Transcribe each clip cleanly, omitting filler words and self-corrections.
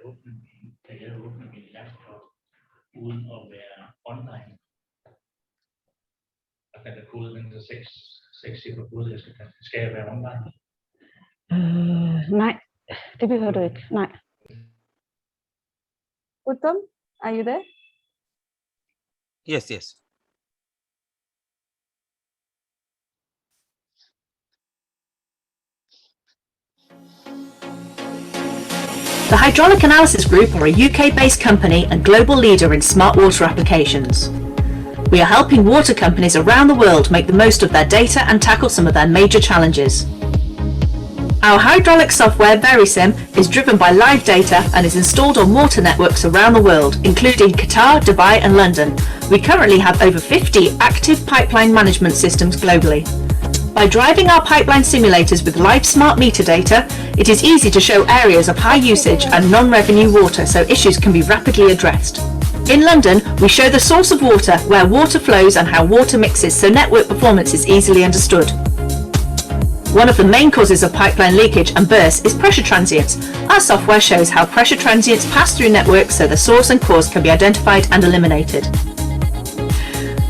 kan jeg åbne min laptop uden at være online? Og kan der kode den der 6 cifre kode, jeg skal jeg være online? Nej, det behøver du ikke. Nej. Uttam, are you there? Yes. The Hydraulic Analysis Group are a UK-based company and global leader in smart water applications. We are helping water companies around the world make the most of their data and tackle some of their major challenges. Our hydraulic software, VeriSim, is driven by live data and is installed on water networks around the world, including Qatar, Dubai and London. We currently have over 50 active pipeline management systems globally. By driving our pipeline simulators with live smart meter data, it is easy to show areas of high usage and non-revenue water so issues can be rapidly addressed. In London, we show the source of water, where water flows and how water mixes so network performance is easily understood. One of the main causes of pipeline leakage and bursts is pressure transients. Our software shows how pressure transients pass through networks so the source and cause can be identified and eliminated.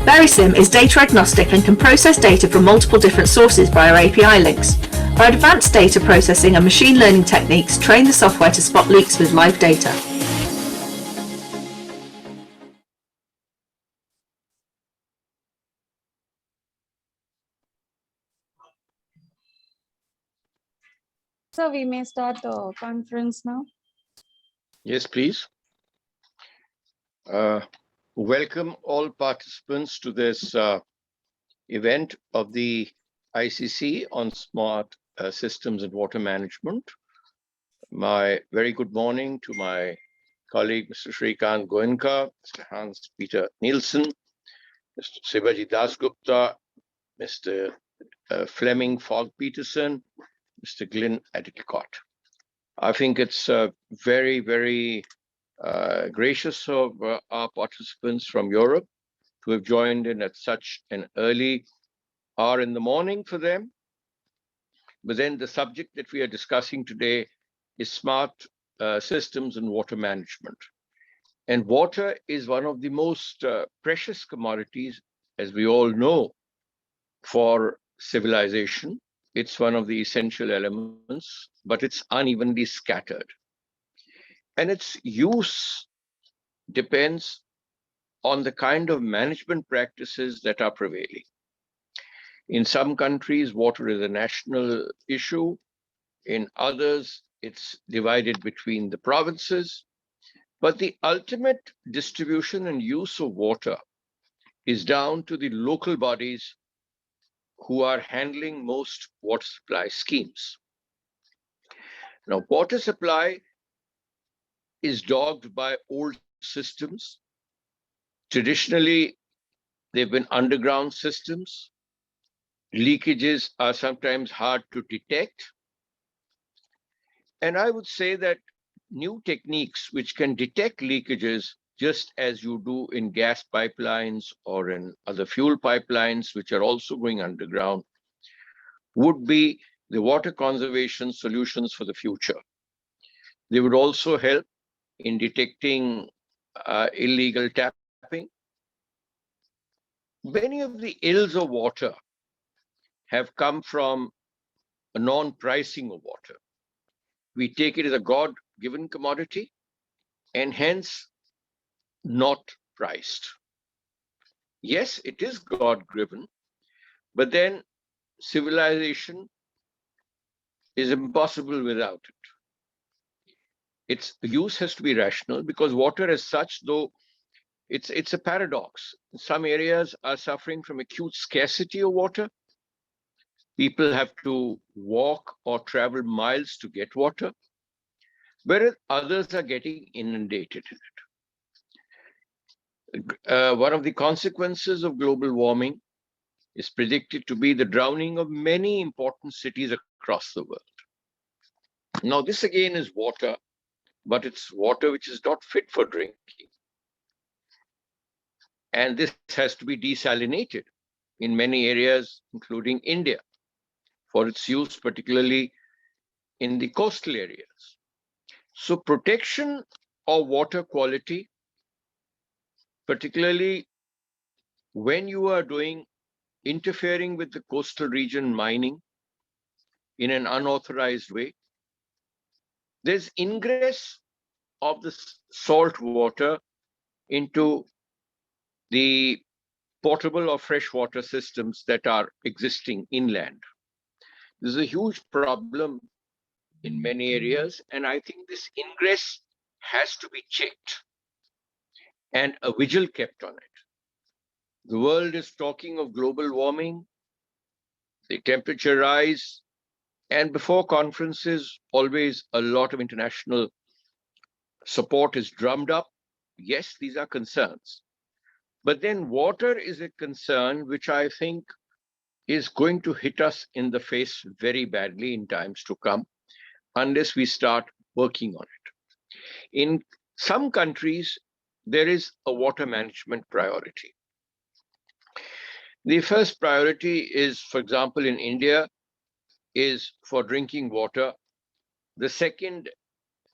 VeriSim is data agnostic and can process data from multiple different sources via API links. Our advanced data processing and machine learning techniques train the software to spot leaks with live data. So we may start the conference now. Yes, please. Welcome all participants to this event of the ICC on smart systems and water management. My very good morning to my colleague, Mr. Shrikant Goenka, Mr. Hans-Peter Nielsen, Mr. Sibaji Dasgupta, Mr. Fleming Fogg-Peterson, Mr. Glyn Addicott. I think it's very, very gracious of our participants from Europe to have joined in at such an early hour in the morning for them. But then the subject that we are discussing today is smart systems and water management. And water is one of the most precious commodities, as we all know, for civilization. It's one of the essential elements, but it's unevenly scattered. And its use depends on the kind of management practices that are prevailing. In some countries, water is a national issue. In others, it's divided between the provinces. But the ultimate distribution and use of water is down to the local bodies who are handling most water supply schemes. Now, water supply is dogged by old systems. Traditionally, they've been underground systems. Leakages are sometimes hard to detect. And I would say that new techniques which can detect leakages, just as you do in gas pipelines or in other fuel pipelines, which are also going underground, would be the water conservation solutions for the future. They would also help in detecting illegal tapping. Many of the ills of water have come from a non-pricing of water. We take it as a God-given commodity and hence not priced. Yes, it is God-given, but then civilization is impossible without it. Its use has to be rational because water as such, though it's a paradox. Some areas are suffering from acute scarcity of water. People have to walk or travel miles to get water, whereas others are getting inundated in it. One of the consequences of global warming is predicted to be the drowning of many important cities across the world. Now, this again is water, but it's water which is not fit for drinking. And this has to be desalinated in many areas, including India, for its use, particularly in the coastal areas. So protection of water quality, particularly when you are interfering with the coastal region mining in an unauthorized way, there's ingress of the salt water into the potable or freshwater systems that are existing inland. This is a huge problem in many areas, and I think this ingress has to be checked and a vigil kept on it. The world is talking of global warming, the temperature rise, and before conferences, always a lot of international support is drummed up. Yes, these are concerns. But then water is a concern which I think is going to hit us in the face very badly in times to come, unless we start working on it. In some countries, there is a water management priority. The first priority is, for example, in India, is for drinking water. The second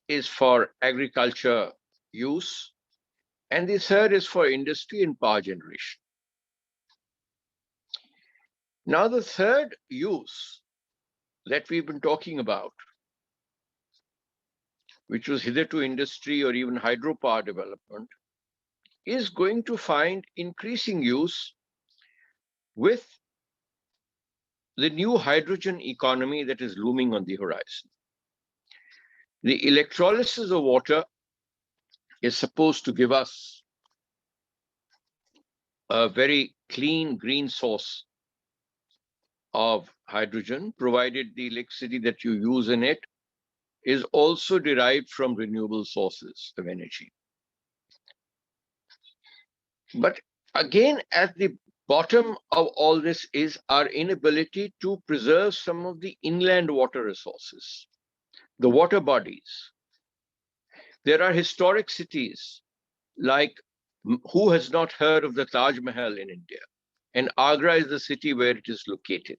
is for agriculture use. And the third is for industry and power generation. Now, the third use that we've been talking about, which was hitherto industry or even hydropower development, is going to find increasing use with the new hydrogen economy that is looming on the horizon. The electrolysis of water is supposed to give us a very clean green source of hydrogen, provided the electricity that you use in it is also derived from renewable sources of energy. But again, at the bottom of all this is our inability to preserve some of the inland water resources, the water bodies. There are historic cities like, who has not heard of the Taj Mahal in India? And Agra is the city where it is located.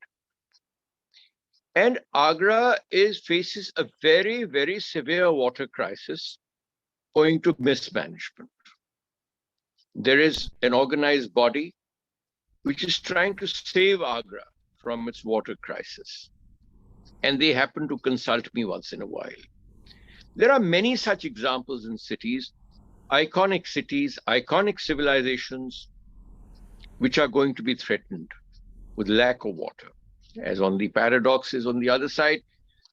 And Agra faces a very, very severe water crisis owing to mismanagement. There is an organized body which is trying to save Agra from its water crisis. And they happen to consult me once in a while. There are many such examples in cities, iconic civilizations, which are going to be threatened with lack of water. As on the paradox is on the other side,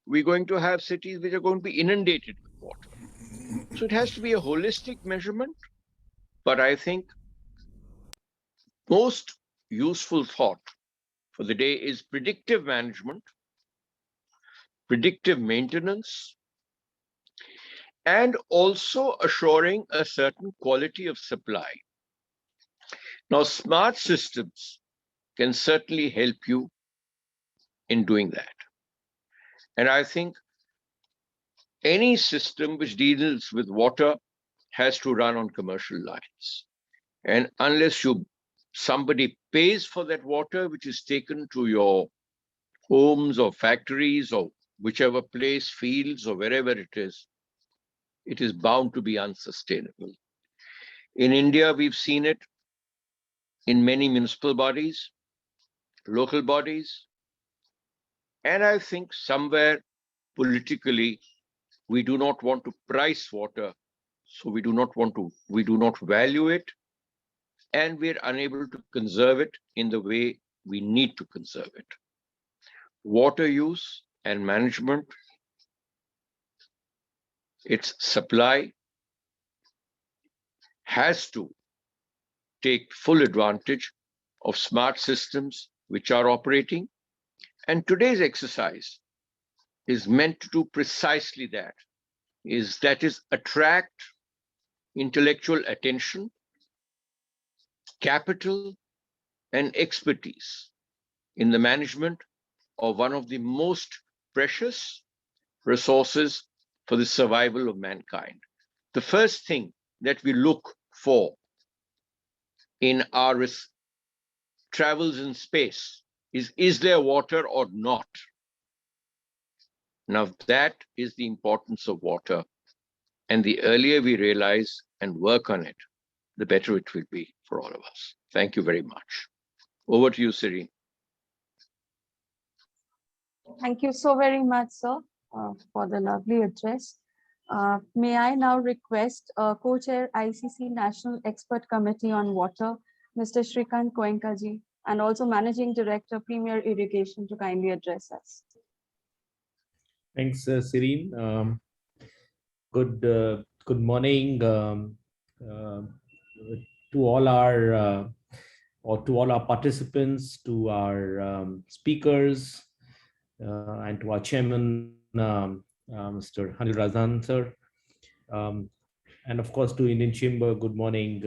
we're going to have cities which are going to be inundated with water. So it has to be a holistic measurement. But I think most useful thought for the day is predictive management, predictive maintenance, and also assuring a certain quality of supply. Now, smart systems can certainly help you in doing that. And I think any system which deals with water has to run on commercial lines. And unless somebody pays for that water, which is taken to your homes or factories or whichever place, fields or wherever it is bound to be unsustainable. In India, we've seen it in many municipal bodies, local bodies, and I think somewhere politically, we do not want to price water, so we do not value it, and we're unable to conserve it in the way we need to conserve it. Water use and management, its supply, has to take full advantage of smart systems which are operating. And today's exercise is meant to do precisely that, is attract intellectual attention, capital, and expertise in the management of one of the most precious resources for the survival of mankind. The first thing that we look for in our travels in space is there water or not? Now, that is the importance of water And the earlier we realize and work on it, the better it will be for all of us. Thank you very much. Over to you, Siri. Thank you so very much, sir, for the lovely address. May I now request Co-Chair ICC National Expert Committee on Water, Mr. Shrikant Goenka ji, and also Managing Director, Premier Irrigation, to kindly address us. Thanks, Sireen. Good morning to all our participants, to our speakers, and to our chairman, Mr. Hanil Razan, sir, and of course to Indian Chamber. Good morning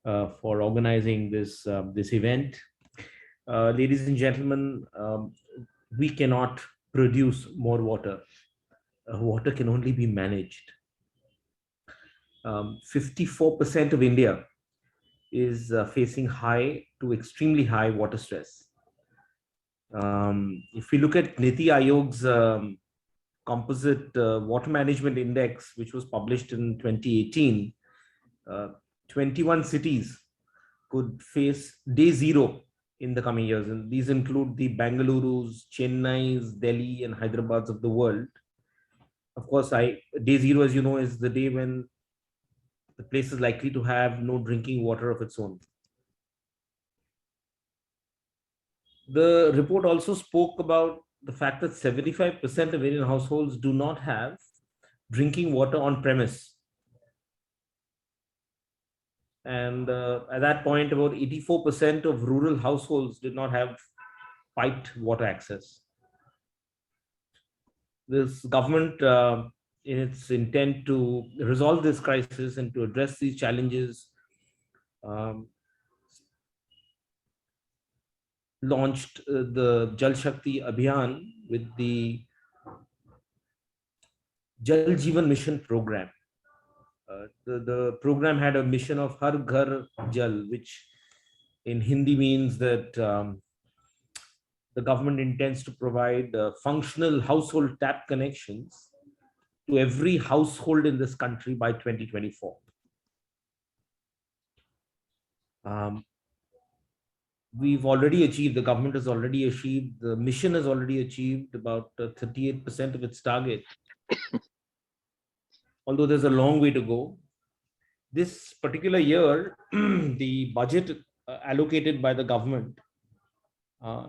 for organizing this event. Ladies and gentlemen, we cannot produce more water. Water can only be managed. 54% of India is facing high to extremely high water stress. If we look at Niti Aayog's composite water management index, which was published in 2018, 21 cities could face day zero in the coming years. And these include the Bengalurus, Chennai's, Delhi, and Hyderabad's of the world. Of course, day zero, as you know, is the day when the place is likely to have no drinking water of its own. The report also spoke about the fact that 75% of Indian households do not have drinking water on premise. And at that point, about 84% of rural households did not have piped water access. This government, in its intent to resolve this crisis and to address these challenges, launched the Jal Shakti Abhiyan with the Jal Jeevan Mission program. The program had a mission of Har Ghar Jal, which in Hindi means that the government intends to provide functional household tap connections to every household in this country by 2024. We've already achieved, the government has already achieved, the mission has already achieved about 38% of its target. Although there's a long way to go. This particular year, the budget allocated by the government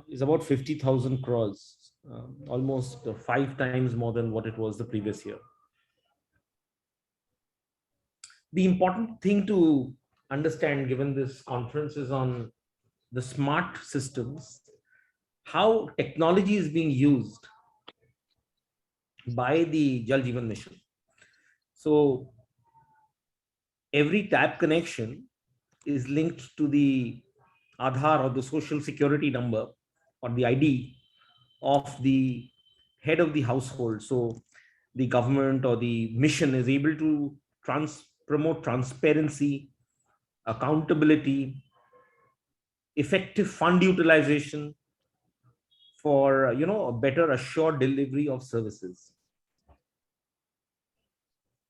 is about 50,000 crores, almost 5 times more than what it was the previous year. The important thing to understand, given this conference is on the smart systems, how technology is being used by the Jal Jeevan Mission. So every tap connection is linked to the Aadhaar or the social security number or the ID of the head of the household. So the government or the mission is able to promote transparency, accountability, effective fund utilization for a better assured delivery of services.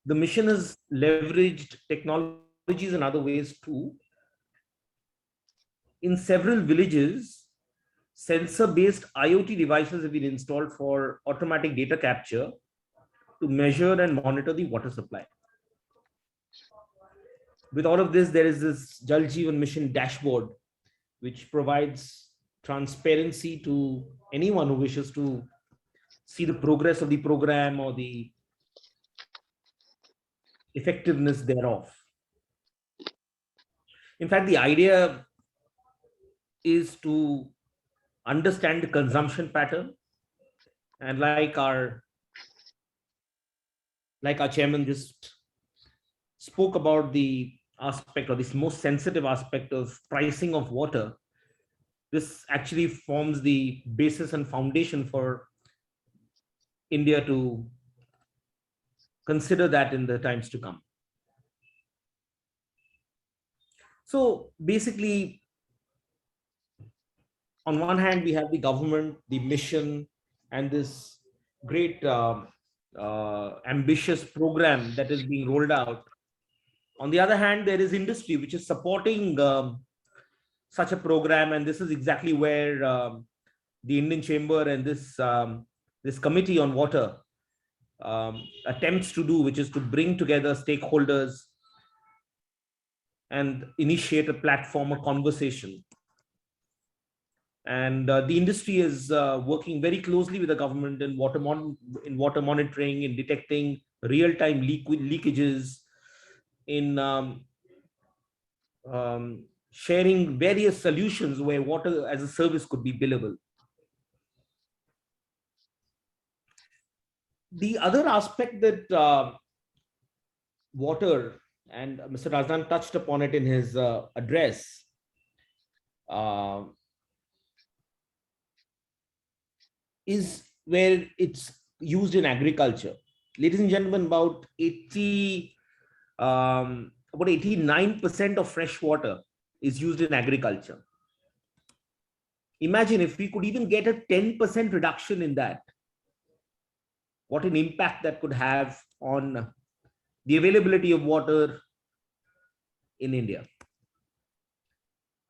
The mission has leveraged technologies in other ways too. In several villages, sensor-based IoT devices have been installed for automatic data capture to measure and monitor the water supply. With all of this, there is this Jal Jeevan Mission dashboard, which provides transparency to anyone who wishes to see the progress of the program or the effectiveness thereof. In fact, the idea is to understand the consumption pattern, and like our chairman just spoke about the aspect or this most sensitive aspect of pricing of water, this actually forms the basis and foundation for India to consider that in the times to come. So basically, on one hand, we have the government, the mission, and this great ambitious program that is being rolled out. On the other hand, there is industry which is supporting such a program, and this is exactly where the Indian Chamber and this committee on water attempts to do, which is to bring together stakeholders and initiate a platform, a conversation. And the industry is working very closely with the government in water monitoring, in detecting real-time leakages, in sharing various solutions where water as a service could be billable. The other aspect that water, and Mr. Razdan touched upon it in his address, is where it's used in agriculture. Ladies and gentlemen, about 89% of fresh water is used in agriculture. Imagine if we could even get a 10% reduction in that, what an impact that could have on the availability of water in India.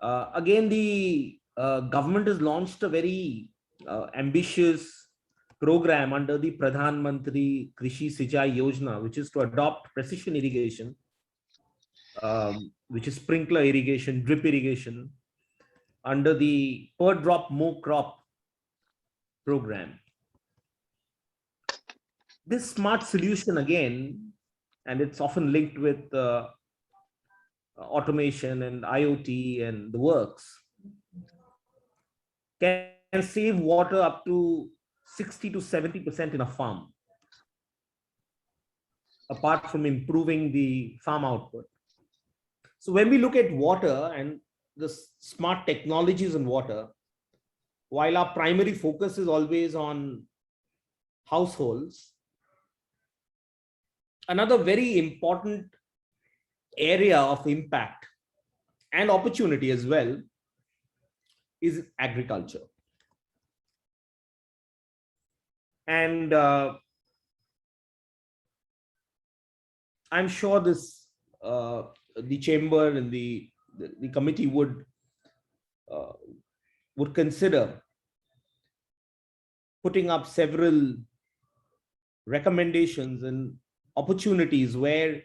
Again, the government has launched a very ambitious program under the Pradhan Mantri Krishi Sinchai Yojana, which is to adopt precision irrigation, which is sprinkler irrigation, drip irrigation, under the per drop more crop program. This smart solution again, and it's often linked with automation and IoT and the works, can save water up to 60 to 70% in a farm, apart from improving the farm output. So when we look at water and the smart technologies in water, while our primary focus is always on households, another very important area of impact and opportunity as well is agriculture. And I'm sure this the chamber and the committee would consider putting up several recommendations and opportunities where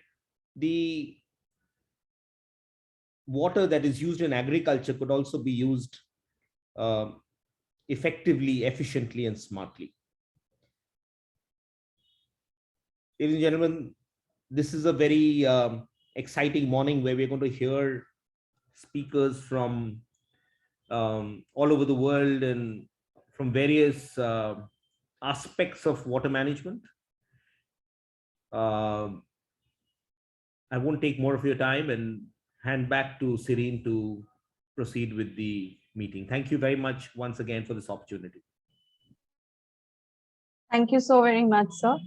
the water that is used in agriculture could also be used effectively, efficiently, and smartly. Ladies and gentlemen, this is a very exciting morning where we're going to hear speakers from all over the world and from various aspects of water management. I won't take more of your time and hand back to Serene to proceed with the meeting. Thank you very much once again for this opportunity. Thank you so very much, sir.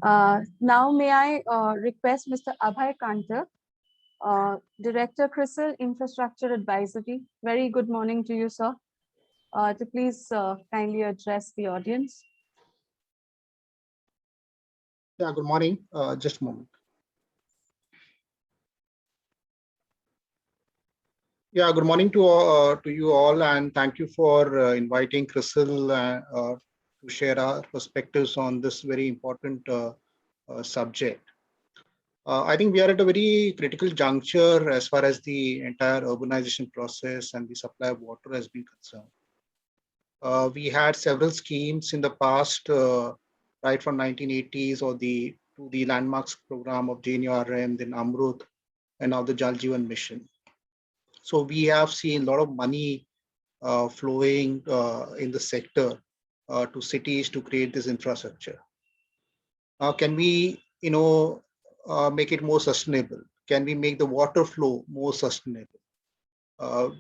Now may I request Mr. Abhay Kantar, Director, CRISIL Infrastructure Advisory. Very good morning to you, sir. To please kindly address the audience. Yeah, good morning. Just a moment. Yeah, good morning to you all, and thank you for inviting CRISIL to share our perspectives on this very important subject. I think we are at a very critical juncture as far as the entire urbanization process and the supply of water has been concerned. We had several schemes in the past, right from 1980s or the landmarks program of JNURM, then Amrut, and now the Jal Jeevan Mission. So we have seen a lot of money flowing in the sector to cities to create this infrastructure. Now, can we, make it more sustainable? Can we make the water flow more sustainable?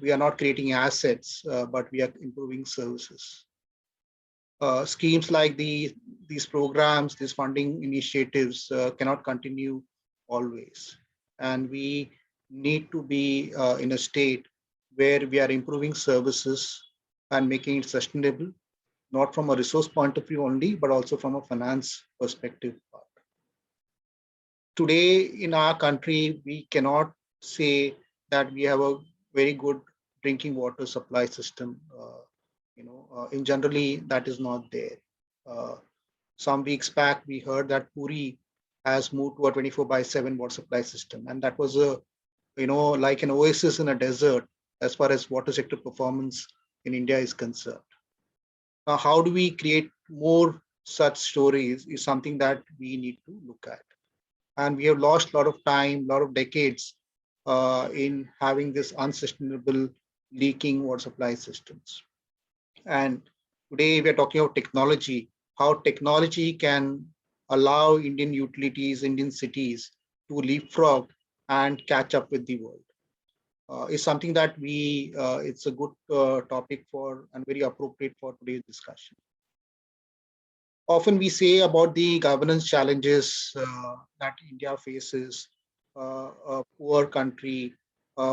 We are not creating assets, but we are improving services. Schemes like these programs, these funding initiatives cannot continue always. And we need to be in a state where we are improving services and making it sustainable not from a resource point of view only, but also from a finance perspective. Today in our country, we cannot say that we have a very good drinking water supply system. In generally, that is not there. Some weeks back, we heard that Puri has moved to a 24/7 water supply system, and that was like an oasis in a desert as far as water sector performance in India is concerned. Now, how do we create more such stories is something that we need to look at. And we have lost a lot of time, a lot of decades in having this unsustainable leaking water supply systems. And today we are talking about technology, how technology can allow Indian utilities, Indian cities to leapfrog and catch up with the world. Is something that it's a good topic for and very appropriate for today's discussion. Often we say about the governance challenges that India faces, a poor country,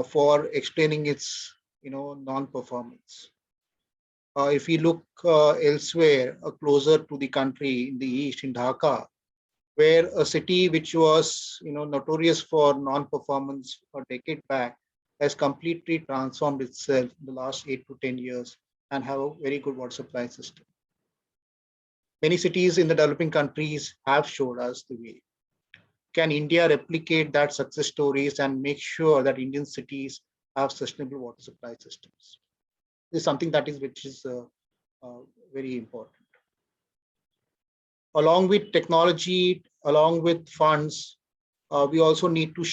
for explaining its non-performance. If we look elsewhere, closer to the country in the east, in Dhaka, where a city which was notorious for non-performance a decade back has completely transformed itself in the last 8 to 10 years and have a very good water supply system. Many cities in the developing countries have showed us the way. Can India replicate that success stories and make sure that Indian cities have sustainable water supply systems? This is something which is very important. Along with technology, along with funds, we also need to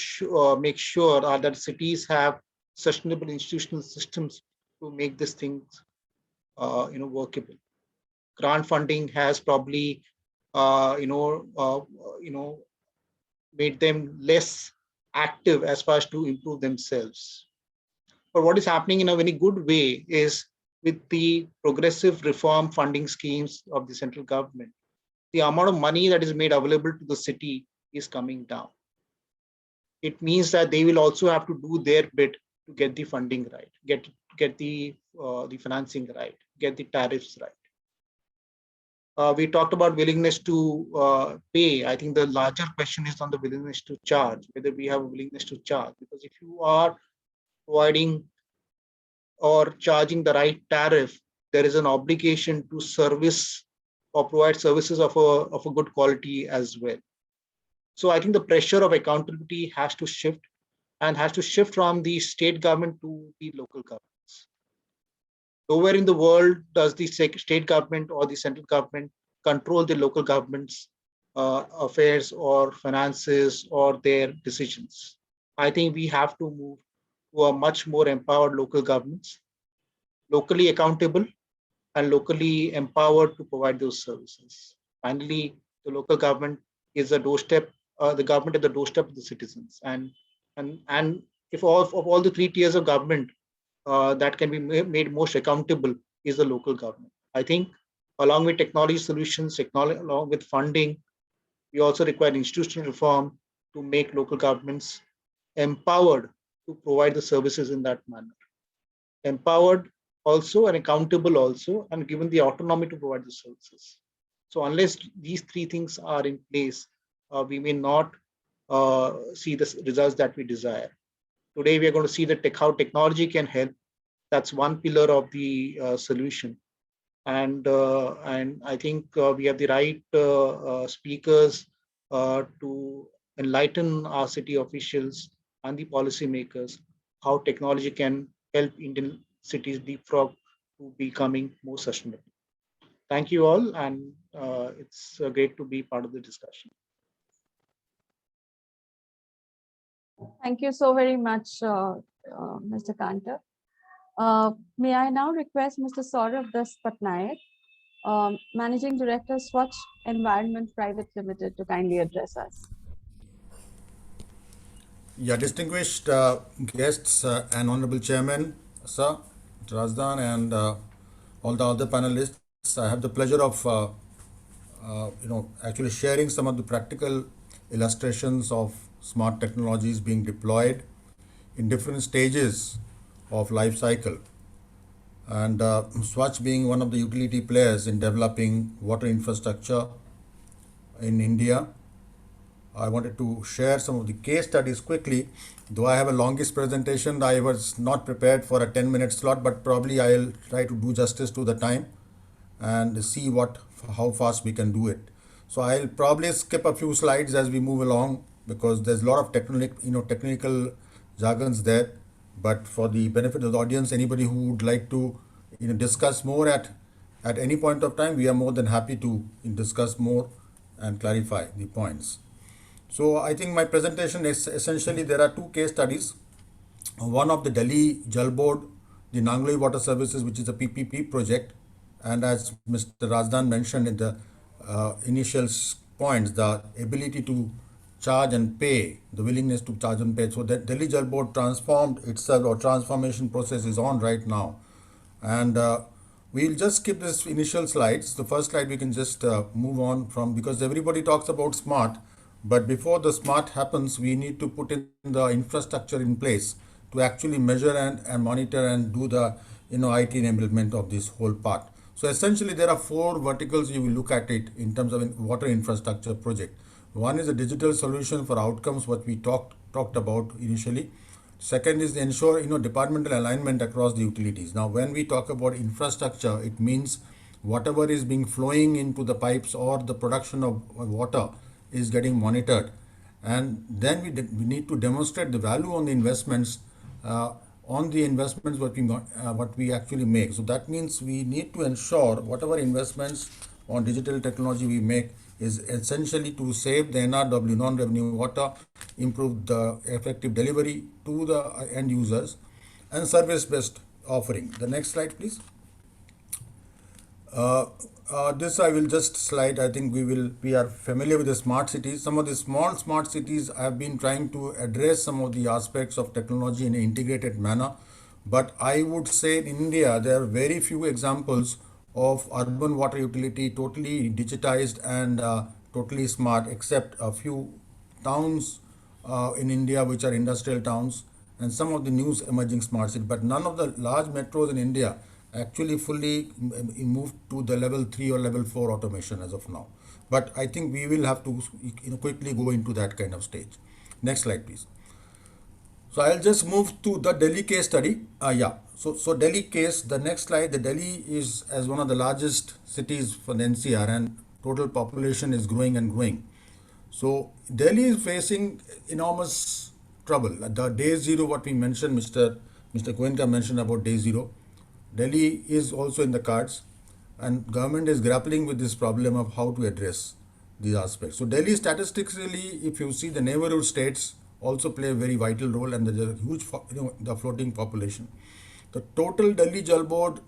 make sure that cities have sustainable institutional systems to make these things workable. Grant funding has probably made them less active as far as to improve themselves. But what is happening in a very good way is with the progressive reform funding schemes of the central government, the amount of money that is made available to the city is coming down. It means that they will also have to do their bit to get the funding right, get the financing right, get the tariffs right. We talked about willingness to pay. I think the larger question is on the willingness to charge, whether we have a willingness to charge. Because if you are providing or charging the right tariff, there is an obligation to service or provide services of a good quality as well. So I think the pressure of accountability has to shift and has to shift from the state government to the local governments. Nowhere in the world does the state government or the central government control the local government's affairs or finances or their decisions. I think we have to move to a much more empowered local governments, locally accountable and locally empowered to provide those services. Finally, the local government is a doorstep, the government at the doorstep of the citizens. And if all the 3 tiers of government that can be made most accountable is the local government. I think along with technology solutions, along with funding, we also require institutional reform to make local governments empowered to provide the services in that manner. Empowered also and accountable also, and given the autonomy to provide the services. So unless these 3 things are in place, we may not see the results that we desire. Today, we are going to see how technology can help. That's one pillar of the solution. And I think we have the right speakers to enlighten our city officials and the policymakers how technology can help Indian cities leapfrog to becoming more sustainable. Thank you all, and it's great to be part of the discussion. Thank you so very much, Mr. Kantar. May I now request Mr. Saurav Das Patnaik, Managing Director, Swachh Environment Private Limited, to kindly address us. Yeah, distinguished guests and Honorable Chairman, Sir Razdan, and all the other panelists, I have the pleasure of actually sharing some of the practical illustrations of smart technologies being deployed in different stages of life cycle. and Swatch being one of the utility players in developing water infrastructure in India. I wanted to share some of the case studies quickly. Though I have a longest presentation, I was not prepared for a 10-minute slot, but probably I'll try to do justice to the time and see how fast we can do it. So I'll probably skip a few slides as we move along because there's a lot of technical jargons there. But for the benefit of the audience, anybody who would like to discuss more at any point of time, we are more than happy to discuss more and clarify the points. So I think my presentation is essentially there are two case studies. One of the Delhi Jal Board, the Nangloi Water Services, which is a PPP project, and as Mr. Razdan mentioned in the initial points, the ability to charge and pay, the willingness to charge and pay. So that Delhi Jal Board transformed itself, or transformation process is on right now. And we'll just skip this initial slides. The first slide we can just move on from, because everybody talks about smart, but before the smart happens, we need to put in the infrastructure in place to actually measure and monitor and do the IT enablement of this whole part. So essentially there are four verticals you will look at it in terms of water infrastructure project. One is a digital solution for outcomes, what we talked about initially. Second is ensure departmental alignment across the utilities. Now when we talk about infrastructure, it means whatever is being flowing into the pipes or the production of water is getting monitored, and then we need to demonstrate the value on the investments what we actually make. So that means we need to ensure whatever investments on digital technology we make is essentially to save the NRW, non-revenue water, improve the effective delivery to the end users, and service-based offering. The next slide, please. This I will just slide. I think we are familiar with the smart cities. Some of the small smart cities have been trying to address some of the aspects of technology in an integrated manner. But I would say in India, there are very few examples of urban water utility totally digitized and totally smart, except a few towns in India which are industrial towns and some of the new emerging smart cities. But none of the large metros in India actually fully moved to the level 3 or level 4 automation as of now. But I think we will have to quickly go into that kind of stage. Next slide, please. So I'll just move to the Delhi case study. So Delhi case, the next slide. The Delhi is as one of the largest cities for the NCR, and total population is growing and growing. So Delhi is facing enormous trouble. The day zero, what we mentioned, Mr. Goenka mentioned about day zero. Delhi is also in the cards, and government is grappling with this problem of how to address these aspects. So Delhi statistically, if you see, the neighborhood states also play a very vital role, and there's a huge, the floating population. The total Delhi Jal Board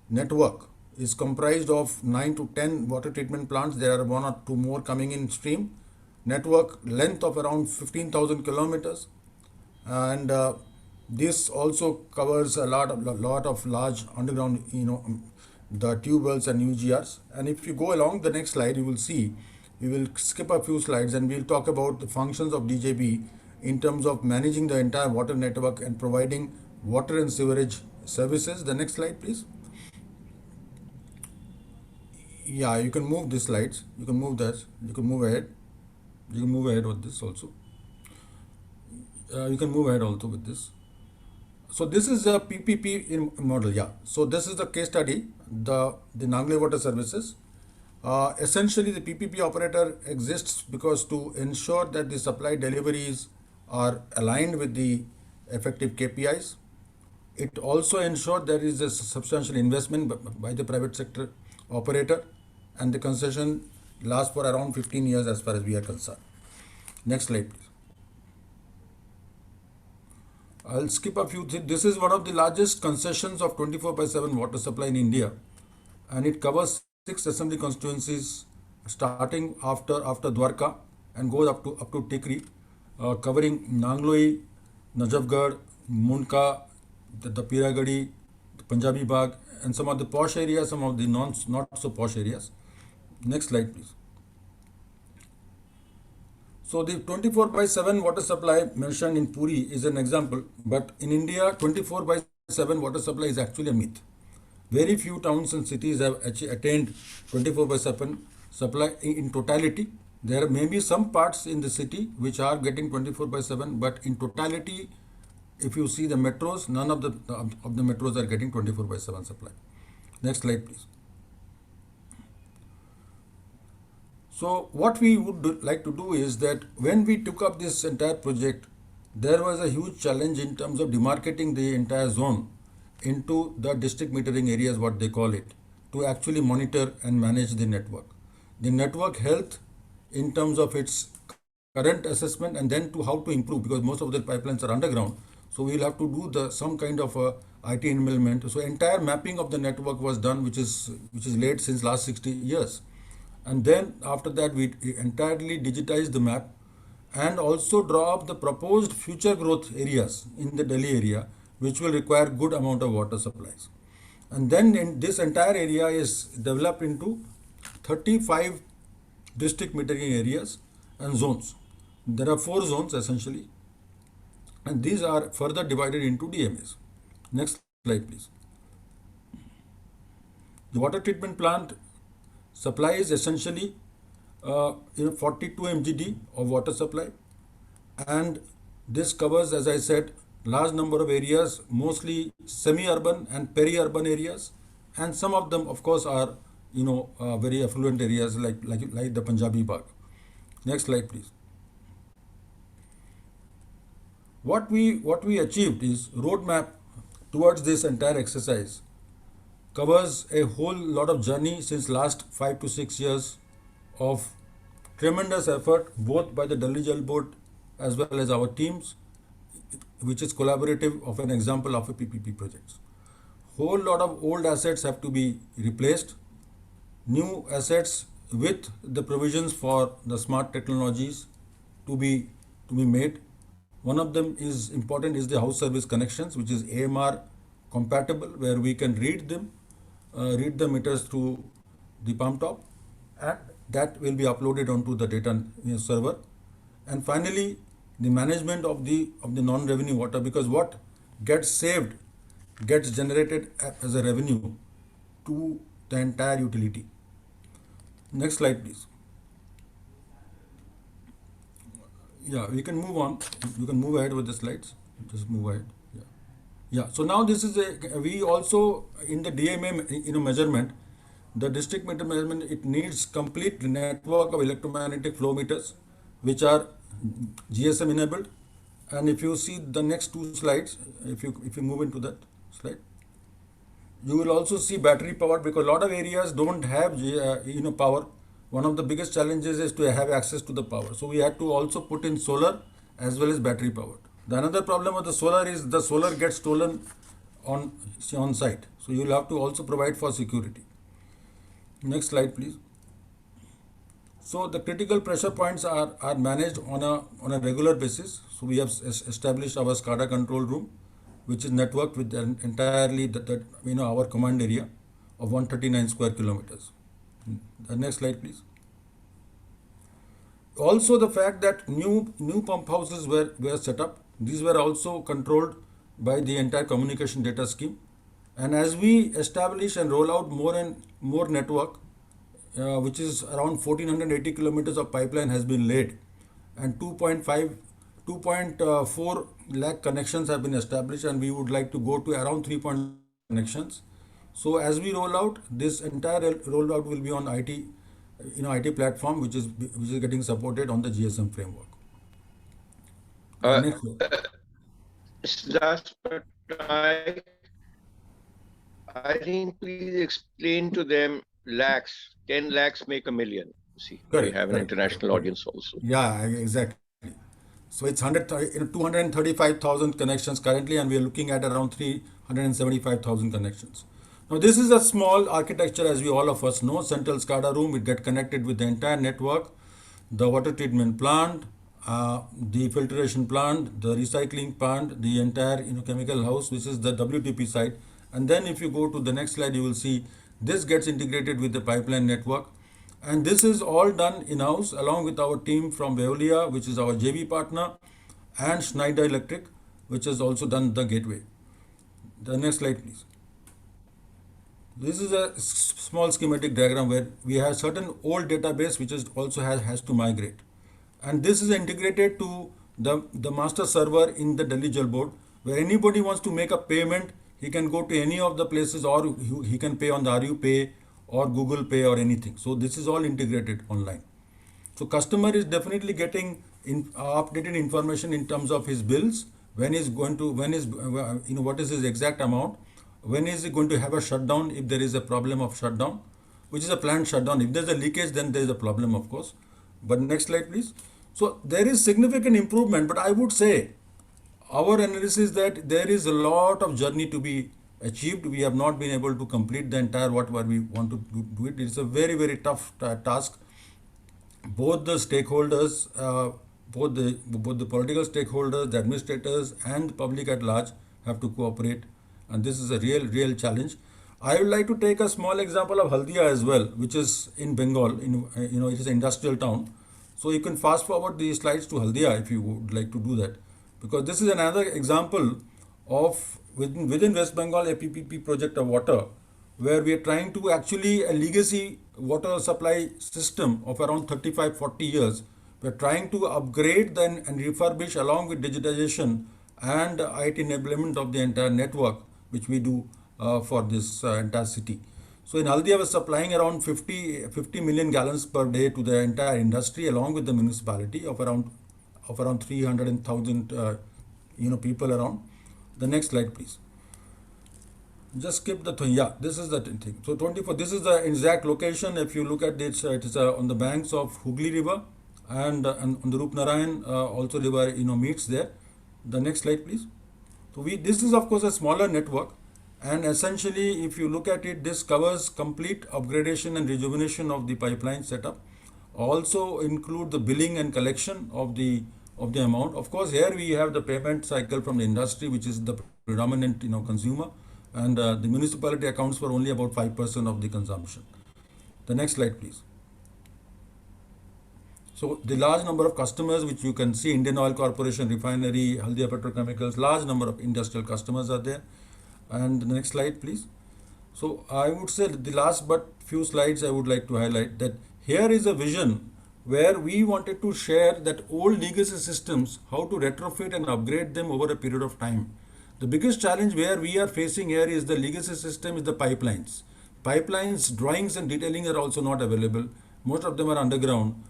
network is comprised of 9 to 10 water treatment plants. There are 1 or 2 more coming in stream. Network length of around 15,000 kilometers, and this also covers a lot of large underground, the tube wells and UGRs. And if you go along the next slide, you will see, we will skip a few slides and we'll talk about the functions of DJB in terms of managing the entire water network and providing water and sewerage services. The next slide, please. Yeah, you can move these slides. You can move that. You can move ahead. You can move ahead with this also. You can move ahead also with this. So this is a PPP model. Yeah. So this is the case study, the Nangloi Water Services. Essentially, the PPP operator exists because to ensure that the supply deliveries are aligned with the effective KPIs. It also ensures there is a substantial investment by the private sector operator, and the concession lasts for around 15 years as far as we are concerned. Next slide, please. I'll skip a few things. This is one of the largest concessions of 24/7 water supply in India, and it covers 6 assembly constituencies starting after Dwarka and goes up to Tikri, covering Nangloi, Najafgarh, Munka, the Piragadi, the Punjabi Bagh, and some of the posh areas, some of the not so posh areas. Next slide, please. So the 24/7 water supply mentioned in Puri is an example, but in India, 24/7 water supply is actually a myth. Very few towns and cities have attained 24/7 supply in totality. There may be some parts in the city which are getting 24/7, but in totality, if you see the metros, none of the metros are getting 24/7 supply. Next slide, please. So what we would like to do is that when we took up this entire project, there was a huge challenge in terms of demarcating the entire zone into the district metering areas, what they call it, to actually monitor and manage the network. The network health in terms of its current assessment, and then to how to improve, because most of the pipelines are underground. So we'll have to do some kind of IT enablement. So entire mapping of the network was done, which is late since last 60 years. And then after that, we entirely digitized the map and also draw up the proposed future growth areas in the Delhi area, which will require good amount of water supplies. And then in this entire area is developed into 35 district metering areas and zones. There are 4 zones essentially, and these are further divided into DMAs. Next slide, please. The water treatment plant supplies essentially 42 mgd of water supply, and this covers, as I said, large number of areas, mostly semi-urban and peri-urban areas, and some of them, of course, are very affluent areas like the Punjabi Bagh. Next slide, please. What we achieved is roadmap towards this entire exercise covers a whole lot of journey since last 5 to 6 years of tremendous effort, both by the Delhi Jal Board as well as our teams, which is collaborative of an example of a PPP projects. Whole lot of old assets have to be replaced, new assets with the provisions for the smart technologies to be made. One of them is important is the house service connections, which is AMR compatible, where we can read the meters through the pump top, and that will be uploaded onto the data server. And finally, the management of the non-revenue water, because what gets saved gets generated as a revenue to the entire utility. Next slide, please. Yeah, we can move on. You can move ahead with the slides. Just move ahead. Yeah. So now this is we also in the DMA measurement, the district meter measurement, it needs complete network of electromagnetic flow meters, which are GSM enabled. And if you see the next 2 slides, if you move into that slide, you will also see battery powered, because a lot of areas don't have power. One of the biggest challenges is to have access to the power. So we had to also put in solar as well as battery powered. The another problem with the solar is the solar gets stolen on site. So you will have to also provide for security. Next slide, please. So the critical pressure points are managed on a regular basis. So we have established our SCADA control room, which is networked with entirely our command area of 139 square kilometers. The next slide, please. Also, the fact that new pump houses were set up. These were also controlled by the entire communication data scheme. And as we establish and roll out more and more network, which is around 1480 kilometers of pipeline has been laid, and 2.4 lakh connections have been established, and we would like to go to around 3 connections. So as we roll out, this entire rollout will be on IT platform, which is getting supported on the GSM framework. Last, but I think please explain to them lakhs, 10 lakhs make a million. See, Correct, we have an international audience also. Yeah, exactly. So it's 235,000 connections currently, and we are looking at around 375,000 connections. Now this is a small architecture, as we all of us know. Central SCADA room will get connected with the entire network, the water treatment plant, the filtration plant, the recycling plant, the entire chemical house, which is the WTP side. And then if you go to the next slide, you will see this gets integrated with the pipeline network. And this is all done in-house along with our team from Veolia, which is our JV partner, and Schneider Electric, which has also done the gateway. The next slide, please. This is a small schematic diagram where we have certain old database which is also has to migrate. And this is integrated to the master server in the Delhi Jal Board, where anybody wants to make a payment, he can go to any of the places, or he can pay on the RU Pay or Google Pay or anything. So this is all integrated online. So customer is definitely getting updated information in terms of his bills, when is going to, what is his exact amount, when is he going to have a shutdown if there is a problem of shutdown, which is a planned shutdown. If there's a leakage, then there is a problem, of course. But next slide, please. So there is significant improvement, but I would say our analysis that there is a lot of journey to be achieved. We have not been able to complete the entire whatever we want to do it. It's a very, very tough task. Both the stakeholders, both the political stakeholders, the administrators, and the public at large have to cooperate, and this is a real challenge. I would like to take a small example of Haldia as well, which is in Bengal. It is an industrial town. So you can fast forward these slides to Haldia if you would like to do that, because this is another example of within West Bengal a PPP project of water, where we are trying to actually a legacy water supply system of around 35-40 years. We are trying to upgrade then and refurbish along with digitization and IT enablement of the entire network, which we do for this entire city. So in Haldia, we're supplying around 50 million gallons per day to the entire industry, along with the municipality of around 300,000 people around. The next slide, please. Just skip the thing. Yeah, this is the thing. So 24. This is the exact location. If you look at it, it is on the banks of Hooghly River, and on the Rupnarayan also river meets there. The next slide, please. So this is of course a smaller network, and essentially if you look at it, this covers complete upgradation and rejuvenation of the pipeline setup. Also include the billing and collection of the amount. Of course, here we have the payment cycle from the industry, which is the predominant consumer, and the municipality accounts for only about 5% of the consumption. The next slide, please. So the large number of customers, which you can see, Indian Oil Corporation, Refinery, Haldia Petrochemicals, large number of industrial customers are there. And the next slide, please. So I would say that the last but few slides I would like to highlight that here is a vision where we wanted to share that old legacy systems, how to retrofit and upgrade them over a period of time. The biggest challenge where we are facing here is the legacy system is the pipelines. Pipelines, drawings and detailing are also not available. Most of them are underground.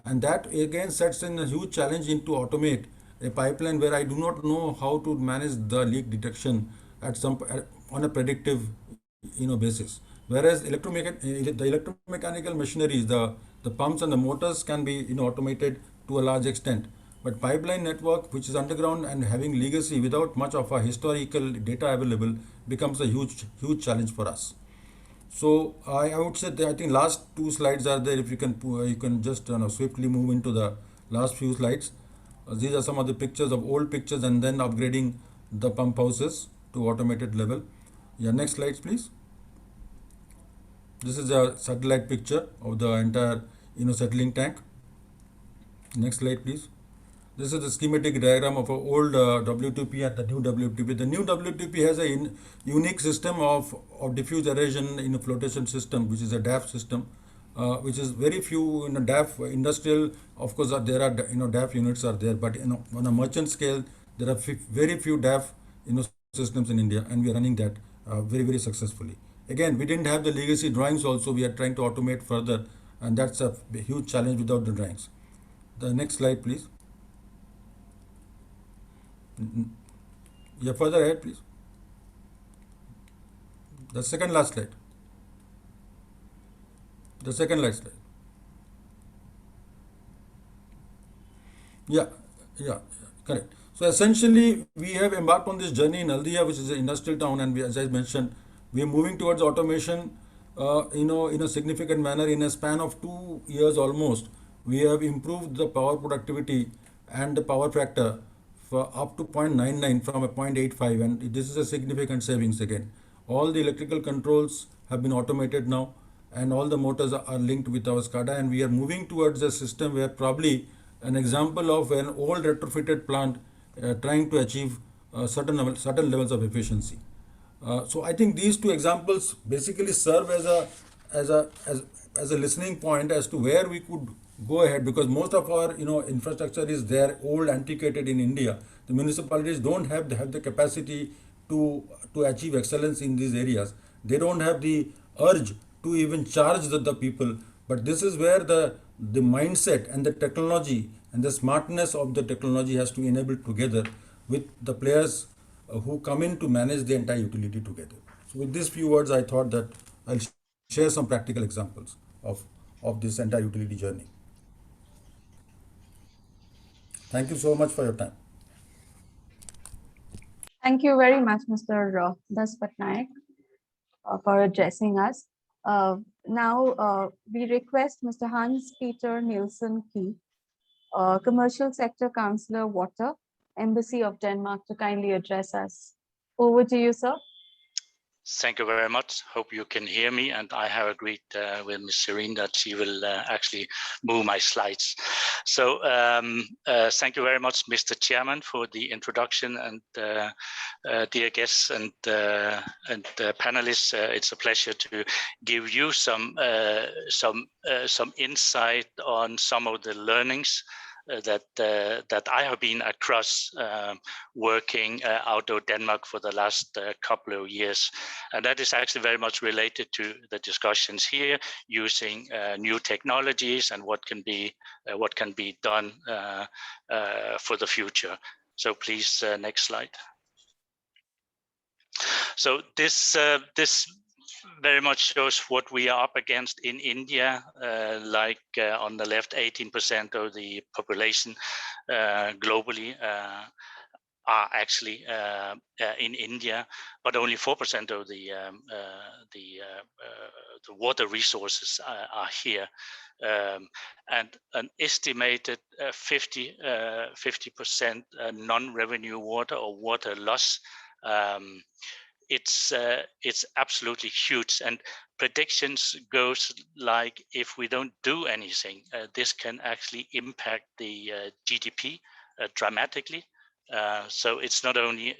And that again sets in a huge challenge into automate a pipeline where I do not know how to manage the leak detection on a predictive basis. Whereas the electromechanical machineries, the pumps and the motors can be automated to a large extent. But pipeline network, which is underground and having legacy without much of a historical data available, becomes a huge challenge for us. So I would say that I think last two slides are there. If you can just swiftly move into the last few slides. These are some of the pictures of old pictures and then upgrading the pump houses to automated level. Yeah, next slides, please. This is a satellite picture of the entire settling tank. Next slide, please. This is the schematic diagram of an old WTP and the new WTP. The new WTP has a unique system of diffuse aeration in a flotation system, which is a DAF system, which is very few in a DAF industrial. Of course, there are DAF units are there, but on a merchant scale, there are very few DAF systems in India, and we are running that very successfully. Again, we didn't have the legacy drawings. Also, we are trying to automate further, and that's a huge challenge without the drawings. The next slide, please. Yeah, further ahead, please. The second last slide. The second last slide. Yeah, correct. So essentially, we have embarked on this journey in Haldia, which is an industrial town, and as I mentioned, we are moving towards automation. In a significant manner. In a span of 2 years almost, we have improved the power productivity and the power factor for up to 0.99 from a 0.85, and this is a significant savings again. All the electrical controls have been automated now, and all the motors are linked with our SCADA, and we are moving towards a system where probably an example of an old retrofitted plant trying to achieve certain levels of efficiency. So I think these two examples basically serve as a as a as, as a listening point as to where we could go ahead, because most of our infrastructure is there, old, antiquated in India. The municipalities don't have the capacity to achieve excellence in these areas. They don't have the urge to even charge the people. But this is where the mindset and the technology and the smartness of the technology has to enable together with the players who come in to manage the entire utility together. So with these few words, I thought that I'll share some practical examples of this entire utility journey. Thank you so much for your time. Thank you very much, Mr. Das Patnaik, for addressing us. Now, we request Mr. Hans-Peter Nielsen Key, Commercial Sector Councillor, Water, Embassy of Denmark, to kindly address us. Over to you, sir. Thank you very much. Hope you can hear me, and I have agreed with Ms. Serene that she will actually move my slides. So thank you very much, Mr. Chairman, for the introduction, and dear guests and panelists. It's a pleasure to give you some insight on some of the learnings that I have been across working out of Denmark for the last couple of years, and that is actually very much related to the discussions here, using new technologies and what can be done for the future. So please, next slide. So this very much shows what we are up against in India. On the left, 18% of the population globally are actually in India, but only 4% of the water resources are here, and an estimated 50% non-revenue water or water loss. It's absolutely huge, and predictions goes like, if we don't do anything, this can actually impact the GDP dramatically. So it's not only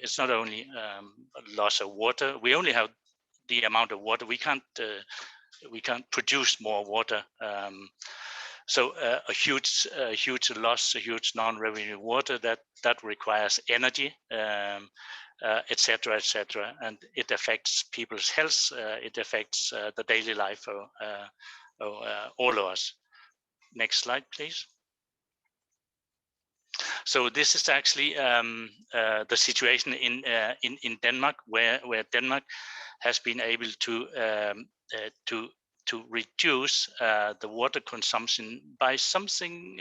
loss of water. We only have the amount of water. We can't produce more water. So a huge loss, a huge non-revenue water that requires energy. Etc., etc., and it affects people's health. It affects the daily life of all of us. Next slide, please. So this is actually the situation in Denmark, where Denmark has been able to reduce the water consumption by something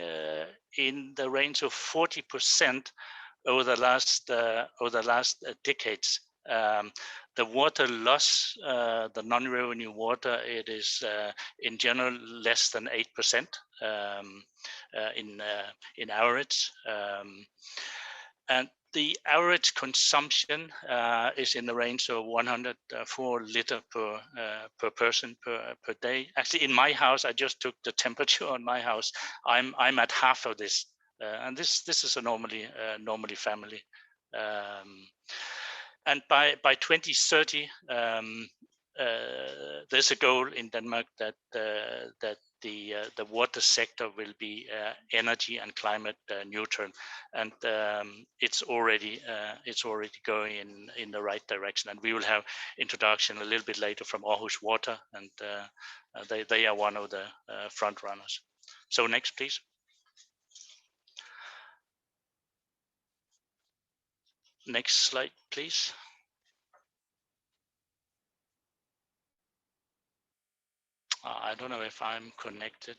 in the range of 40%. Over the last decades. The water loss, the non-revenue water, it is in general less than 8% in average, and the average consumption is in the range of 104 liters per person per day. Actually, in my house, I just took the temperature on my house. I'm at half of this. And this is a normally family, and by 2030, there's a goal in Denmark that the water sector will be energy and climate neutral, and it's already going in the right direction. And we will have introduction a little bit later from Aarhus Water, and they are one of the front runners. So next, please. Next slide, please. I don't know if I'm connected.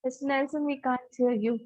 Mr. Nelson, we can't hear you.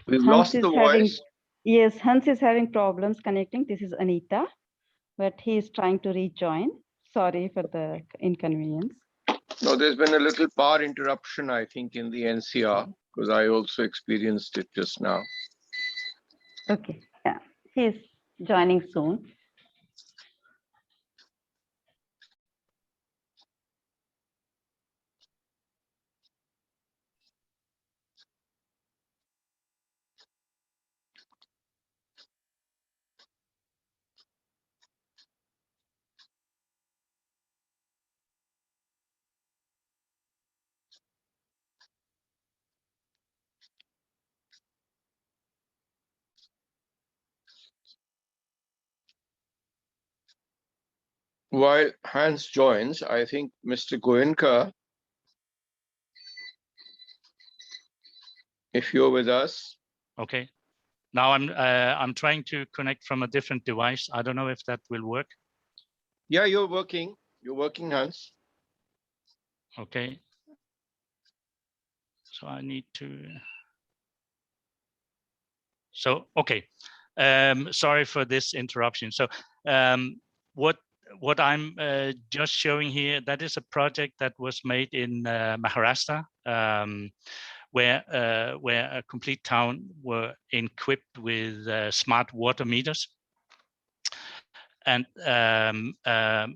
We've Hans lost is the having, voice. yes, Hans is having problems connecting. This is Anita, but he is trying to rejoin. Sorry for the inconvenience. No, there's been a little power interruption, I think, in the NCR, because I also experienced it just now. Okay, yeah, he is joining soon. While Hans joins, I think Mr. Goenka, if you're with us. Okay. Now I'm trying to connect from a different device. I don't know if that will work. Yeah, you're working. You're working, Hans. Okay. So I need to. So okay. Sorry for this interruption. So what I'm just showing here, that is a project that was made in Maharashtra, where a complete town were equipped with smart water meters, and a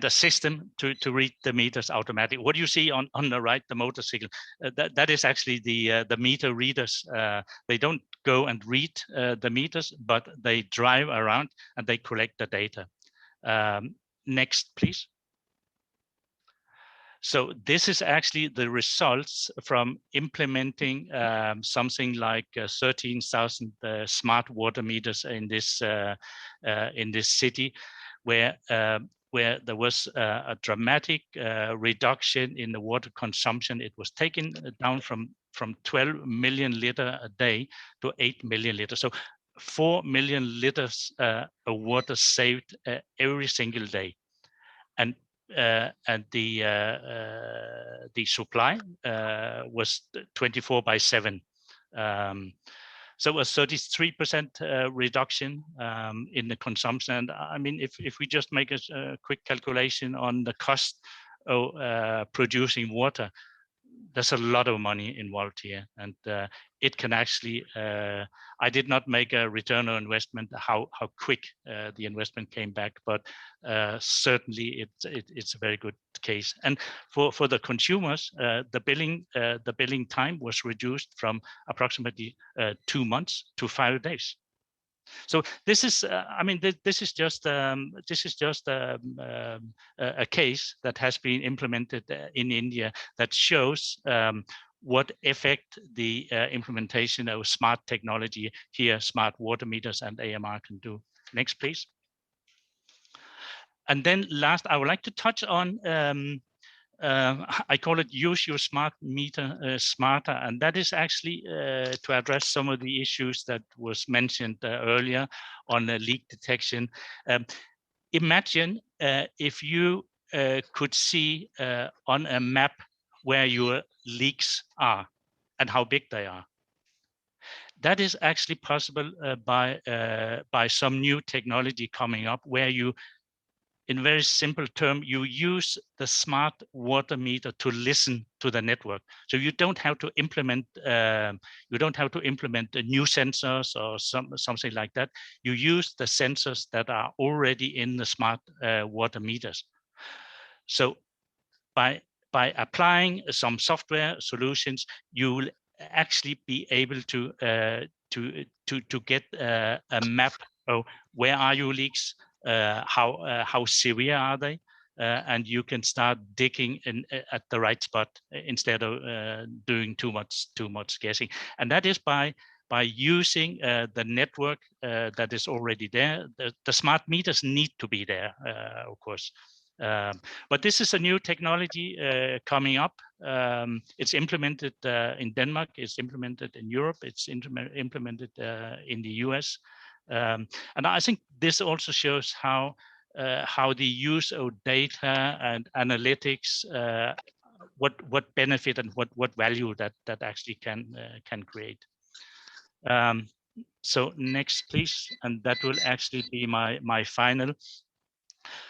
system to read the meters automatic. What you see on the right, the motorcycle, that is actually the meter readers. They don't go and read the meters, but they drive around and they collect the data. Next, please. So this is actually the results from implementing something like 13,000 smart water meters in this city, where there was a dramatic reduction in the water consumption. It was taken down from 12 million liter a day to 8 million liters. So 4 million liters of water saved every single day. And the supply was 24/7. So a 33% reduction in the consumption. And I mean, if we just make a quick calculation on the cost of producing water, there's a lot of money involved here, and it can actually. I did not make a return on investment. How quick the investment came back, but certainly it's a very good case. And for the consumers, the billing time was reduced from approximately 2 months to 5 days. So this is, I mean, this is just a case that has been implemented in India that shows what effect the implementation of smart technology here, smart water meters and AMR can do. Next, please. And then last, I would like to touch on I call it use your smart meter smarter, and that is actually to address some of the issues that was mentioned earlier on leak detection. Imagine if you could see on a map where your leaks are and how big they are. That is actually possible by some new technology coming up, where you, in very simple term, you use the smart water meter to listen to the network. So you don't have to implement new sensors or something like that. You use the sensors that are already in the smart water meters. So by applying some software solutions, you will actually be able to get a map of where are your leaks, how severe are they, and you can start digging in at the right spot instead of doing too much guessing. And that is by using the network that is already there. The smart meters need to be there, of course. But this is a new technology coming up. It's implemented in Denmark, it's implemented in Europe, it's implemented in the US. And I think this also shows how the use of data and analytics, what benefit and what value that actually can create. So next, please, and that will actually be my final.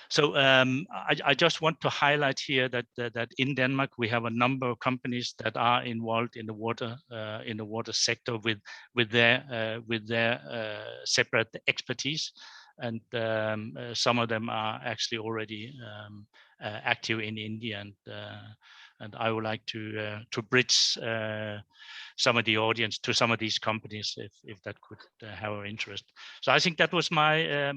So I just want to highlight here that in Denmark we have a number of companies that are involved in the water sector with their separate expertise, and some of them are actually already active in India, and I would like to bridge some of the audience to some of these companies if that could have our interest. So I think that was my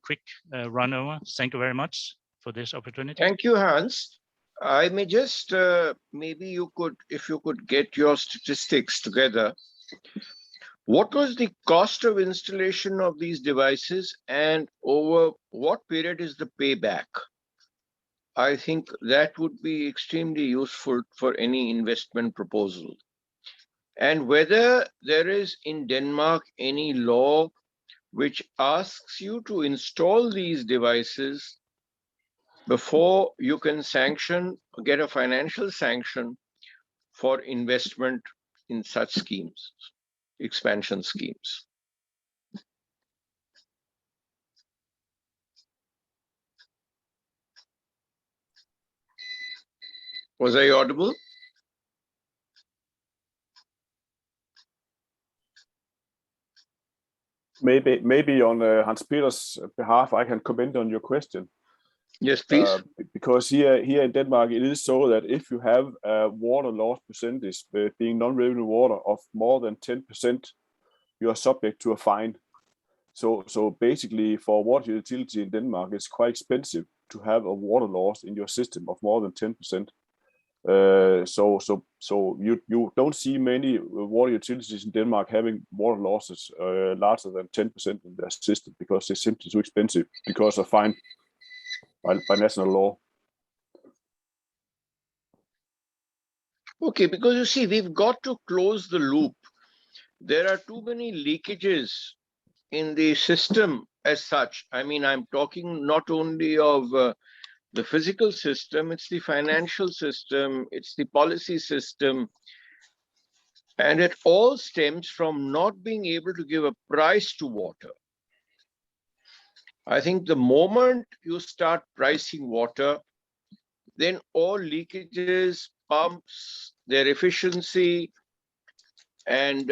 quick run over. Thank you very much for this opportunity. Thank you, Hans. I may just, maybe you could, if you could get your statistics together. What was the cost of installation of these devices and over what period is the payback? I think that would be extremely useful for any investment proposal. And whether there is in Denmark any law which asks you to install these devices before you can sanction or get a financial sanction for investment in such schemes, expansion schemes. Was I audible? Maybe on Hans Peter's behalf, I can comment on your question. Yes, please. Because here in Denmark, it is so that if you have a water loss percentage being non-revenue water of more than 10%, you are subject to a fine. So basically, for water utility in Denmark, it's quite expensive to have a water loss in your system of more than 10%. So you don't see many water utilities in Denmark having water losses larger than 10% in their system because they're simply too expensive because of fine by national law. Okay, because you see, we've got to close the loop. There are too many leakages in the system as such. I mean, I'm talking not only of the physical system, it's the financial system, it's the policy system. And it all stems from not being able to give a price to water. I think the moment you start pricing water, then all leakages, pumps, their efficiency, and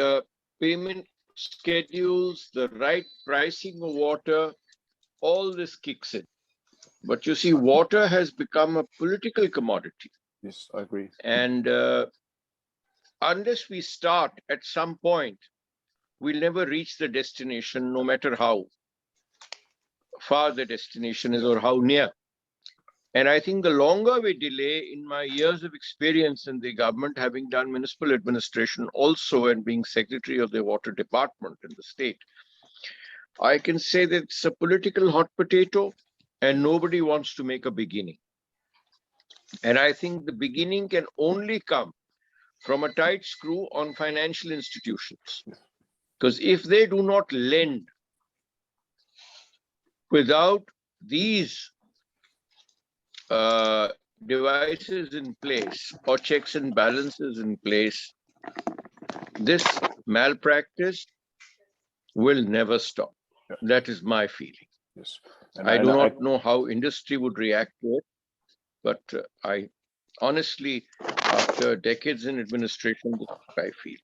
payment schedules, the right pricing of water, all this kicks in. But you see, water has become a political commodity. Yes, I agree. And unless we start at some point, we'll never reach the destination, no matter how far the destination is or how near. And I think the longer we delay, in my years of experience in the government, having done municipal administration also and being secretary of the water department in the state, I can say that it's a political hot potato and nobody wants to make a beginning. And I think the beginning can only come from a tight screw on financial institutions. Because if they do not lend without these devices in place or checks and balances in place, this malpractice will never stop. That is my feeling. Yes. I do not know how industry would react to it, but I honestly, after decades in administration, this is what I feel.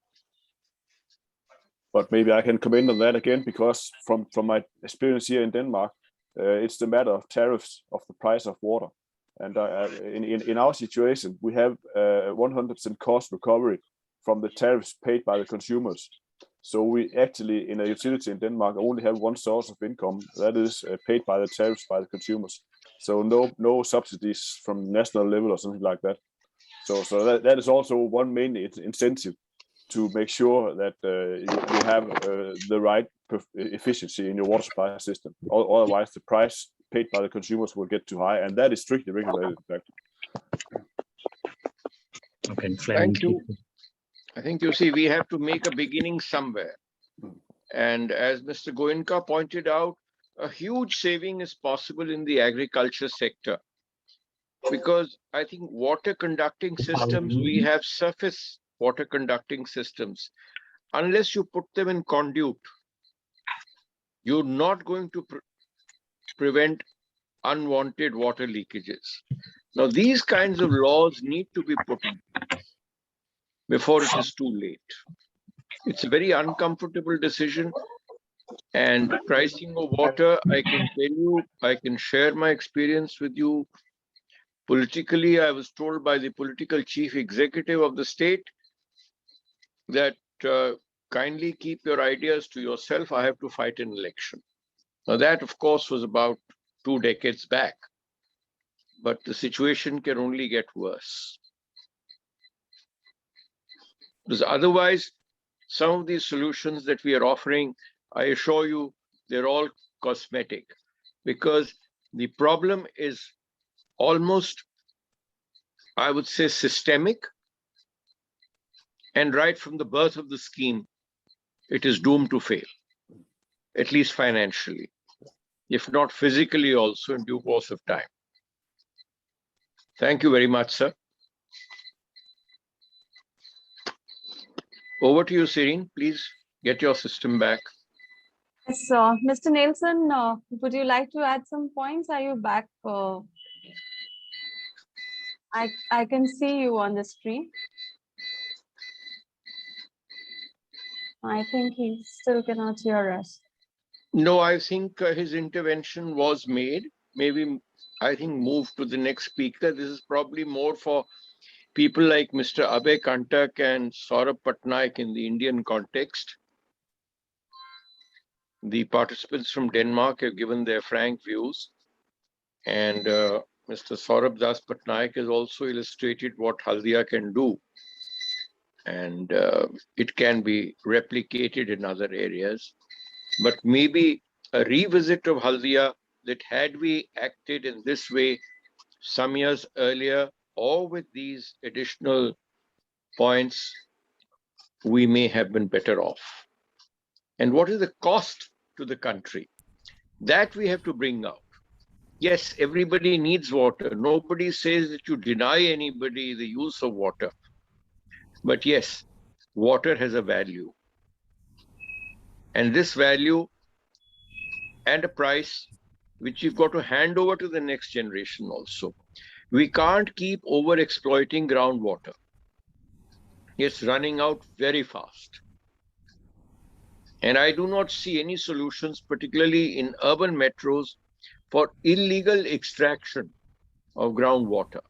But maybe I can comment on that again, because from my experience here in Denmark, it's the matter of tariffs of the price of water. And in our situation, we have 100% cost recovery from the tariffs paid by the consumers. So we actually, in a utility in Denmark, only have one source of income, that is paid by the tariffs by the consumers. So no subsidies from national level or something like that. So that is also one main incentive to make sure that you have the right efficiency in your water supply system. Otherwise, the price paid by the consumers will get too high, and that is strictly regulated, in fact. Okay, thank you. I think you see, we have to make a beginning somewhere. And as Mr. Goenka pointed out, a huge saving is possible in the agriculture sector. Because I think water conducting systems, we have surface water conducting systems. unless you put them in conduit, you're not going to prevent unwanted water leakages. Now, these kinds of laws need to be put in before it is too late. It's a very uncomfortable decision. And pricing of water, I can tell you, I can share my experience with you. Politically, I was told by the political chief executive of the state that kindly keep your ideas to yourself. I have to fight an election. Now, that, of course, was about 2 decades back. But the situation can only get worse. Because otherwise, some of these solutions that we are offering, I assure you, they're all cosmetic, because the problem is almost, I would say, systemic. And right from the birth of the scheme, it is doomed to fail, at least financially, if not physically also in due course of time. Thank you very much, sir. Over to you, Serene. Please get your system back. Yes, Mr. Nelson, would you like to add some points? Are you back? I can see you on the screen. I think he still cannot hear us. No, I think his intervention was made. Maybe, I think, move to the next speaker. This is probably more for people like Mr. Abhay Kantak and Saurabh Patnaik in the Indian context. The participants from Denmark have given their frank views. And Mr. Saurabh Das Patnaik has also illustrated what Haldia can do. And it can be replicated in other areas. But maybe a revisit of Haldia, that had we acted in this way some years earlier, or with these additional points, we may have been better off. And what is the cost to the country? That we have to bring out. Yes, everybody needs water. Nobody says that you deny anybody the use of water. But yes, water has a value. And this value and a price which you've got to hand over to the next generation also. We can't keep over-exploiting groundwater. It's running out very fast. And I do not see any solutions, particularly in urban metros, for illegal extraction of groundwater.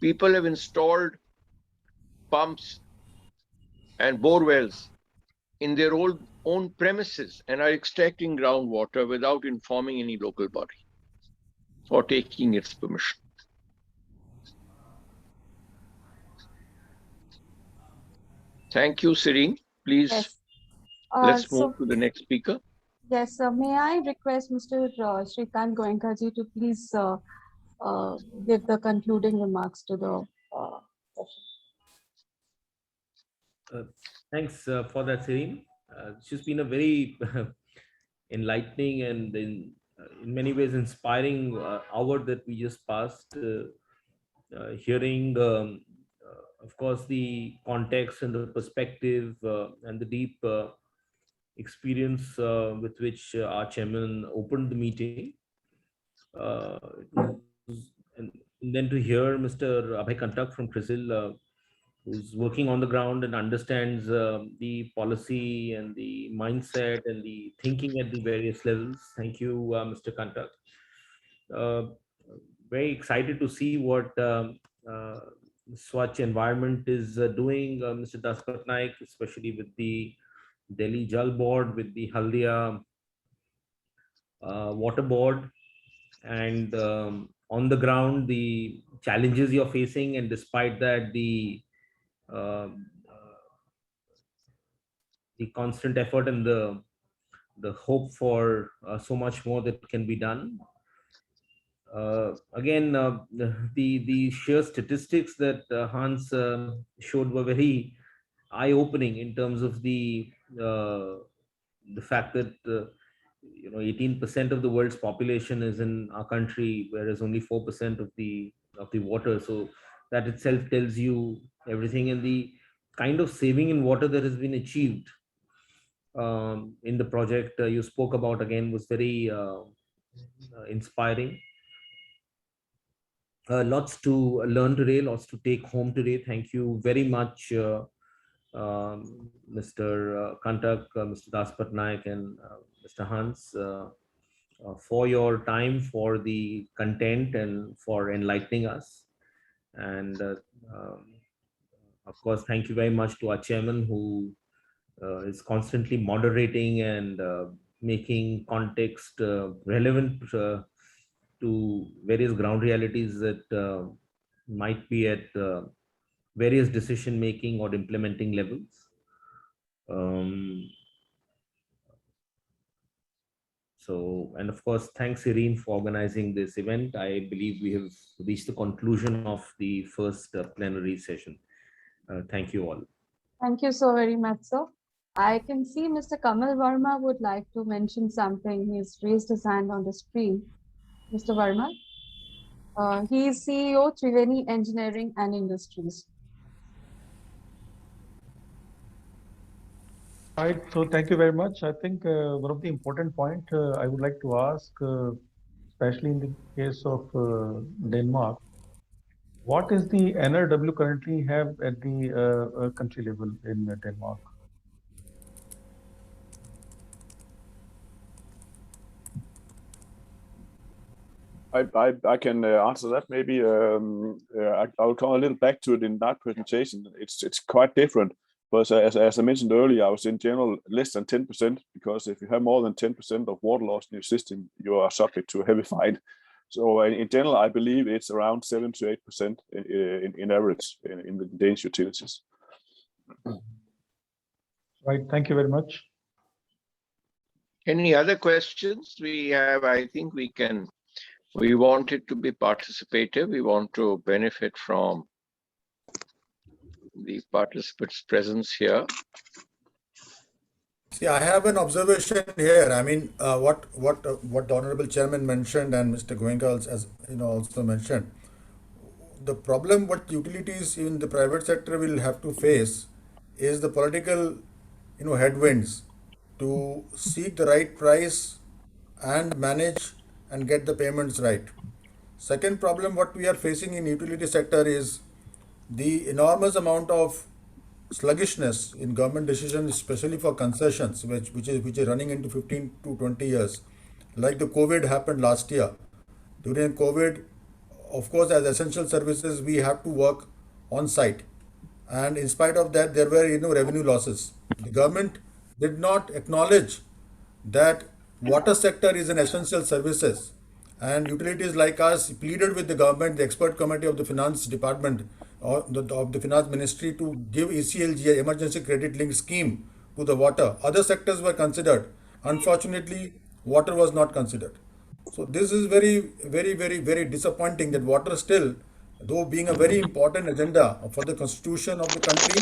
People have installed pumps and bore wells in their own premises and are extracting groundwater without informing any local body or taking its permission. Thank you, Serene. Please, Yes. let's move to the next speaker. Yes, may I request Mr. Shrikant Goenkaji to please give the concluding remarks to the session. Thanks for that, Serene. It's just been a very enlightening and in many ways inspiring hour that we just passed, hearing, of course, the context and the perspective and the deep experience with which our chairman opened the meeting. And then to hear Mr. Abhay Kantak from CRISIL, who's working on the ground and understands the policy and the mindset and the thinking at the various levels. Thank you, Mr. Kantak. Very excited to see what Swachh Environment is doing, Mr. Das Patnaik, especially with the Delhi Jal Board, with the Haldia Water Board, and on the ground, the challenges you're facing, and despite that, the constant effort and the hope for so much more that can be done. Again, the sheer statistics that Hans showed were very eye-opening in terms of the fact that 18% of the world's population is in our country, whereas only 4% of the water. So that itself tells you everything. And the kind of saving in water that has been achieved in the project you spoke about again was very inspiring. Lots to learn today, lots to take home today. Thank you very much, Mr. Kantak, Mr. Das Patnaik, and Mr. Hans, for your time, for the content, and for enlightening us. And of course, thank you very much to our chairman, who is constantly moderating and making context relevant to various ground realities that might be at various decision making or implementing levels. And of course, thanks Irene for organizing this event. I believe we have reached the conclusion of the first plenary session. Thank you all. Thank you so very much, sir. I can see Mr. Kamal Verma would like to mention something. He's raised his hand on the screen. Mr. Verma. He is CEO, Triveni Engineering and Industries. Right. So thank you very much. I think one of the important point I would like to ask, especially in the case of Denmark, what is the NRW currently have at the country level in Denmark? I can answer that. Maybe I'll come a little back to it in that presentation. It's quite different, but as I mentioned earlier, I was in general less than 10%, because if you have more than 10% of water loss in your system, you are subject to a heavy fine. So in general, I believe it's around 7 to 8% in average in the Danish utilities. Right. Thank you very much. Any other questions we have? I think we want it to be participative. We want to benefit from the participants' presence here. See, I have an observation here. I mean, what the Honorable Chairman mentioned and Mr. Goenka as also mentioned, the problem what utilities in the private sector will have to face is the political headwinds to seek the right price and manage and get the payments right. Second problem what we are facing in utility sector is the enormous amount of sluggishness in government decisions, especially for concessions, which is running into 15 to 20 years. Like the COVID happened last year. During COVID, of course, as essential services, we have to work on site, and in spite of that, there were revenue losses. The government did not acknowledge that water sector is an essential services, and utilities like us pleaded with the government, the expert committee of the finance department of the finance ministry, to give ECLG, emergency credit linked scheme, to the water. Other sectors were considered. Unfortunately, water was not considered. So this is very, very, very, very disappointing that water still, though being a very important agenda for the constitution of the country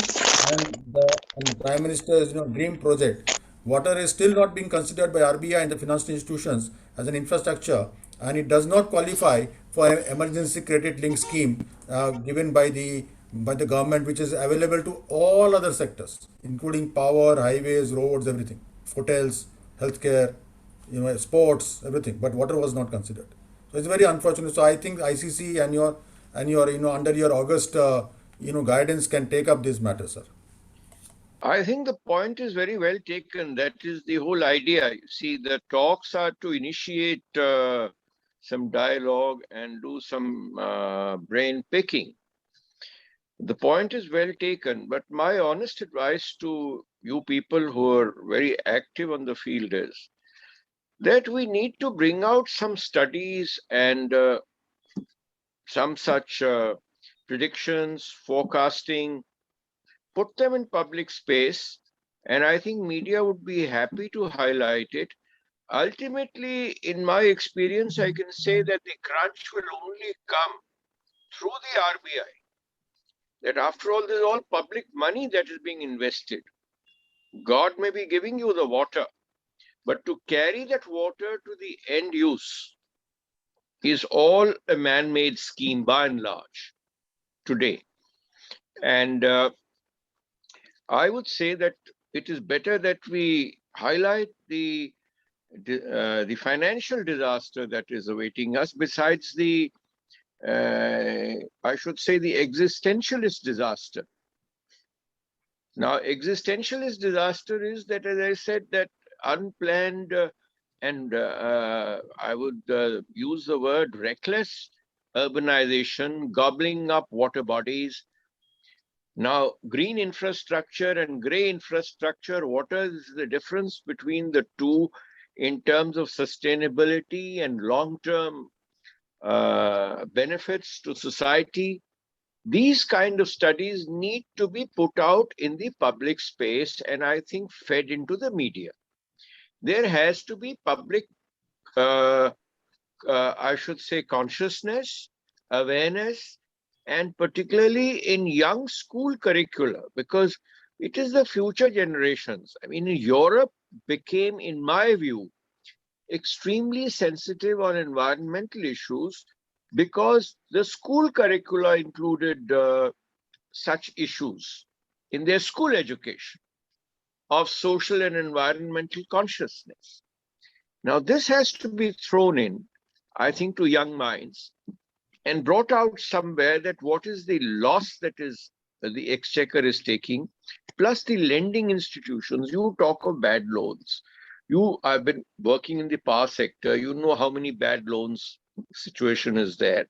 and Prime Minister's dream project, water is still not being considered by RBI and the financial institutions as an infrastructure, and it does not qualify for an emergency credit link scheme given by the government, which is available to all other sectors, including power, highways, roads, everything, hotels, healthcare, sports, everything. But water was not considered. So it's very unfortunate. So I think ICC and your under your August guidance can take up this matter, sir. I think the point is very well taken. That is the whole idea. You see, the talks are to initiate some dialogue and do some brain picking. The point is well taken, but my honest advice to you people who are very active on the field is that we need to bring out some studies and some such predictions, forecasting, put them in public space, and I think media would be happy to highlight it. Ultimately, in my experience, I can say that the crunch will only come through the RBI. That after all, this is all public money that is being invested. God may be giving you the water, but to carry that water to the end use is all a man-made scheme by and large today. And I would say that it is better that we highlight the financial disaster that is awaiting us, besides the, I should say, the existentialist disaster. Now, existentialist disaster is that, as I said, that unplanned and I would use the word reckless urbanization, gobbling up water bodies. Now, green infrastructure and gray infrastructure, what is the difference between the two in terms of sustainability and long-term benefits to society? These kind of studies need to be put out in the public space and I think fed into the media. There has to be public, I should say, consciousness, awareness, and particularly in young school curricula, because it is the future generations. I mean, Europe became, in my view, extremely sensitive on environmental issues because the school curricula included such issues in their school education of social and environmental consciousness. Now, this has to be thrown in, I think, to young minds and brought out somewhere that what is the loss that is the exchequer is taking, plus the lending institutions. You talk of bad loans. I've been working in the power sector. You know how many bad loans situation is there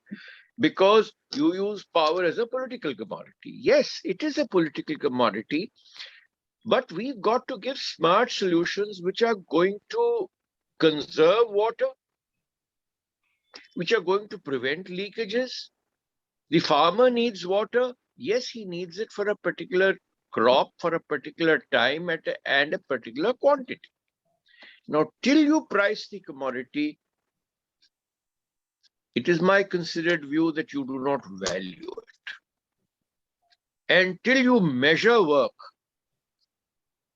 because you use power as a political commodity. Yes, it is a political commodity, but we've got to give smart solutions which are going to conserve water, which are going to prevent leakages. The farmer needs water. Yes, he needs it for a particular crop, for a particular time and a particular quantity. Now, till you price the commodity, it is my considered view that you do not value it. And till you measure work,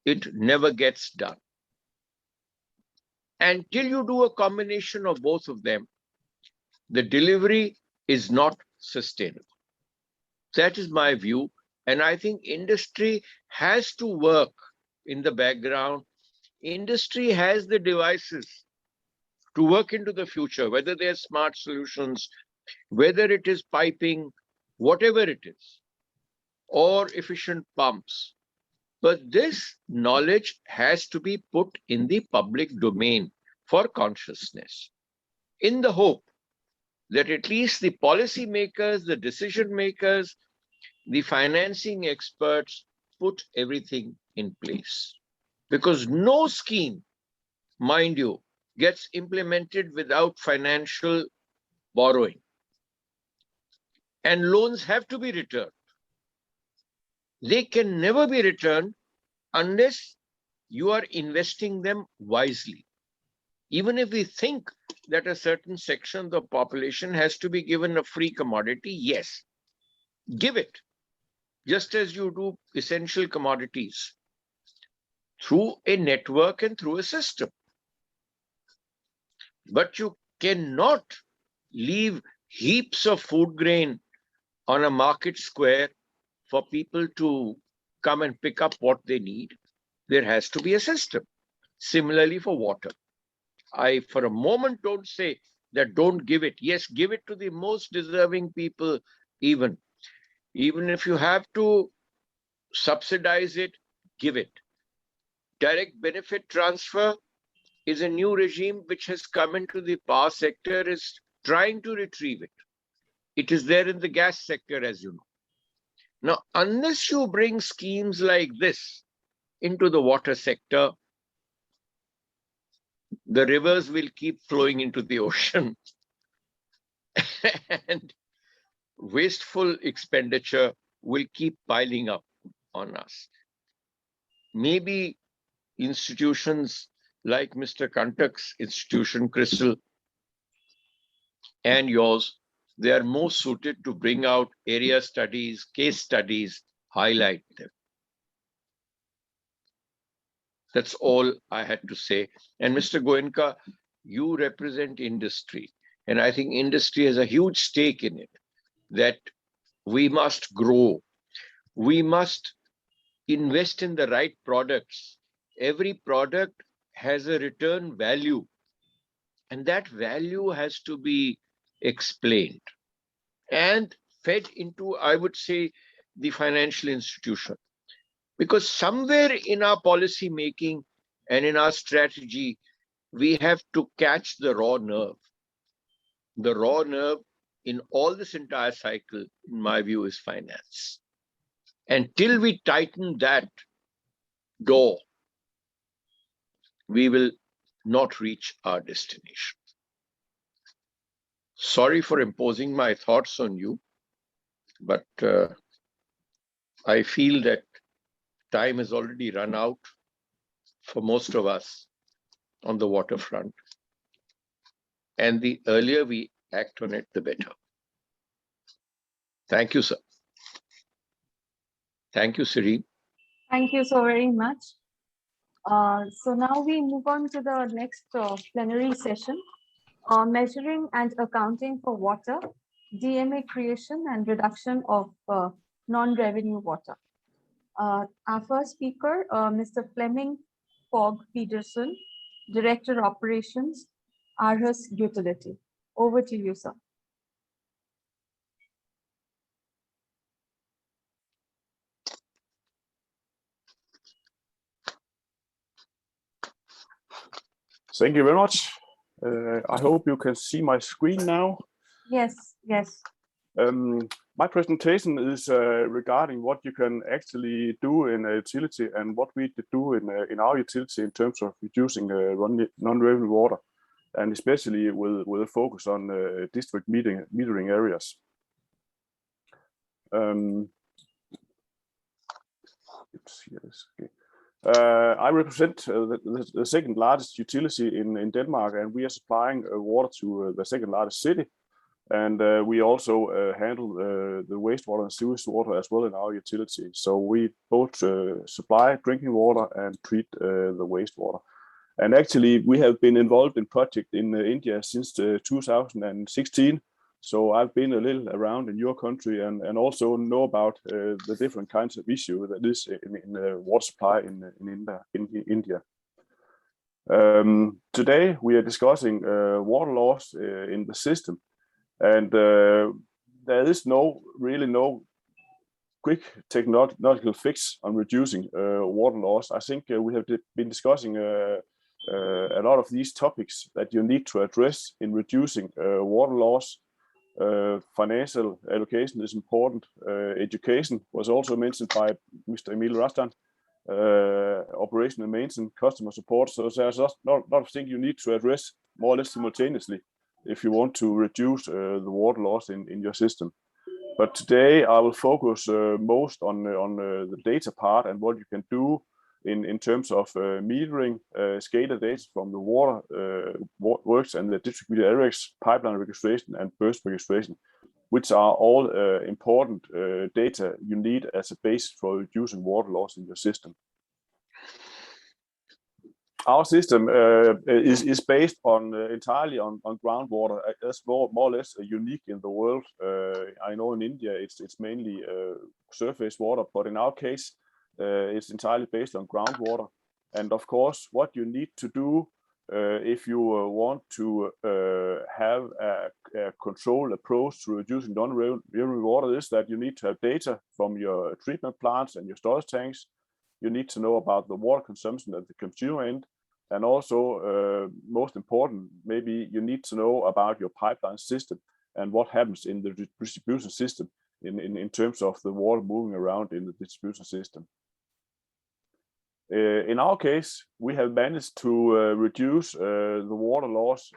it never gets done. And till you do a combination of both of them, the delivery is not sustainable. That is my view. And I think industry has to work in the background. Industry has the devices to work into the future, whether they're smart solutions, whether it is piping, whatever it is, or efficient pumps. But this knowledge has to be put in the public domain for consciousness, in the hope that at least the policy makers, the decision makers, the financing experts put everything in place. Because no scheme, mind you, gets implemented without financial borrowing. And loans have to be returned. They can never be returned unless you are investing them wisely. Even if we think that a certain section of the population has to be given a free commodity, yes, give it, just as you do essential commodities, through a network and through a system. But you cannot leave heaps of food grain on a market square for people to come and pick up what they need. There has to be a system. Similarly for water. I, for a moment, don't say that don't give it. Yes, give it to the most deserving people, even if you have to subsidize it, give it. Direct benefit transfer is a new regime which has come into the power sector, is trying to retrieve it. It is there in the gas sector, as you know. Now, unless you bring schemes like this into the water sector, the rivers will keep flowing into the ocean and wasteful expenditure will keep piling up on us. Maybe institutions like Mr. Kantak's institution, Crystal, and yours, they are most suited to bring out area studies, case studies, highlight them. That's all I had to say. And Mr. Goenka, you represent industry. And I think industry has a huge stake in it, that we must grow. We must invest in the right products, every product has a return value, and that value has to be explained and fed into, I would say, the financial institution. Because somewhere in our policy making and in our strategy, we have to catch the raw nerve. The raw nerve in all this entire cycle, in my view, is finance. And till we tighten that door, we will not reach our destination. Sorry for imposing my thoughts on you, but I feel that time has already run out for most of us on the waterfront. And the earlier we act on it, the better. Thank you, sir. Thank you, Siri. Thank you so very much. So now we move on to the next plenary session, measuring and accounting for water, DMA creation and reduction of non-revenue water. Our first speaker, Mr. Fleming Fogg Peterson, Director Operations, Aarhus Utility. Over to you, sir. Thank you very much. I hope you can see my screen now. Yes, yes. My presentation is regarding what you can actually do in a utility and what we do in our utility in terms of reducing non-revenue water, and especially with a focus on district metering areas. I represent the second largest utility in Denmark, and we are supplying water to the second largest city. And we also handle the wastewater and sewage water as well in our utility. So we both supply drinking water and treat the wastewater. And actually, we have been involved in project in India since 2016. So I've been a little around in your country and also know about the different kinds of issue that is in water supply in India. Today, we are discussing water loss in the system. And there is really no quick technological fix on reducing water loss. I think we have been discussing a lot of these topics that you need to address in reducing water loss. Financial allocation is important. Education was also mentioned by Mr. Emil Rastan. Operation and maintenance, customer support. So there's a lot of things you need to address more or less simultaneously if you want to reduce the water loss in your system. But today I will focus most on the data part and what you can do in terms of metering, SCADA data from the water works and the district meter areas, pipeline registration and burst registration, which are all important data you need as a basis for reducing water loss in your system. Our system is based on entirely on groundwater. That's more or less unique in the world. I know in India it's mainly surface water, but in our case it's entirely based on groundwater. And of course, what you need to do if you want to have a controlled approach to reducing non-revenue water is that you need to have data from your treatment plants and your storage tanks. You need to know about the water consumption at the consumer end. And also, most important, maybe you need to know about your pipeline system and what happens in the distribution system in terms of the water moving around in the distribution system. In our case, we have managed to reduce the water loss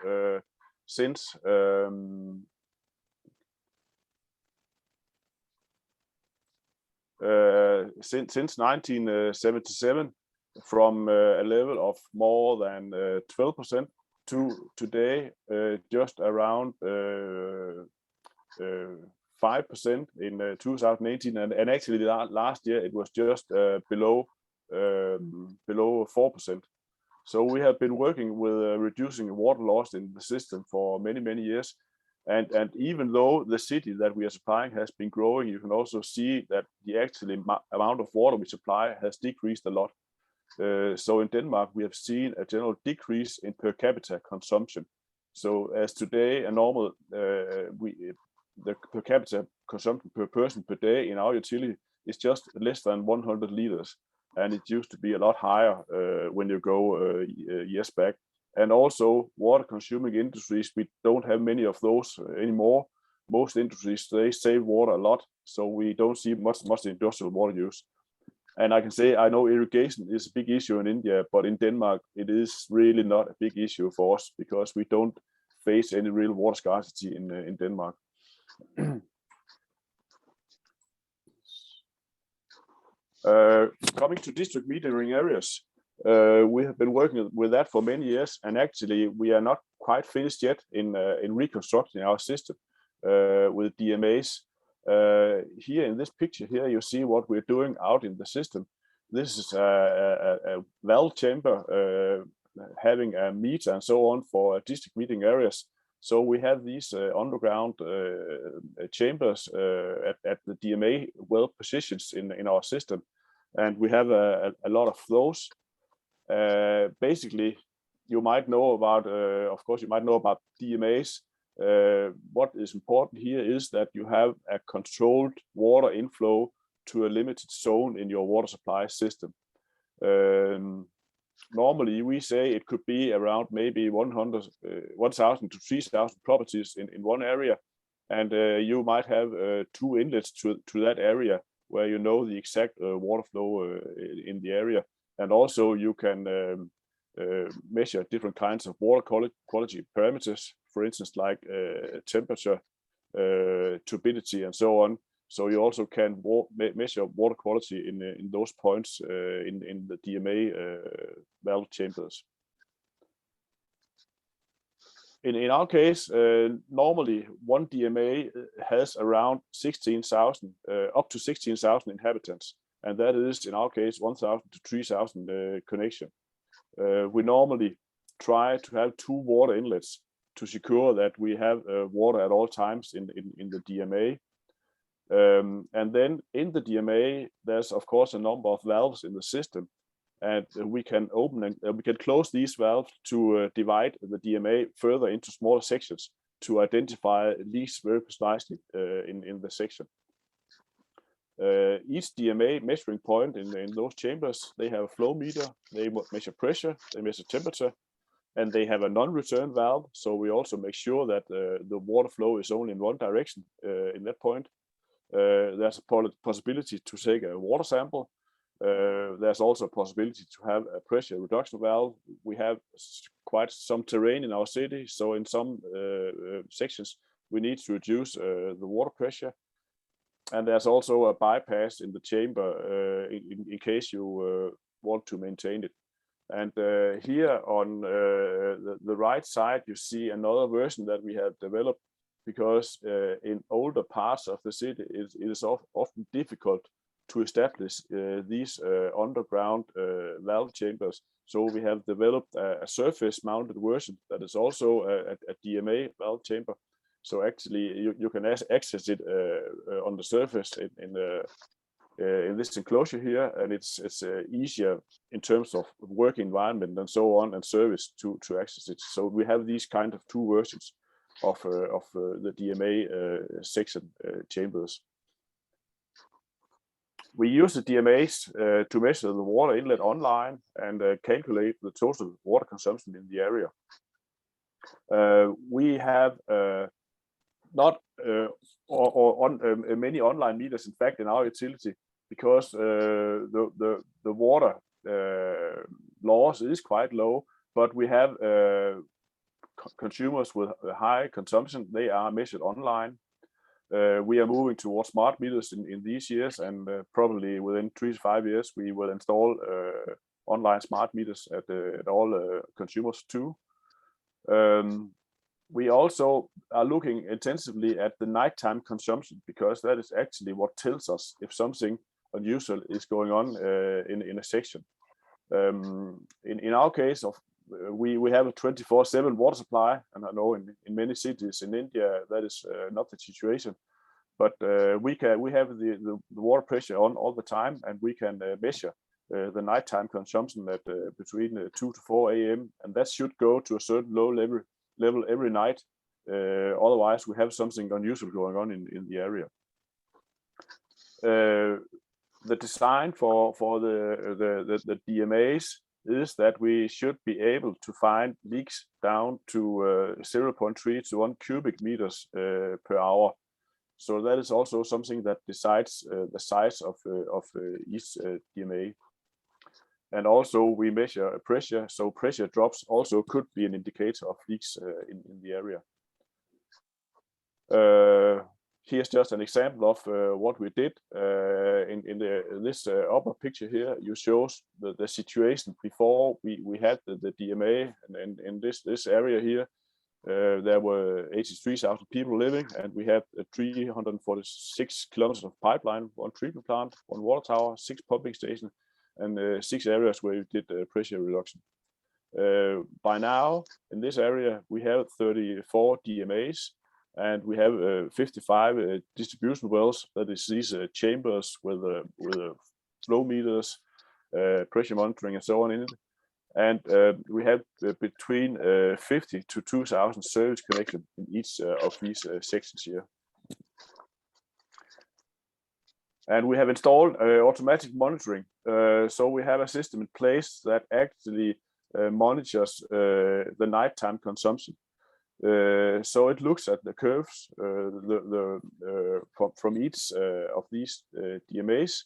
since 1977. From a level of more than 12% to today, just around 5% in 2018, and actually last year it was just below 4%. So we have been working with reducing water loss in the system for many years, And even though the city that we are supplying has been growing, you can also see that the actual amount of water we supply has decreased a lot. So in Denmark, we have seen a general decrease in per capita consumption. So as today, a normal, the per capita consumption per person per day in our utility is just less than 100 liters. And it used to be a lot higher when you go years back. And also water consuming industries, we don't have many of those anymore. Most industries, they save water a lot. So we don't see much industrial water use. And I can say, I know irrigation is a big issue in India, but in Denmark, it is really not a big issue for us because we don't face any real water scarcity in Denmark. Coming to district metering areas, we have been working with that for many years, and actually we are not quite finished yet in reconstructing our system with DMAs. Here in this picture here, you see what we're doing out in the system. This is a valve chamber having a meter and so on for district metering areas. So we have these underground chambers at the DMA well positions in our system, and we have a lot of those. Basically, you might know about, of course, you might know about DMAs. What is important here is that you have a controlled water inflow to a limited zone in your water supply system. Normally, we say it could be around maybe 1,000 to 3,000 properties in one area, and you might have 2 inlets to that area where you know the exact water flow in the area, and also you can measure different kinds of water quality parameters, for instance, like temperature, turbidity, and so on. So you also can measure water quality in those points in the DMA valve chambers. In our case, normally one DMA has around 16,000, up to 16,000 inhabitants, and that is in our case 1,000 to 3,000 connection. We normally try to have 2 water inlets to secure that we have water at all times in the DMA. And then in the DMA, there's of course a number of valves in the system, and we can open and we can close these valves to divide the DMA further into smaller sections to identify leaks very precisely in the section. Each DMA measuring point in those chambers, they have a flow meter, they measure pressure, they measure temperature, and they have a non-return valve. So we also make sure that the water flow is only in one direction in that point. There's a possibility to take a water sample. There's also a possibility to have a pressure reduction valve. We have quite some terrain in our city, so in some sections we need to reduce the water pressure. And there's also a bypass in the chamber in case you want to maintain it. And here on the right side, you see another version that we have developed, because in older parts of the city, it is often difficult to establish these underground valve chambers. So we have developed a surface-mounted version that is also a DMA valve chamber. So actually, you can access it on the surface in this enclosure here, and it's easier in terms of work environment and so on, and service to access it. So we have these kind of 2 versions of the DMA section chambers. We use the DMAs to measure the water inlet online and calculate the total water consumption in the area. We have not many online meters, in fact, in our utility, because the water loss is quite low, but we have consumers with high consumption. They are measured online. We are moving towards smart meters in these years, and probably within 3 to 5 years, we will install online smart meters at all consumers too. We also are looking intensively at the nighttime consumption, because that is actually what tells us if something unusual is going on in a section. In our case, we have a 24/7 water supply, and I know in many cities in India that is not the situation. But we have the water pressure on all the time, and we can measure the nighttime consumption at between 2 to 4 a.m. and that should go to a certain low level every night. Otherwise, we have something unusual going on in the area. The design for the DMAs is that we should be able to find leaks down to 0.3 to 1 cubic meters per hour. So that is also something that decides the size of each DMA. And also we measure pressure, so pressure drops also could be an indicator of leaks in the area. Here's just an example of what we did in this upper picture here. You shows the situation before we had the DMA, and in this area here, there were 83,000 people living, and we had 346 kilometers of pipeline, 1 treatment plant, 1 water tower, 6 pumping stations, and 6 areas where we did pressure reduction. By now, in this area, we have 34 DMAs, and we have 55 distribution wells. That is these chambers with flow meters, pressure monitoring, and so on in it. And we have between 50 to 2,000 service connections in each of these sections here. And we have installed automatic monitoring. So we have a system in place that actually monitors the nighttime consumption. So it looks at the curves from each of these DMAs.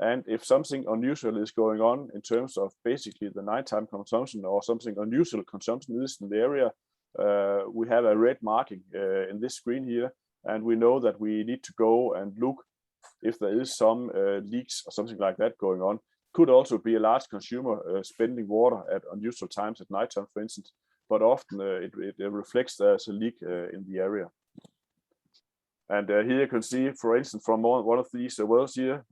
And if something unusual is going on in terms of basically the nighttime consumption, or something unusual consumption is in the area, we have a red marking in this screen here. And we know that we need to go and look if there is some leaks or something like that going on. Could also be a large consumer spending water at unusual times at nighttime, for instance. But often it reflects there's a leak in the area. And here you can see, for instance, from one of these wells here,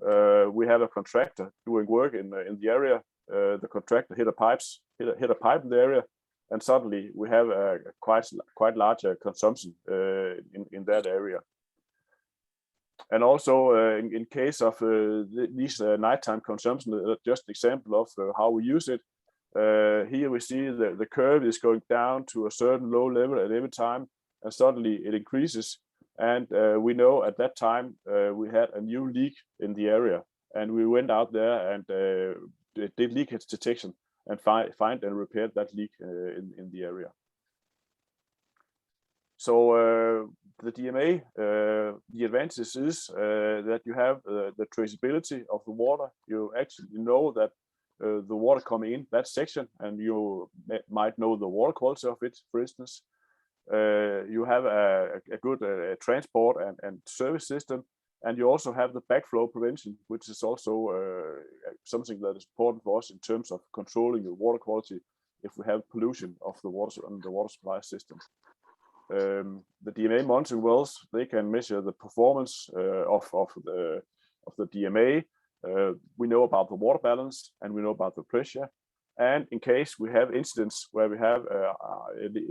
we have a contractor doing work in the area. The contractor hit a pipe in the area, and suddenly we have a quite larger consumption in that area. And also in case of these nighttime consumption, just an example of how we use it. Here we see the curve is going down to a certain low level at every time, and suddenly it increases. And we know at that time we had a new leak in the area, and we went out there and did leakage detection and find and repaired that leak in the area. So the DMA, the advantage is that you have the traceability of the water. You actually know that the water coming in that section, and you might know the water quality of it, for instance. You have a good transport and service system, and you also have the backflow prevention, which is also something that is important for us in terms of controlling the water quality if we have pollution of the water and the water supply system. The DMA monitoring wells, they can measure the performance of the DMA. We know about the water balance, and we know about the pressure. And in case we have incidents where we have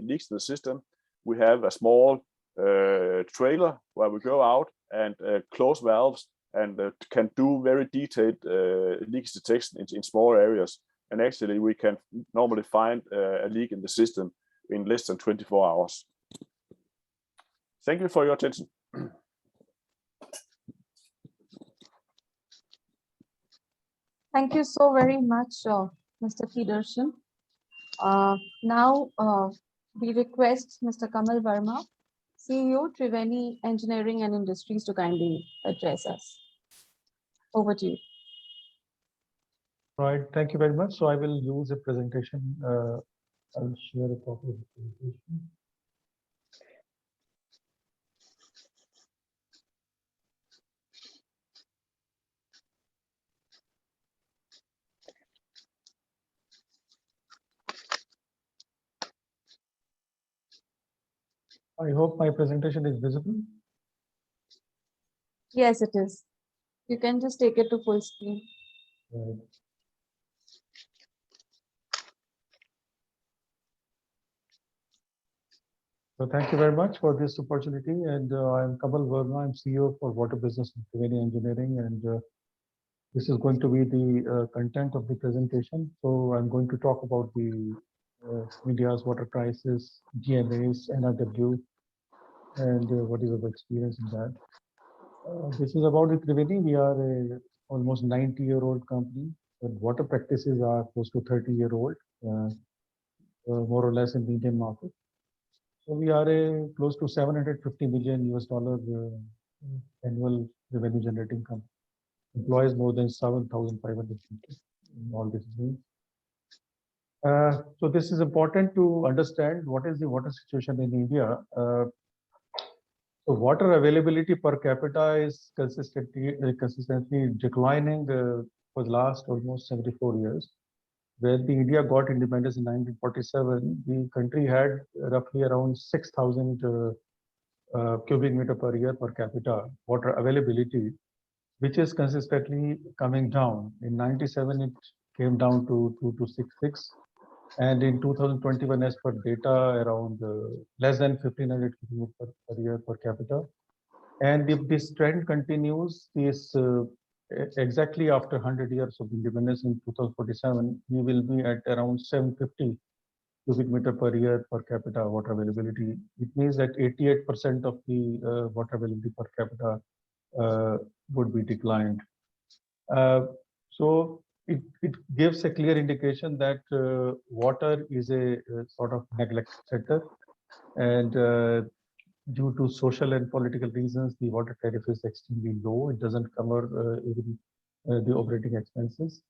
leaks in the system, we have a small trailer where we go out and close valves and can do very detailed leakage detection in small areas. And actually, we can normally find a leak in the system in less than 24 hours. Thank you for your attention. Thank you so very much, Mr. Pedersen. Now we request Mr. Kamal Verma, CEO, Triveni Engineering and Industries, to kindly address us. Over to you. Right, thank you very much. So I will use a presentation. I'll share a copy of the presentation. I hope my presentation is visible. Yes, it is. You can just take it to full screen. Right. So thank you very much for this opportunity. And I'm Kamal Verma. I'm CEO for Water Business and Triveni Engineering. And this is going to be the content of the presentation. So I'm going to talk about the India's water crisis, GMAs, NRW, and what is our experience in that. This is about the Triveni. We are a almost 90-year-old company, but water practices are close to 30-year-old, more or less in the Indian market. So we are a close to $750 million annual revenue generating company. Employs more than 7,500 people in all disciplines. So this is important to understand what is the water situation in India. So water availability per capita is consistently declining for the last almost 74 years. When the India got independence in 1947, the country had roughly around 6,000 cubic meter per year per capita water availability, which is consistently coming down. In 97, it came down to 2266. And in 2021, as per data, around less than 1,500 cubic meter per year per capita. And if this trend continues, this exactly after 100 years of independence in 2047, we will be at around 750 cubic meter per year per capita water availability. It means that 88% of the water availability per capita would be declined. So it gives a clear indication that water is a sort of neglected sector, and due to social and political reasons, the water tariff is extremely low. It doesn't cover even the operating expenses,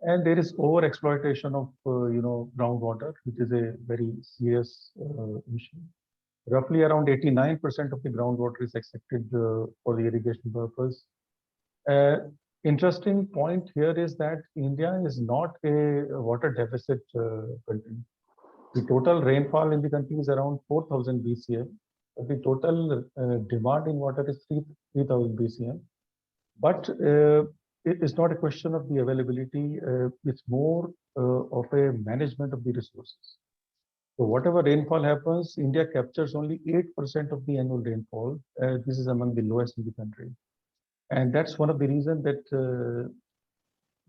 and there is over exploitation of groundwater, which is a very serious issue. Roughly around 89% of the groundwater is accepted for the irrigation purpose. Interesting point here is that India is not a water deficit country. The total rainfall in the country is around 4,000 BCM. The total demand in water is 3,000 BCM. But it is not a question of the availability. It's more of a management of the resources. So whatever rainfall happens, India captures only 8% of the annual rainfall. This is among the lowest in the country. And that's one of the reasons that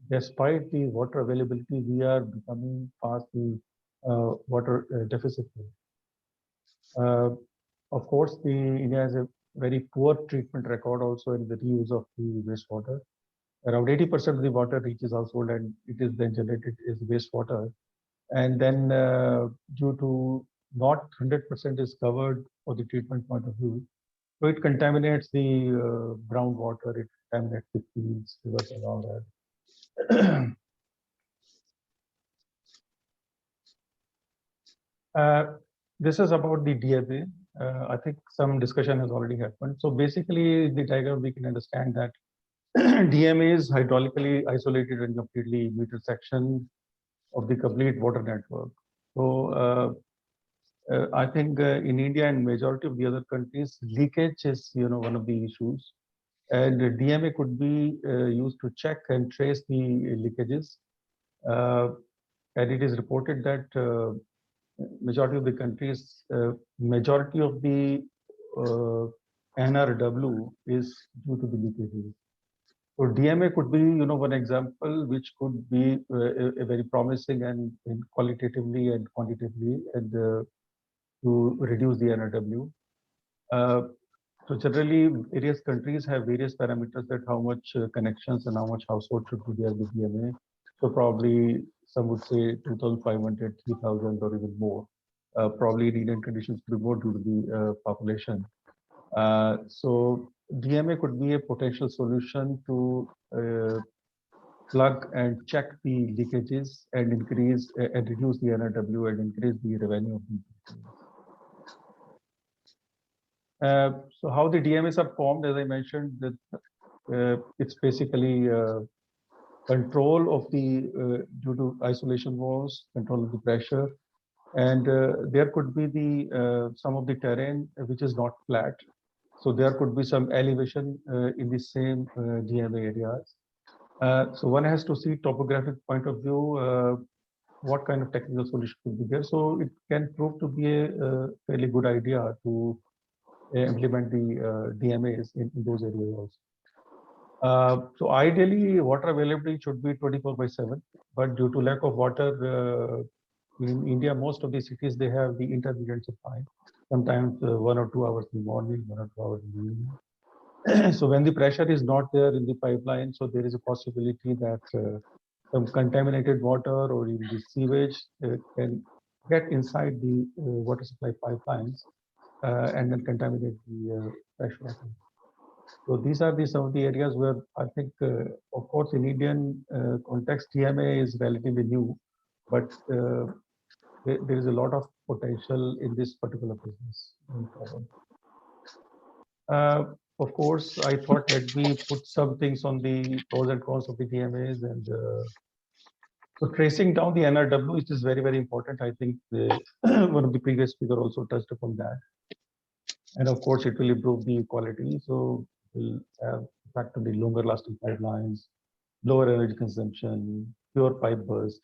despite the water availability, we are becoming fast the water deficit. Of course, India has a very poor treatment record also in the reuse of the wastewater. Around 80% of the water reaches household and it is then generated as wastewater. And then due to not 100% is covered for the treatment point of view, so it contaminates the groundwater, it contaminates the fields, rivers, and all that. This is about the DMA. I think some discussion has already happened. So basically, the diagram we can understand that DMA is hydraulically isolated and completely metered section of the complete water network. So I think in India and majority of the other countries, leakage is one of the issues, and DMA could be used to check and trace the leakages. And it is reported that majority of the countries, majority of the NRW is due to the leakages. So DMA could be, one example which could be a very promising and qualitatively and quantitatively and to reduce the NRW. So generally, various countries have various parameters that how much connections and how much household should be there with DMA. So probably some would say 2,500, 3,000 or even more. Probably in Indian conditions could be more due to the population. So DMA could be a potential solution to plug and check the leakages and increase and reduce the NRW and increase the revenue of the. So how the DMAs are formed, as I mentioned, that it's basically control of the due to isolation walls, control of the pressure, and there could be the some of the terrain which is not flat. So there could be some elevation in the same DMA areas. So one has to see topographic point of view. what kind of technical solution could be there. So it can prove to be a fairly good idea to implement the DMAs in those areas also. So ideally, water availability should be 24/7, but due to lack of water in India, most of the cities, they have the intermittent supply. Sometimes 1 or 2 hours in the morning, 1 or 2 hours in the evening. So when the pressure is not there in the pipeline, so there is a possibility that some contaminated water or even the sewage can get inside the water supply pipelines and then contaminate the fresh water. So these are some of the areas where I think, of course, in Indian context, TMA is relatively new, but there is a lot of potential in this particular business going forward. Of course, I thought let me put some things on the pros and cons of the TMAs, and so tracing down the NRW, which is very, very important. I think one of the previous speaker also touched upon that. And of course, it will improve the quality. So we'll have effectively longer lasting pipelines, lower energy consumption, pure pipe burst.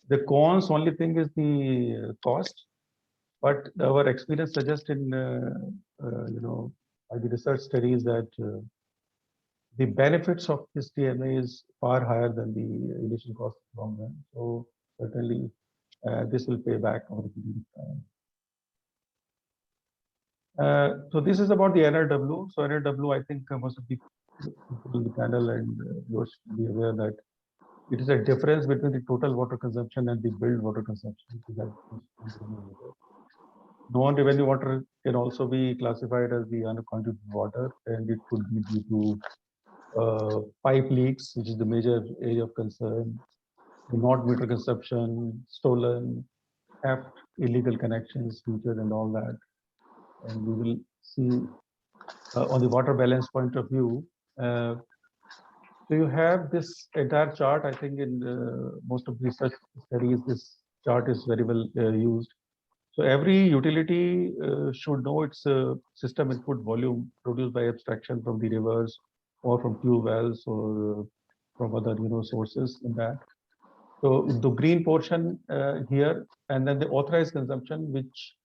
The cons, only thing is the cost, but our experience suggests in, by the research studies that the benefits of this TMA is far higher than the initial cost of long run. So certainly this will pay back over the period of time. So this is about the NRW. So NRW, I think most of the people in the panel and yours should be aware that it is a difference between the total water consumption and the billed water consumption. Non-revenue water can also be classified as the unaccounted water, and it could be due to pipe leaks, which is the major area of concern, the not meter consumption, stolen, theft, illegal connections, featured, and all that. And we will see on the water balance point of view. So you have this entire chart. I think in most of the research studies, this chart is very well used. So every utility should know its system input volume produced by abstraction from the rivers or from tube wells or from other sources in that. So the green portion here, and then the authorized consumption, which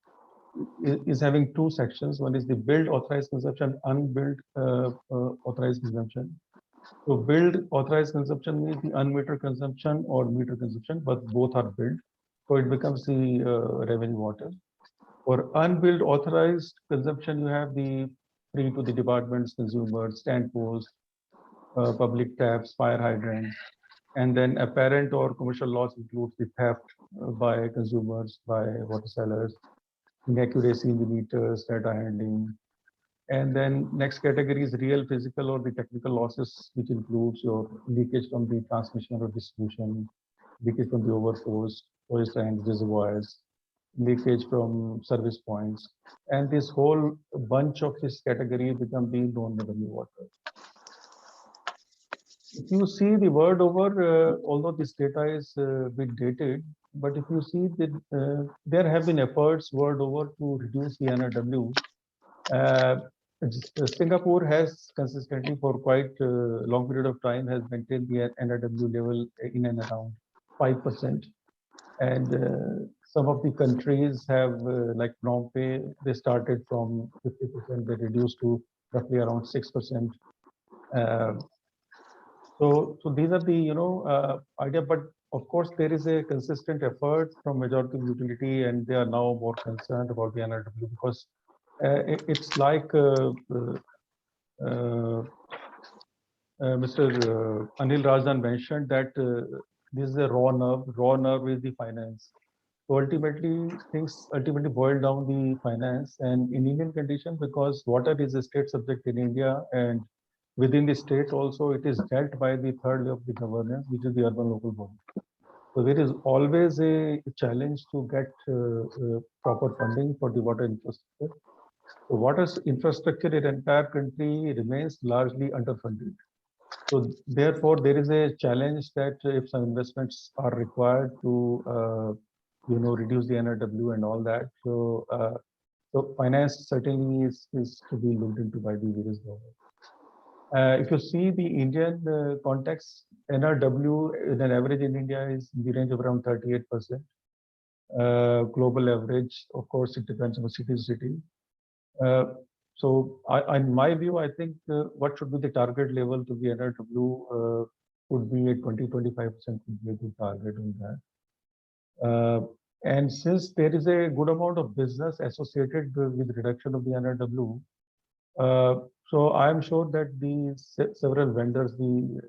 is having two sections. One is the billed authorized consumption, unbilled authorized consumption. So billed authorized consumption means the unmetered consumption or meter consumption, but both are billed. So it becomes the revenue water. For unbilled authorized consumption, you have the free to the departments, consumers, stand posts, public taps, fire hydrants, and then apparent or commercial loss includes the theft by consumers, by water sellers, inaccuracy in the meters, data handling. And then next category is real physical or the technical losses, which includes your leakage from the transmission or distribution, leakage from the overflows, forest and reservoirs, leakage from service points. And this whole bunch of this category become the non-revenue water. If you see the word over, although this data is a bit dated, but if you see that there have been efforts world over to reduce the NRW. Singapore has consistently for quite a long period of time has maintained the NRW level in and around 5%. And some of the countries have, like Phnom Penh, they started from 50%, they reduced to roughly around 6%. So these are the idea, but of course there is a consistent effort from majority of utility, and they are now more concerned about the NRW because it's like Mr. Anil Rajan mentioned that this is a raw nerve is the finance. So ultimately, things boil down the finance, and in Indian condition, because water is a state subject in India, and within the state also, it is dealt by the third way of the governance, which is the urban local body. So there is always a challenge to get proper funding for the water infrastructure. So water infrastructure in entire country remains largely underfunded. So therefore, there is a challenge that if some investments are required to reduce the NRW and all that. So so finance certainly is to be looked into by the various governments. If you see the Indian context, NRW in an average in India is in the range of around 38%. Global average, of course, it depends on city to city. So in my view, I think what should be the target level to the NRW would be a 20-25% would be a good target on that. And since there is a good amount of business associated with reduction of the NRW, so I am sure that the several vendors, the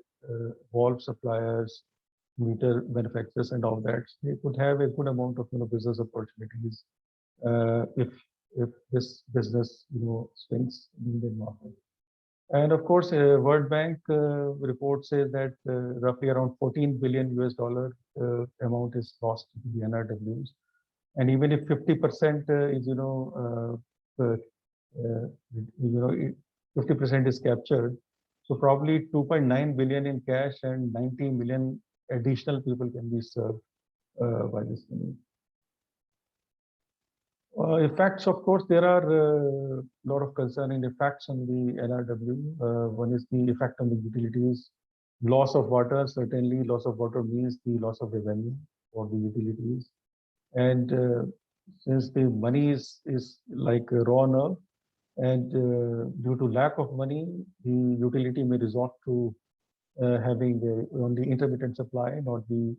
valve suppliers, meter manufacturers, and all that, they could have a good amount of business opportunities if this business swings in the market. And of course, World Bank report says that roughly around $14 billion amount is lost to the NRWs, and even if 50% is 50% is captured, so probably 2.9 billion in cash and 90 million additional people can be served by this money. Effects, of course, there are a lot of concerning effects on the NRW. One is the effect on the utilities. Loss of water, certainly loss of water means the loss of revenue for the utilities. And since the money is like a raw nerve, and due to lack of money, the utility may resort to having only intermittent supply, not the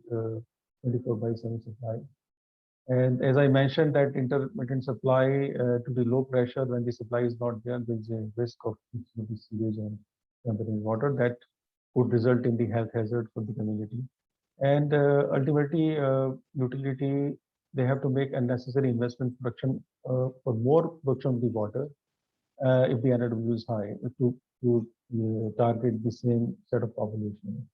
24/7 supply. And as I mentioned, that intermittent supply to the low pressure, when the supply is not there, there is a risk of the sewage and contaminated water that could result in the health hazard for the community. And ultimately, utility, they have to make unnecessary investment production for more production of the water if the NRW is high to target the same set of population.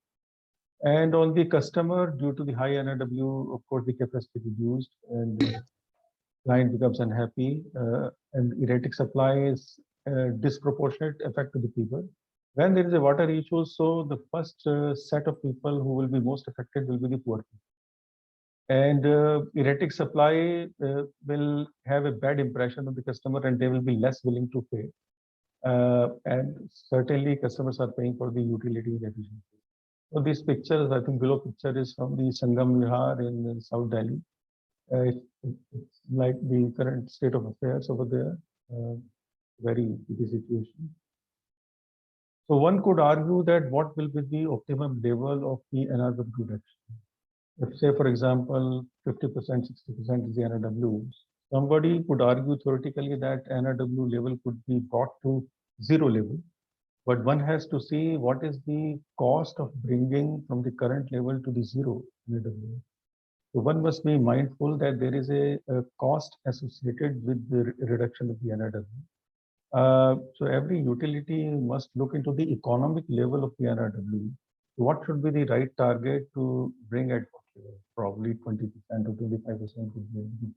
And on the customer, due to the high NRW, of course, the capacity reduced and the client becomes unhappy. And erratic supply is disproportionate effect to the people. When there is a water issue, so the first set of people who will be most affected will be the poor people. And erratic supply will have a bad impression on the customer, and they will be less willing to pay. And certainly customers are paying for the utility efficiency. So these pictures, I think below picture is from the Sangam Vihar in South Delhi. It's like the current state of affairs over there. Very busy situation. So one could argue that what will be the optimum level of the NRW reduction? If say, for example, 50%, 60% is the NRW, somebody could argue theoretically that NRW level could be brought to zero level. But one has to see what is the cost of bringing from the current level to the zero NRW. So one must be mindful that there is a cost associated with the reduction of the NRW. So every utility must look into the economic level of the NRW. What should be the right target to bring at what level? Probably 20% or 25% would be a good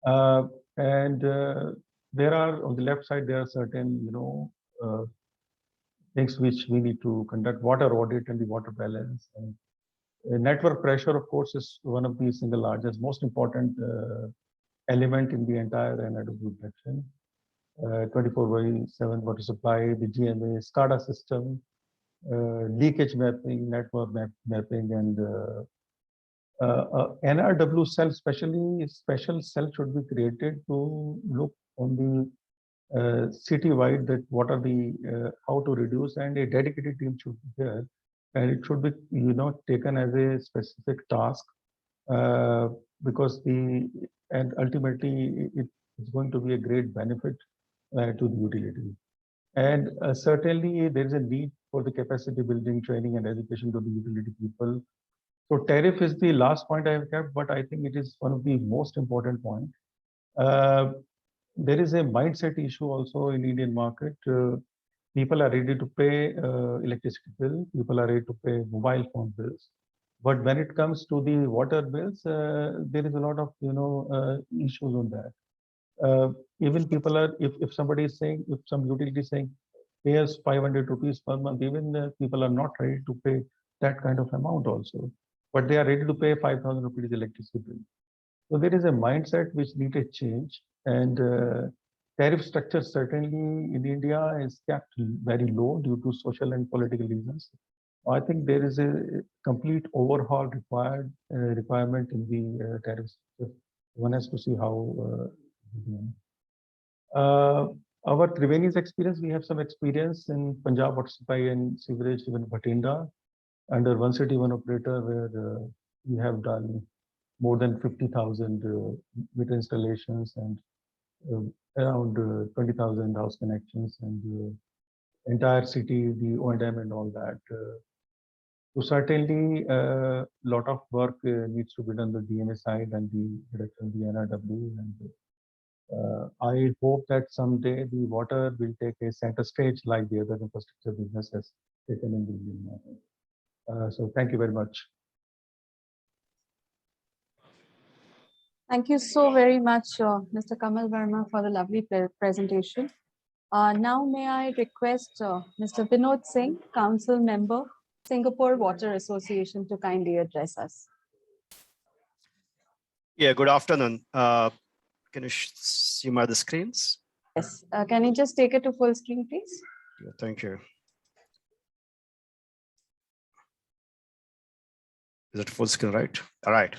target. There are, on the left side, there are certain, things which we need to conduct: water audit and the water balance. And network pressure, of course, is one of the single largest, most important element in the entire NRW reduction. 24/7 water supply, the GMA, SCADA system, leakage mapping, network mapping, and NRW cell, special cell should be created to look on the city-wide that what are the how to reduce, and a dedicated team should be there, and it should be taken as a specific task because and ultimately it's going to be a great benefit to the utility. And certainly there is a need for the capacity building, training, and education to the utility people. So tariff is the last point I have kept, but I think it is one of the most important points. There is a mindset issue also in Indian market. People are ready to pay electricity bill. People are ready to pay mobile phone bills. But when it comes to the water bills, there is a lot of issues on that. Even people are, if somebody is saying, if some utility is saying, pay us 500 rupees per month, even people are not ready to pay that kind of amount also. But they are ready to pay 5,000 rupees electricity bill. So there is a mindset which needs a change. And tariff structure certainly in India is kept very low due to social and political reasons. I think there is a complete overhaul requirement in the tariffs. One has to see how. Our Triveni's experience, we have some experience in Punjab Water Supply and Sewerage, even Bhatinda, under one city, one operator, where we have done more than 50,000 meter installations and around 20,000 house connections, and entire city, the O&M and all that. So certainly, a lot of work needs to be done on the DMA side and the reduction of the NRW. And I hope that someday the water will take a center stage like the other infrastructure business has taken in the Union. So thank you very much. Thank you so very much, Mr. Kamal Verma, for the lovely presentation. Now, may I request Mr. Vinod Singh, Council Member, Singapore Water Association, to kindly address us. Yeah, good afternoon. Can you see my the screens? Yes. Can you just take it to full screen, please? Yeah, thank you. Is it full screen, right? All right.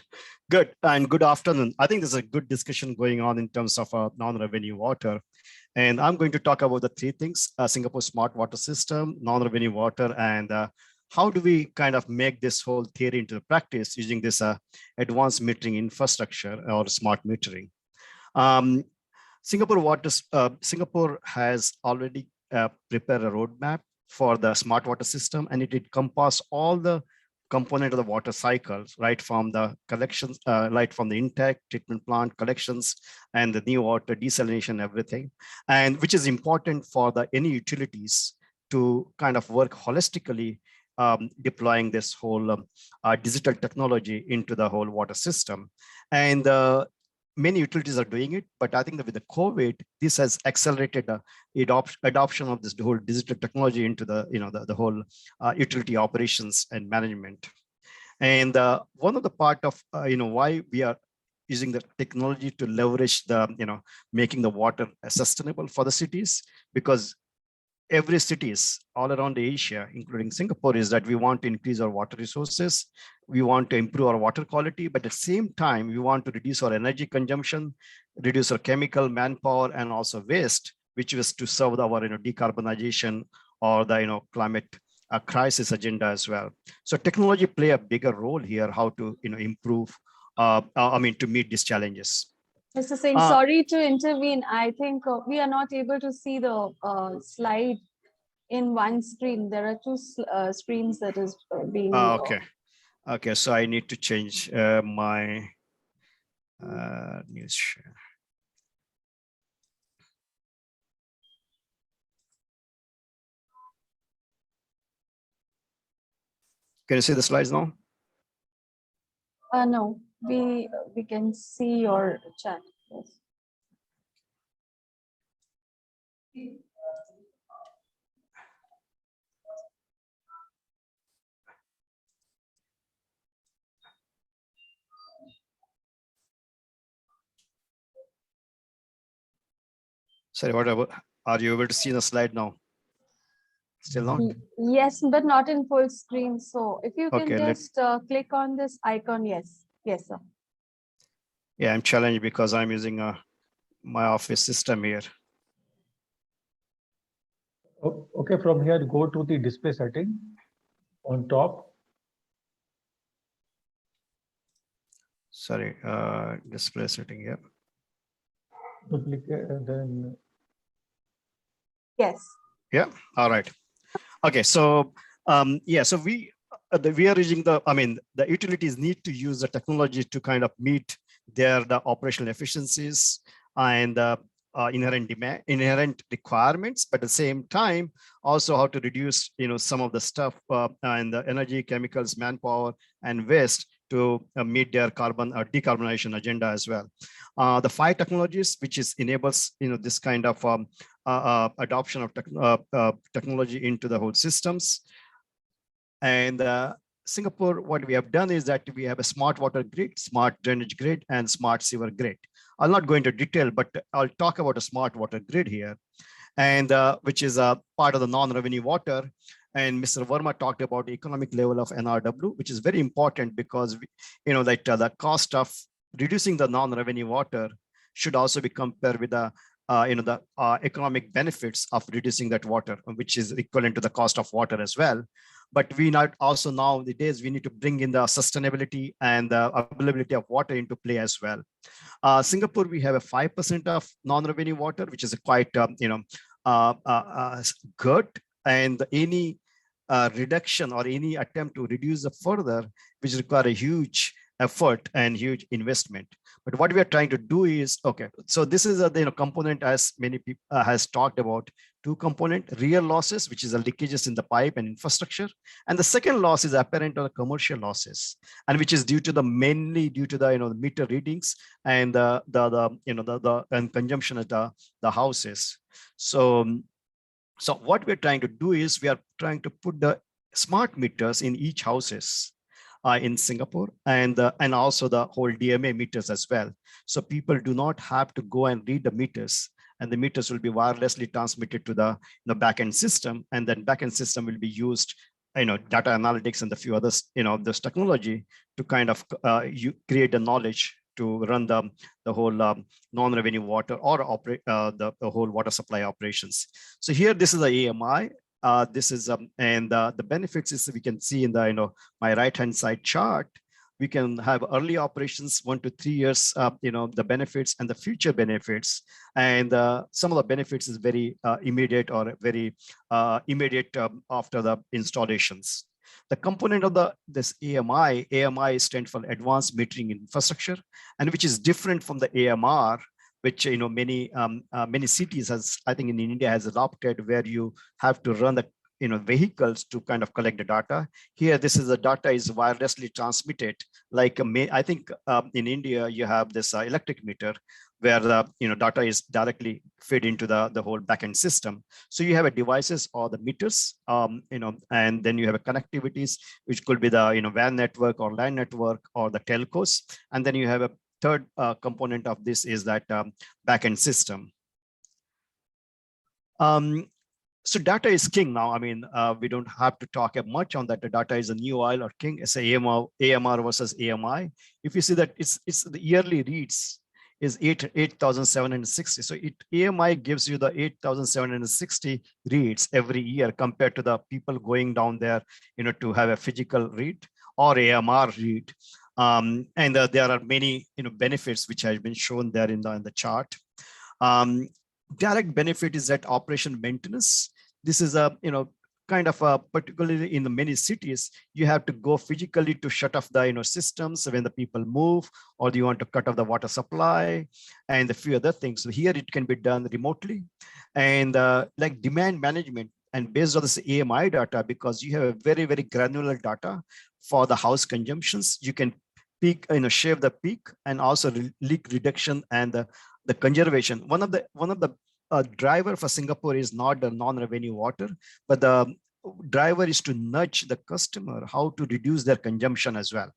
Good. And good afternoon. I think there's a good discussion going on in terms of non-revenue water. And I'm going to talk about the three things: Singapore smart water system, non-revenue water, and how do we kind of make this whole theory into practice using this advanced metering infrastructure or smart metering. Singapore has already prepared a roadmap for the smart water system, and it encompasses all the component of the water cycles, right from the collections, right from the intake, treatment plant, collections, and the new water desalination, everything, and which is important for the any utilities to kind of work holistically, deploying this whole digital technology into the whole water system. And many utilities are doing it, but I think that with the COVID, this has accelerated the adoption of this whole digital technology into the the whole utility operations and management. And one of the part of why we are using the technology to leverage the making the water sustainable for the cities, because every cities all around Asia, including Singapore, is that we want to increase our water resources. We want to improve our water quality, but at the same time, we want to reduce our energy consumption, reduce our chemical, manpower, and also waste, which is to serve our decarbonization or the climate crisis agenda as well. So technology play a bigger role here, how to improve, to meet these challenges. Mr. Singh, sorry to intervene. I think we are not able to see the slide in one screen. There are two screens that is being. Okay, so I need to change my news share. Can you see the slides now? No, we can see your chat. Yes. Sorry, what are you able to see the slide now? Still not? Yes, but not in full screen. So if you can Okay, just click on this icon. Yes, yes, sir. Yeah, I'm challenged because I'm using my office system here. Okay, from here, go to the display setting on top. Sorry, display setting here. Duplicate and then. Yes. Yeah. All right. Okay. So so we are using the utilities need to use the technology to kind of meet the operational efficiencies and inherent requirements, but at the same time also how to reduce some of the stuff and the energy, chemicals, manpower, and waste to meet their carbon or decarbonization agenda as well. The 5 technologies which enables this kind of adoption of technology into the whole systems. And Singapore, what we have done is that we have a smart water grid, smart drainage grid, and smart sewer grid. I'll not go into detail, but I'll talk about a smart water grid here, and which is a part of the non-revenue water. and Mr. Verma talked about the economic level of NRW, which is very important because the cost of reducing the non-revenue water should also be compared with the economic benefits of reducing that water, which is equivalent to the cost of water as well. But we not also nowadays we need to bring in the sustainability and the availability of water into play as well. Singapore, we have a 5% of non-revenue water, which is quite good, and any reduction or any attempt to reduce it further, which require a huge effort and huge investment. But what we are trying to do is, okay, so this is a component, as many people has talked about, two component: real losses, which is the leakages in the pipe and infrastructure, and the second loss is apparent or commercial losses, and which is due to mainly due to the meter readings and the consumption at the houses. So what we're trying to do is we are trying to put the smart meters in each houses in Singapore, and also the whole DMA meters as well. So people do not have to go and read the meters, and the meters will be wirelessly transmitted to the backend system, and then backend system will be used, data analytics and a few others, this technology to kind of create the knowledge to run the whole non-revenue water or operate the whole water supply operations. So here, this is the AMI. This is and the benefits is we can see in the my right-hand side chart. We can have early operations 1 to 3 years, the benefits and the future benefits, and some of the benefits is very immediate or very immediate after the installations. The component of this AMI stands for Advanced Metering Infrastructure, and which is different from the AMR, which many cities has, I think in India, has adopted, where you have to run the vehicles to kind of collect the data. Here, this is the data is wirelessly transmitted. Like I think in India, you have this electric meter where the data is directly fed into the whole backend system. So you have a devices or the meters, and then you have a connectivities, which could be the WAN network or LAN network or the telcos, and then you have a third component of this is that backend system. So data is king now. I mean, we don't have to talk much on that. The data is a new oil or king. It's a AMR versus AMI. If you see that it's the yearly reads is 8,760. So AMI gives you the 8,760 reads every year compared to the people going down there, to have a physical read or AMR read. And there are many benefits which have been shown there in the chart. Direct benefit is that operation maintenance. This is a kind of particularly in the many cities, you have to go physically to shut off the systems when the people move, or do you want to cut off the water supply and a few other things. So here it can be done remotely, and like demand management. And based on this AMI data, because you have a very, very granular data for the house consumptions, you can peak, shave the peak, and also leak reduction and the conservation. One of the driver for Singapore is not the non-revenue water, but the driver is to nudge the customer how to reduce their consumption as well.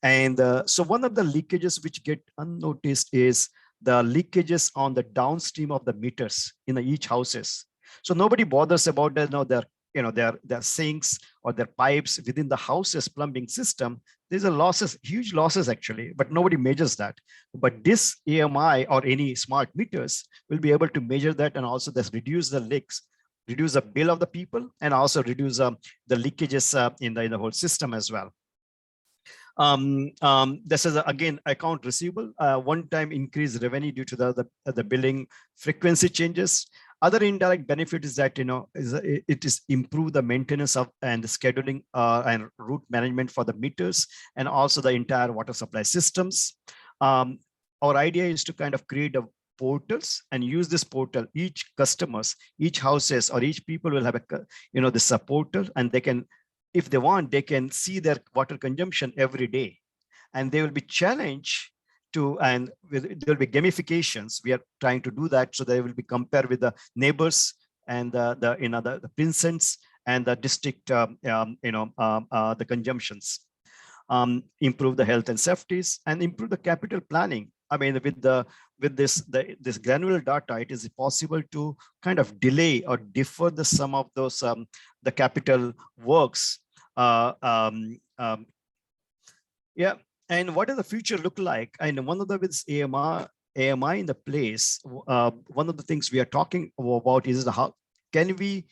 And so one of the leakages which get unnoticed is the leakages on the downstream of the meters in each houses. So nobody bothers about their sinks or their pipes within the house's plumbing system. There's a losses, huge losses actually, but nobody measures that. But this AMI or any smart meters will be able to measure that, and also this reduce the leaks, reduce the bill of the people, and also reduce the leakages in the whole system as well. This is again account receivable, one-time increased revenue due to the billing frequency changes. Other indirect benefit is that it is improve the maintenance of and the scheduling and route management for the meters, and also the entire water supply systems. Our idea is to kind of create a portals and use this portal. Each customers, each houses, or each people will have a this portal, and they can, if they want, they can see their water consumption every day, and they will be challenged to, and there will be gamifications. We are trying to do that, so they will be compared with the neighbors and the precincts and the district, the consumptions. Improve the health and safeties, and improve the capital planning. I mean, with this granular data, it is possible to kind of delay or defer the some of those the capital works. Yeah, and what does the future look like? And one of the with AMI in the place, one of the things we are talking about is how can we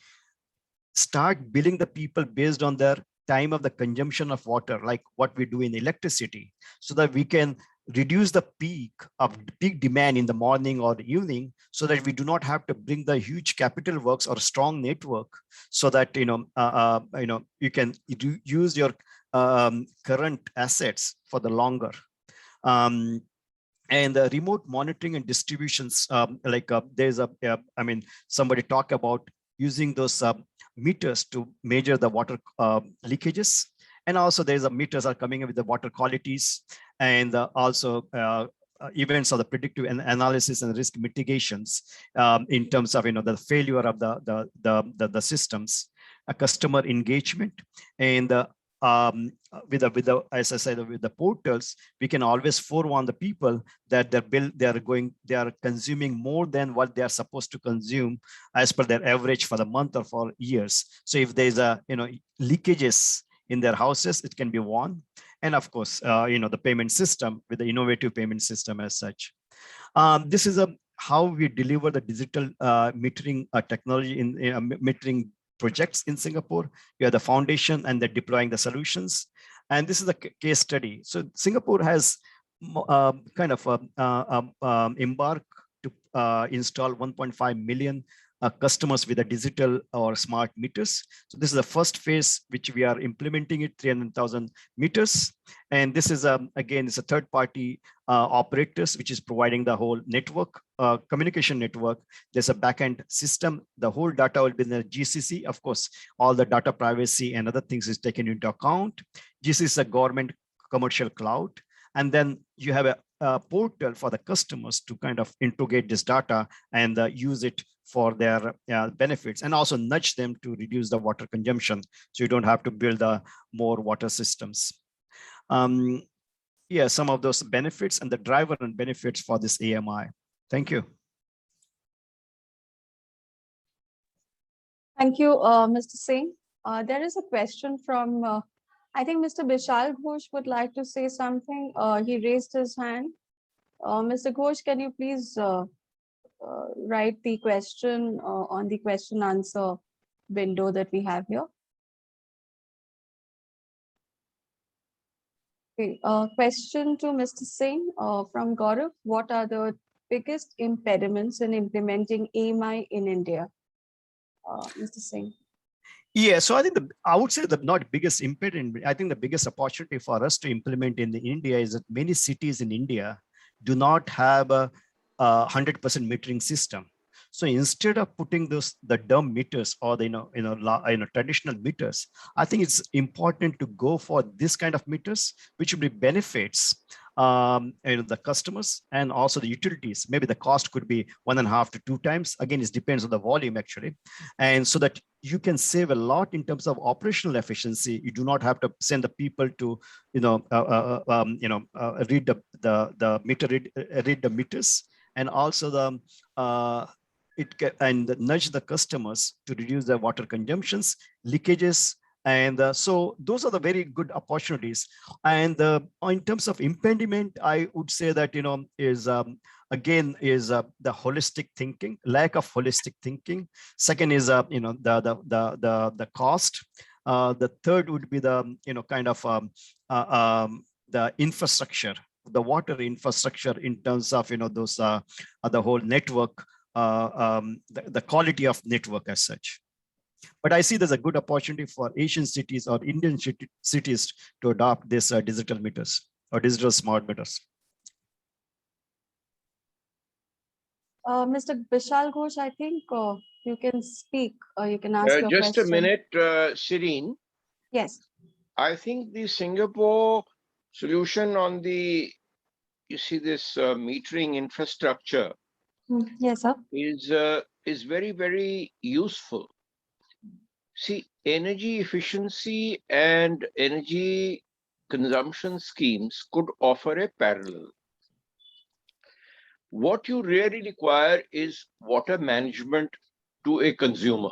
start billing the people based on their time of the consumption of water, like what we do in electricity, so that we can reduce the peak demand in the morning or the evening, so that we do not have to bring the huge capital works or strong network, so that you can use your current assets for the longer. And the remote monitoring and distributions, there's I mean, somebody talk about using those meters to measure the water leakages. And also there's meters are coming in with the water qualities, and also events of the predictive analysis and risk mitigations in terms of the failure of the systems, customer engagement, and with the as I said, with the portals, we can always forewarn the people that they are consuming more than what they are supposed to consume as per their average for the month or for years. So if there's leakages in their houses, it can be warned. And of course, the payment system with the innovative payment system as such. This is how we deliver the digital metering technology in metering projects in Singapore. We have the foundation and they're deploying the solutions. And this is a case study. So Singapore has kind of embarked to install 1.5 million customers with a digital or smart meters. So this is the first phase, which we are implementing it, 300,000 meters. And this is again, it's a third party operators, which is providing the whole network, communication network. There's a backend system. The whole data will be in the GCC. Of course, all the data privacy and other things is taken into account. GCC is a government commercial cloud. And then you have a portal for the customers to kind of integrate this data and use it for their benefits, and also nudge them to reduce the water consumption, so you don't have to build more water systems. Yeah, some of those benefits and the driver and benefits for this AMI. Thank you. Thank you, Mr. Singh. There is a question from, I think Mr. Bishal Ghosh would like to say something. He raised his hand. Mr. Ghosh, can you please write the question on the question answer window that we have here? Okay, question to Mr. Singh from Gaurav. What are the biggest impediments in implementing AMI in India? Mr. Singh. Yeah, so I think I would say the not biggest impediment. I think the biggest opportunity for us to implement in India is that many cities in India do not have a 100% metering system. So instead of putting the dumb meters or the traditional meters, I think it's important to go for this kind of meters, which will be benefits the customers and also the utilities. Maybe the cost could be 1.5 to 2 times. Again, it depends on the volume actually, and so that you can save a lot in terms of operational efficiency. You do not have to send the people to read the meters, and also nudge the customers to reduce their water consumptions, leakages. And so those are the very good opportunities. And in terms of impediment, I would say that, is the holistic thinking, lack of holistic thinking. Second is, the cost. The third would be the, the infrastructure, the water infrastructure in terms of, those, the whole network, the quality of network as such. But I see there's a good opportunity for Asian cities or Indian cities to adopt this digital meters or digital smart meters. Mr. Bishal Ghosh, I think you can speak. You can ask your just question. a minute, Shireen. Yes. I think the Singapore solution on the, you see this metering infrastructure. Yes, sir. Is very, very useful. See, energy efficiency and energy consumption schemes could offer a parallel. what you really require is water management to a consumer.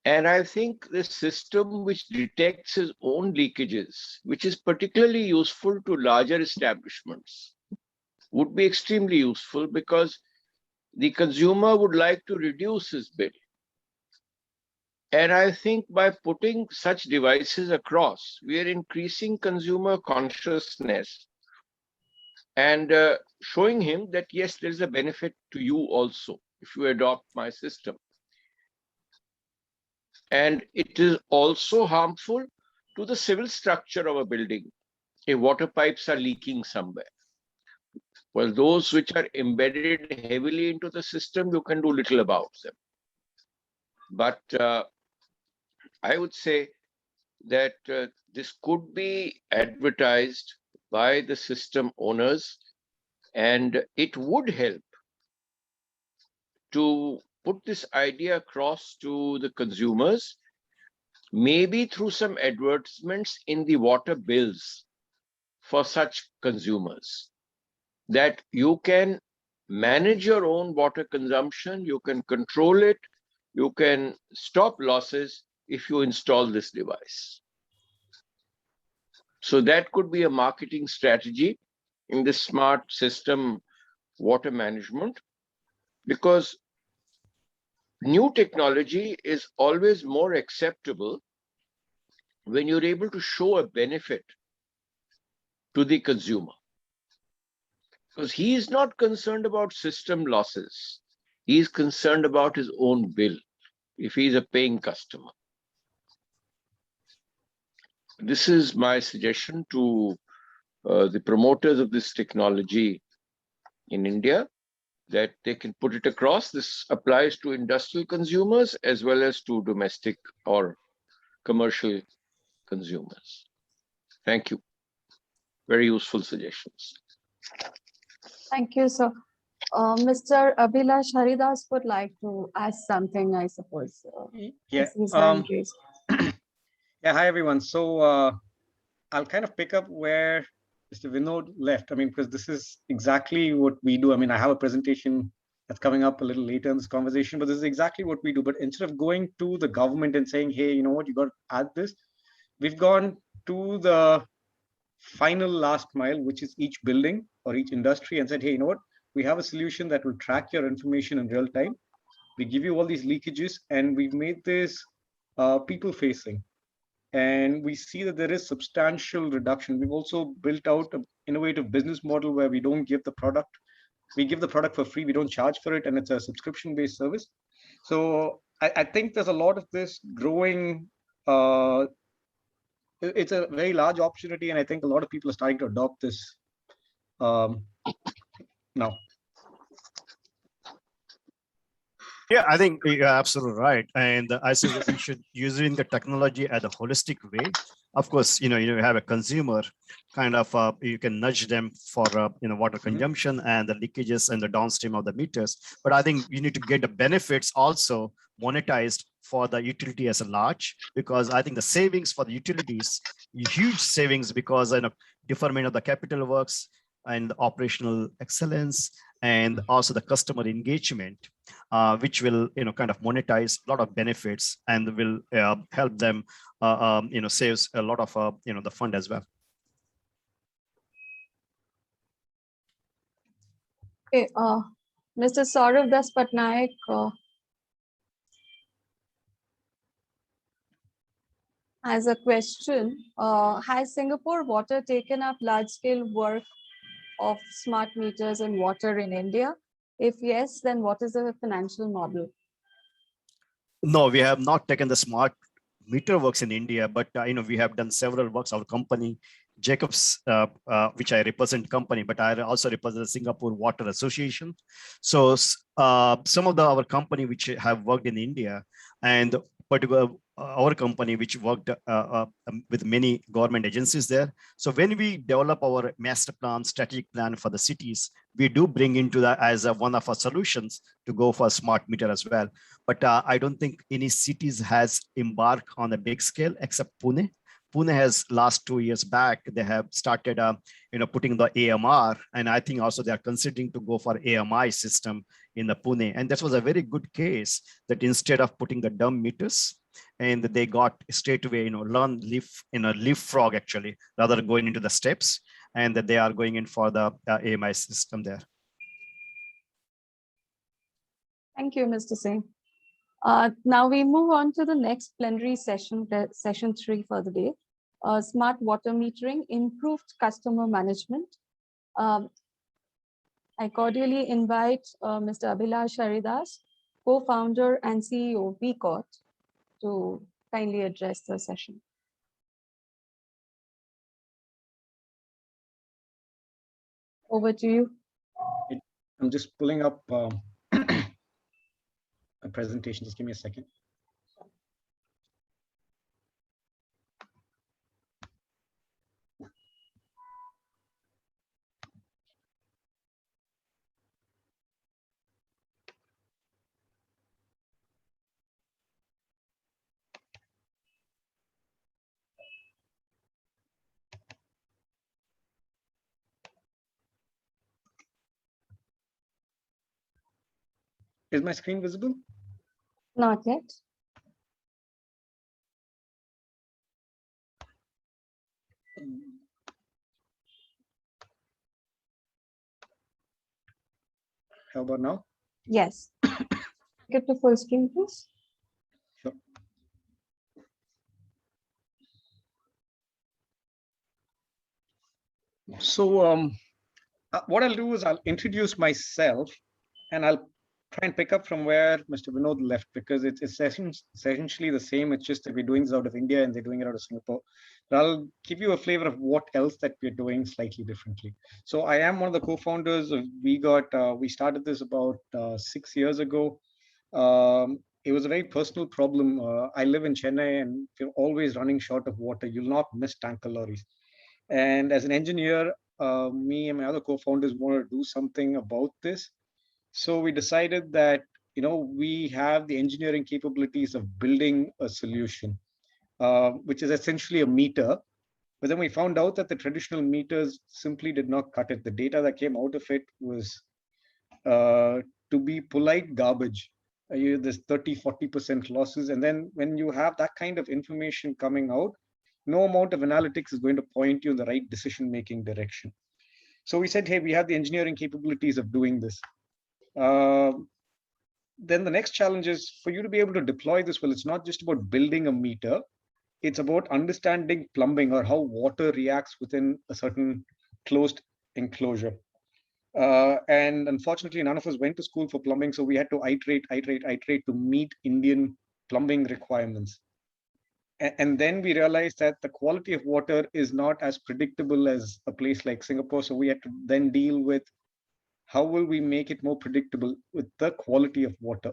And I think the system which detects its own leakages, which is particularly useful to larger establishments, would be extremely useful because the consumer would like to reduce his bill. And I think by putting such devices across, we are increasing consumer consciousness and showing him that, yes, there is a benefit to you also if you adopt my system. And it is also harmful to the civil structure of a building if water pipes are leaking somewhere. Well, those which are embedded heavily into the system, you can do little about them. But I would say that this could be advertised by the system owners, and it would help to put this idea across to the consumers, maybe through some advertisements in the water bills for such consumers, that you can manage your own water consumption, you can control it, you can stop losses if you install this device. So that could be a marketing strategy in this smart system water management, because new technology is always more acceptable when you're able to show a benefit to the consumer. Because he is not concerned about system losses. He is concerned about his own bill, if he is a paying customer. This is my suggestion to the promoters of this technology in India, that they can put it across. This applies to industrial consumers as well as to domestic or commercial consumers. Thank you. Very useful suggestions. Thank you, sir. Mr. Abhilash Haridas would like to ask something, I suppose. Yeah. His hand raised. Yeah. Hi, everyone. So I'll kind of pick up where Mr. Vinod left. I mean, because this is exactly what we do. I mean, I have a presentation that's coming up a little later in this conversation, but this is exactly what we do. But instead of going to the government and saying, hey, you know what, you got to add this, we've gone to the final last mile, which is each building or each industry, and said, hey, you know what, we have a solution that will track your information in real time. We give you all these leakages, and we've made this people facing. And we see that there is substantial reduction. We've also built out an innovative business model where we don't give the product. We give the product for free. We don't charge for it. And it's a subscription-based service. So I think there's a lot of this growing. It's a very large opportunity. And I think a lot of people are starting to adopt this now. Yeah, I think you're absolutely right. And I say that we should use the technology as a holistic way. Of course, you have a consumer kind of, you can nudge them for, water consumption and the leakages and the downstream of the meters. But I think you need to get the benefits also monetized for the utility as a large, because I think the savings for the utilities, huge savings, because deferment of the capital works and operational excellence, and also the customer engagement, which will kind of monetize a lot of benefits and will help them saves a lot of the fund as well. Okay, Mr. Saurav Das Patnaik has a question. Has Singapore Water taken up large-scale work of smart meters and water in India? If yes, then what is the financial model? No, we have not taken the smart meter works in India, but we have done several works. Our company, Jacobs, which I represent company, but I also represent the Singapore Water Association. So some of our company which have worked in India, and particular our company which worked with many government agencies there. So when we develop our master plan, strategic plan for the cities, we do bring into that as one of our solutions to go for smart meter as well. But I don't think any cities has embarked on a big scale except Pune. Pune has last 2 years back, they have started, putting the AMR, and I think also they are considering to go for AMI system in the Pune. And that was a very good case that instead of putting the dumb meters, and they got straight away, leapfrog actually, rather than going into the steps, and that they are going in for the AMI system there. Thank you, Mr. Singh. Now we move on to the next plenary session, session 3 for the day. Smart water metering, improved customer management. I cordially invite Mr. Abhilash Haridas, co-founder and CEO BCOT, to kindly address the session. Over to you. I'm just pulling up a presentation. Just give me a second. Is my screen visible? Not yet. How about now? Yes. Get to full screen, please. Sure. So what I'll do is I'll introduce myself, and I'll try and pick up from where Mr. Vinod left, because it's essentially the same. It's just that we're doing this out of India and they're doing it out of Singapore. But I'll give you a flavor of what else that we're doing slightly differently. So I am one of the co-founders of WeGot. We started this about 6 years ago. It was a very personal problem. I live in Chennai, and if you're always running short of water, you'll not miss tanker lorries. And as an engineer, me and my other co-founders wanted to do something about this. So we decided that, we have the engineering capabilities of building a solution, which is essentially a meter. But then we found out that the traditional meters simply did not cut it. The data that came out of it was, to be polite, garbage. There's 30-40% losses. And then when you have that kind of information coming out, no amount of analytics is going to point you in the right decision-making direction. So we said, hey, we have the engineering capabilities of doing this. Then the next challenge is for you to be able to deploy this. Well, it's not just about building a meter. It's about understanding plumbing, or how water reacts within a certain closed enclosure. And unfortunately, none of us went to school for plumbing. So we had to iterate to meet Indian plumbing requirements. And then we realized that the quality of water is not as predictable as a place like Singapore. So we had to then deal with how will we make it more predictable with the quality of water.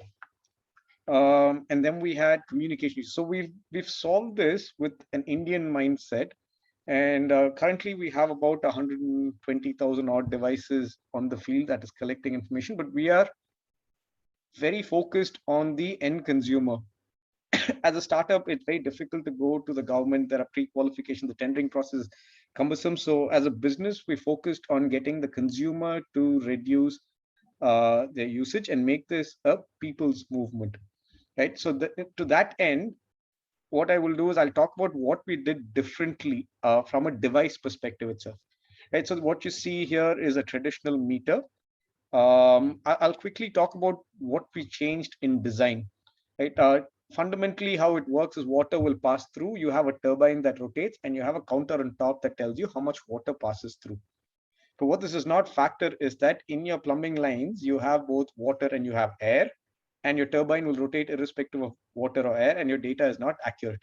And then we had communication. So we've solved this with an Indian mindset. And currently we have about 120,000 odd devices on the field that is collecting information, but we are very focused on the end consumer. As a startup, it's very difficult to go to the government. There are pre-qualifications, the tendering process is cumbersome. So as a business, we focused on getting the consumer to reduce their usage and make this a people's movement, right? So to that end, what I will do is I'll talk about what we did differently from a device perspective itself, right? So what you see here is a traditional meter. I'll quickly talk about what we changed in design, right? Fundamentally, how it works is water will pass through. You have a turbine that rotates, and you have a counter on top that tells you how much water passes through. But what this does not factor is that in your plumbing lines, you have both water and you have air, and your turbine will rotate irrespective of water or air, and your data is not accurate.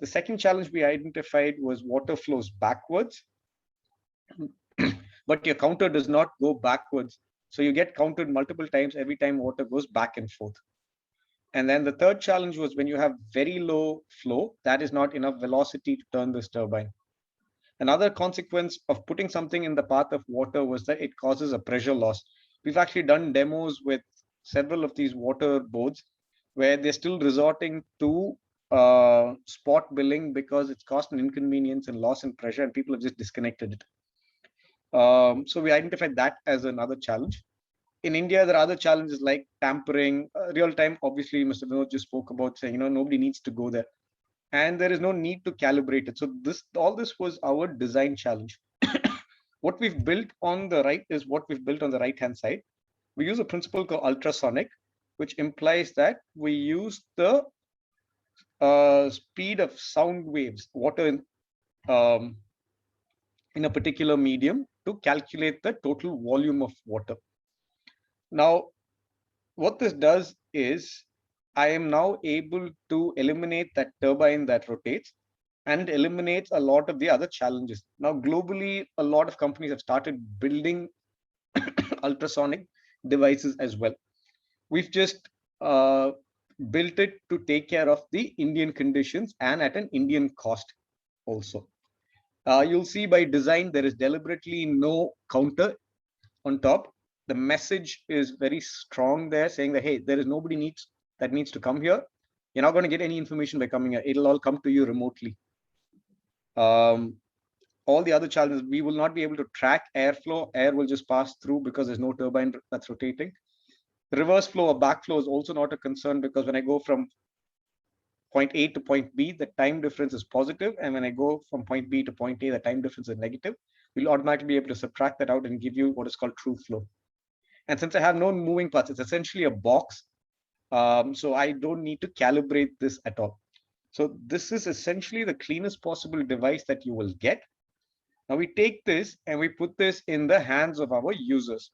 The second challenge we identified was water flows backwards, but your counter does not go backwards. So you get counted multiple times every time water goes back and forth. And then the third challenge was when you have very low flow, that is not enough velocity to turn this turbine. Another consequence of putting something in the path of water was that it causes a pressure loss. We've actually done demos with several of these water boards where they're still resorting to spot billing because it's cost and inconvenience and loss and pressure, and people have just disconnected it. So we identified that as another challenge. In India, there are other challenges like tampering, real time. Obviously, Mr. Vinod just spoke about saying, nobody needs to go there, and there is no need to calibrate it. So all this was our design challenge. What we've built on the right is what we've built on the right-hand side. We use a principle called ultrasonic, which implies that we use the speed of sound waves, water in a particular medium to calculate the total volume of water. Now, what this does is I am now able to eliminate that turbine that rotates and eliminates a lot of the other challenges. Now, globally, a lot of companies have started building ultrasonic devices as well. We've just built it to take care of the Indian conditions and at an Indian cost also. You'll see by design, there is deliberately no counter on top. The message is very strong there, saying that, hey, there is nobody needs to come here. You're not going to get any information by coming here. It'll all come to you remotely. All the other challenges, we will not be able to track airflow. Air will just pass through because there's no turbine that's rotating. Reverse flow or backflow is also not a concern, because when I go from point A to point B, the time difference is positive, and when I go from point B to point A, the time difference is negative. We'll automatically be able to subtract that out and give you what is called true flow. And since I have no moving parts, it's essentially a box. So I don't need to calibrate this at all. So this is essentially the cleanest possible device that you will get. Now we take this and we put this in the hands of our users.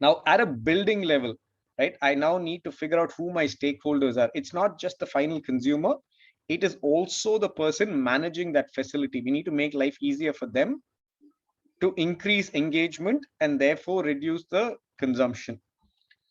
Now at a building level, right, I now need to figure out who my stakeholders are. It's not just the final consumer. It is also the person managing that facility. We need to make life easier for them to increase engagement and therefore reduce the consumption.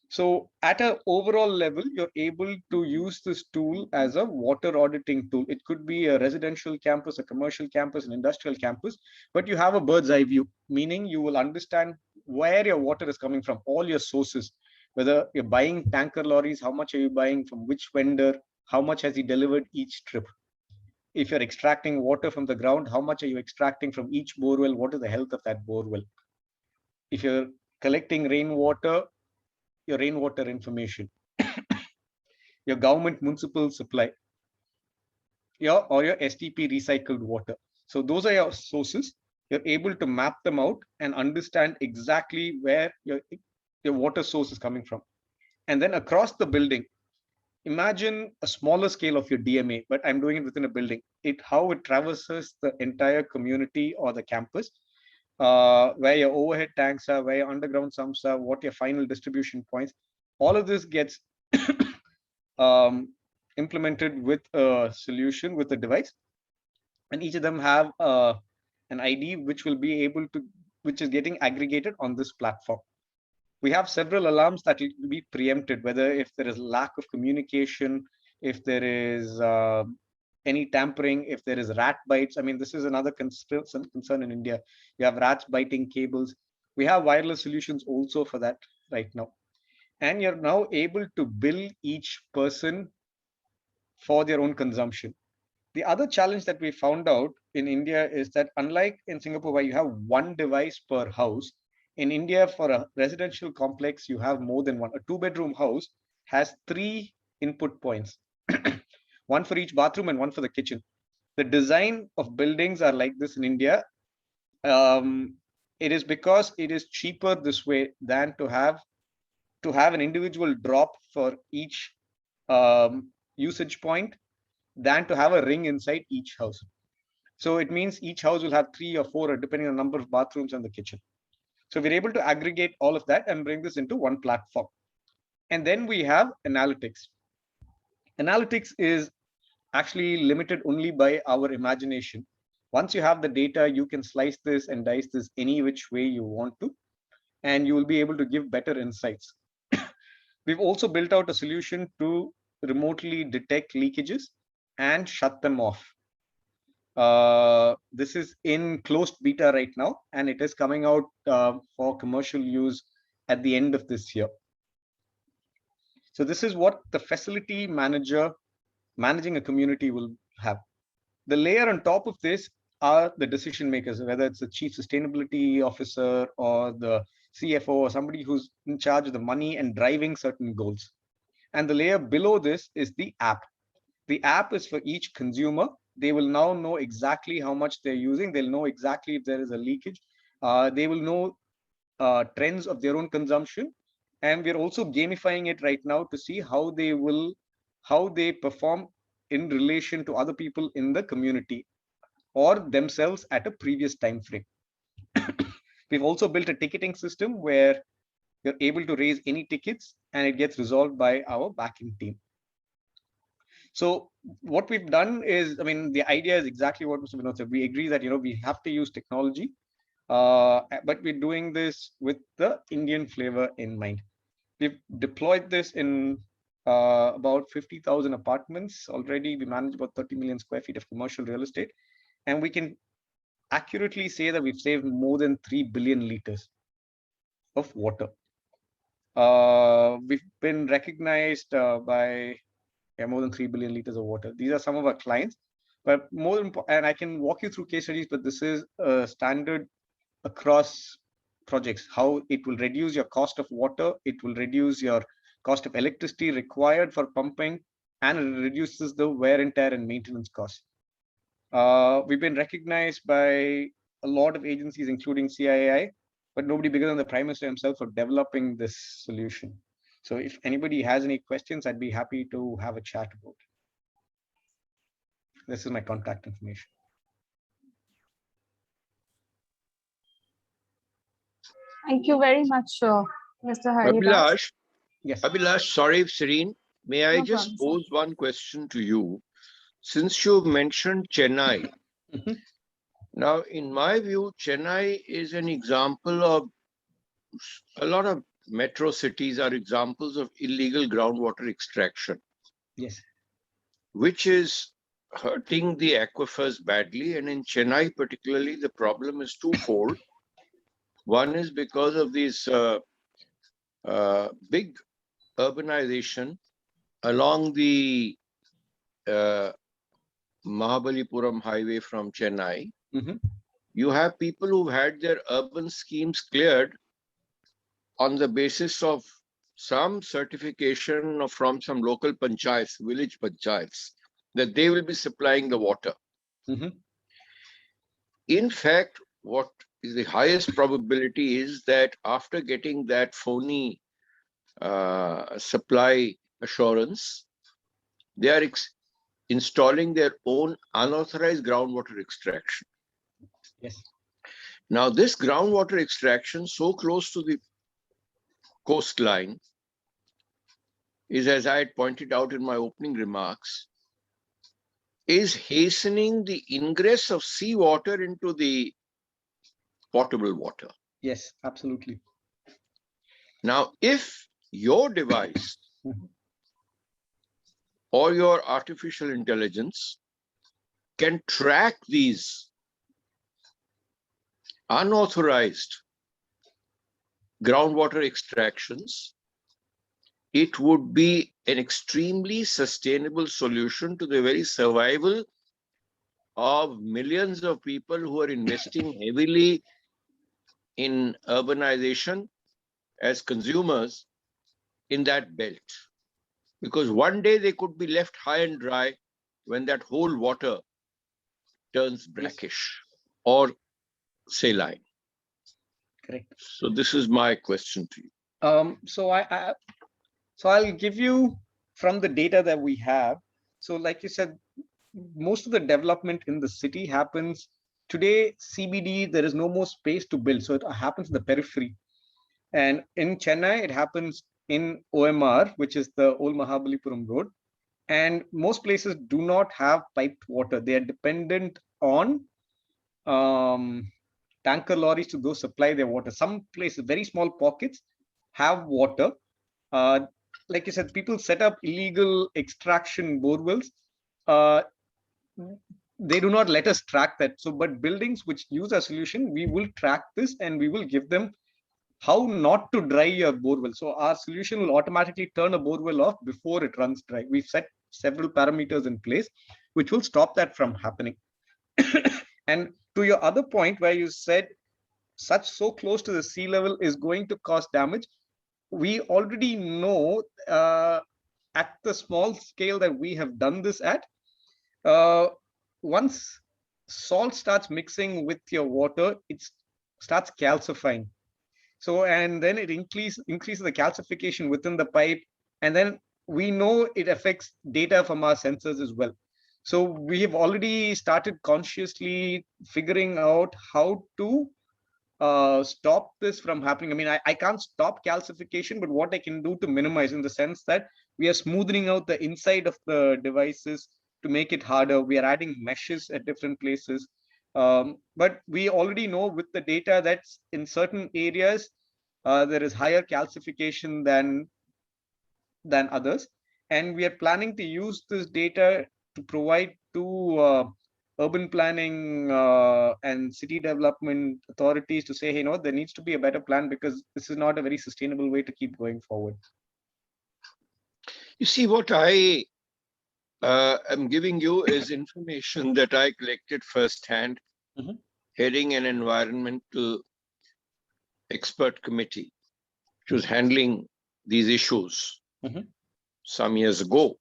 So at an overall level, you're able to use this tool as a water auditing tool. It could be a residential campus, a commercial campus, an industrial campus, but you have a bird's eye view, meaning you will understand where your water is coming from, all your sources, whether you're buying tanker lorries, how much are you buying from which vendor, how much has he delivered each trip. If you're extracting water from the ground, how much are you extracting from each borewell? What is the health of that borewell? If you're collecting rainwater, your rainwater information, your government municipal supply, or your STP recycled water. So those are your sources. You're able to map them out and understand exactly where your water source is coming from. And then across the building, imagine a smaller scale of your DMA, but I'm doing it within a building. How it traverses the entire community or the campus, where your overhead tanks are, where your underground sumps are, what your final distribution points. All of this gets implemented with a solution, with a device, and each of them have an ID which is getting aggregated on this platform. We have several alarms that will be preempted, whether if there is lack of communication, if there is any tampering, if there is rat bites. I mean, this is another concern in India. You have rats biting cables. We have wireless solutions also for that right now. And you're now able to bill each person for their own consumption. The other challenge that we found out in India is that, unlike in Singapore, where you have one device per house, in India, for a residential complex, you have more than one. A 2-bedroom house has 3 input points, one for each bathroom and one for the kitchen. The design of buildings are like this in India. It is because it is cheaper this way than to have an individual drop for each usage point, than to have a ring inside each house. So it means each house will have 3 or 4, depending on the number of bathrooms and the kitchen. So we're able to aggregate all of that and bring this into one platform. And then we have analytics. Analytics is actually limited only by our imagination. Once you have the data, you can slice this and dice this any which way you want to, and you will be able to give better insights. We've also built out a solution to remotely detect leakages and shut them off. This is in closed beta right now, and it is coming out for commercial use at the end of this year. So this is what the facility manager managing a community will have. The layer on top of this are the decision makers, whether it's the chief sustainability officer or the CFO or somebody who's in charge of the money and driving certain goals. And the layer below this is the app. The app is for each consumer. They will now know exactly how much they're using. They'll know exactly if there is a leakage. They will know trends of their own consumption. And we're also gamifying it right now to see how they perform in relation to other people in the community or themselves at a previous time frame. We've also built a ticketing system where you're able to raise any tickets and it gets resolved by our backing team. So what we've done is, I mean, the idea is exactly what Mr. Vinod said. We agree that, we have to use technology, but we're doing this with the Indian flavor in mind. We've deployed this in about 50,000 apartments already. We manage about 30 million square feet of commercial real estate. And we can accurately say that we've saved more than 3 billion liters of water. We've been recognized by more than 3 billion liters of water. These are some of our clients, but more important, and I can walk you through case studies, but this is a standard across projects, how it will reduce your cost of water, it will reduce your cost of electricity required for pumping, and it reduces the wear and tear and maintenance costs. We've been recognized by a lot of agencies, including CII, but nobody bigger than the Prime Minister himself for developing this solution. So if anybody has any questions, I'd be happy to have a chat about it. This is my contact information. Thank you very much, Mr. Haridas. Yes. Abhilash, sorry, Serene, may I No just problem, pose one question to you? Since you mentioned Chennai, now in my view, Chennai is an example of a lot of metro cities are examples of illegal groundwater extraction. Yes. Which is hurting the aquifers badly. And in Chennai particularly, the problem is twofold. One is because of this big urbanization along the Mahabalipuram highway from Chennai. You have people who've had their urban schemes cleared on the basis of some certification from some local panchayats, village panchayats, that they will be supplying the water. In fact, what is the highest probability is that after getting that phony supply assurance, they are installing their own unauthorized groundwater extraction. Yes. Now, this groundwater extraction so close to the coastline is, as I had pointed out in my opening remarks, is hastening the ingress of seawater into the potable water. Yes, absolutely. Now, if your device or your artificial intelligence can track these unauthorized groundwater extractions, it would be an extremely sustainable solution to the very survival of millions of people who are investing heavily in urbanization as consumers in that belt. Because one day they could be left high and dry when that whole water turns brackish or saline. Correct. So this is my question to you. So I'll give you from the data that we have. So like you said, most of the development in the city happens today. CBD, there is no more space to build. So it happens in the periphery. And in Chennai, it happens in OMR, which is the Old Mahabalipuram Road. And most places do not have piped water. They are dependent on tanker lorries to go supply their water. Some places, very small pockets, have water. Like you said, people set up illegal extraction borewells. They do not let us track that. So, but buildings which use our solution, we will track this and we will give them how not to dry your borewell. So our solution will automatically turn a borewell off before it runs dry. We've set several parameters in place, which will stop that from happening. And to your other point where you said so close to the sea level is going to cause damage, we already know at the small scale that we have done this at, once salt starts mixing with your water, it starts calcifying. So, and then it increases the calcification within the pipe. And then we know it affects data from our sensors as well. So we have already started consciously figuring out how to stop this from happening. I mean, I can't stop calcification, but what I can do to minimize, in the sense that we are smoothing out the inside of the devices to make it harder. We are adding meshes at different places. But we already know with the data that in certain areas, there is higher calcification than others. And we are planning to use this data to provide to urban planning and city development authorities to say, hey, no, there needs to be a better plan, because this is not a very sustainable way to keep going forward. You see, what I am giving you is information that I collected firsthand, heading an environmental expert committee, which was handling these issues some years ago,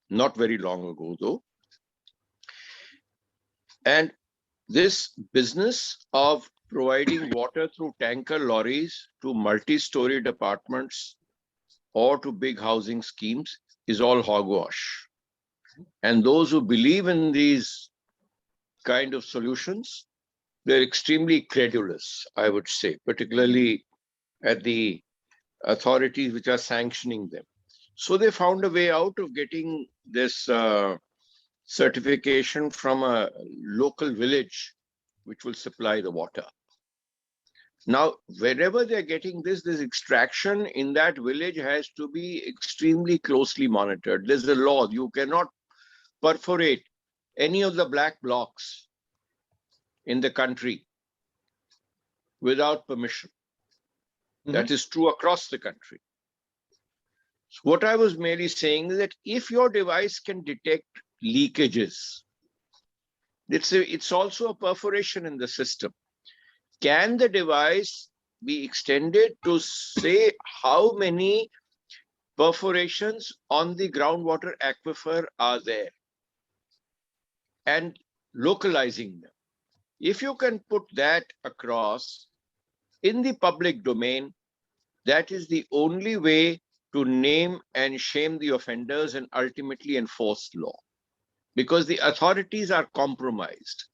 not very long ago though. And this business of providing water through tanker lorries to multi-storied apartments or to big housing schemes is all hogwash. And those who believe in these kind of solutions, they're extremely credulous, I would say, particularly at the authorities which are sanctioning them. So they found a way out of getting this certification from a local village which will supply the water. Now, wherever they're getting this extraction in that village has to be extremely closely monitored. There's a law. You cannot perforate any of the black blocks in the country without permission. That is true across the country. So what I was merely saying is that if your device can detect leakages, it's also a perforation in the system. Can the device be extended to say how many perforations on the groundwater aquifer are there and localizing them? If you can put that across in the public domain, that is the only way to name and shame the offenders and ultimately enforce law, because the authorities are compromised.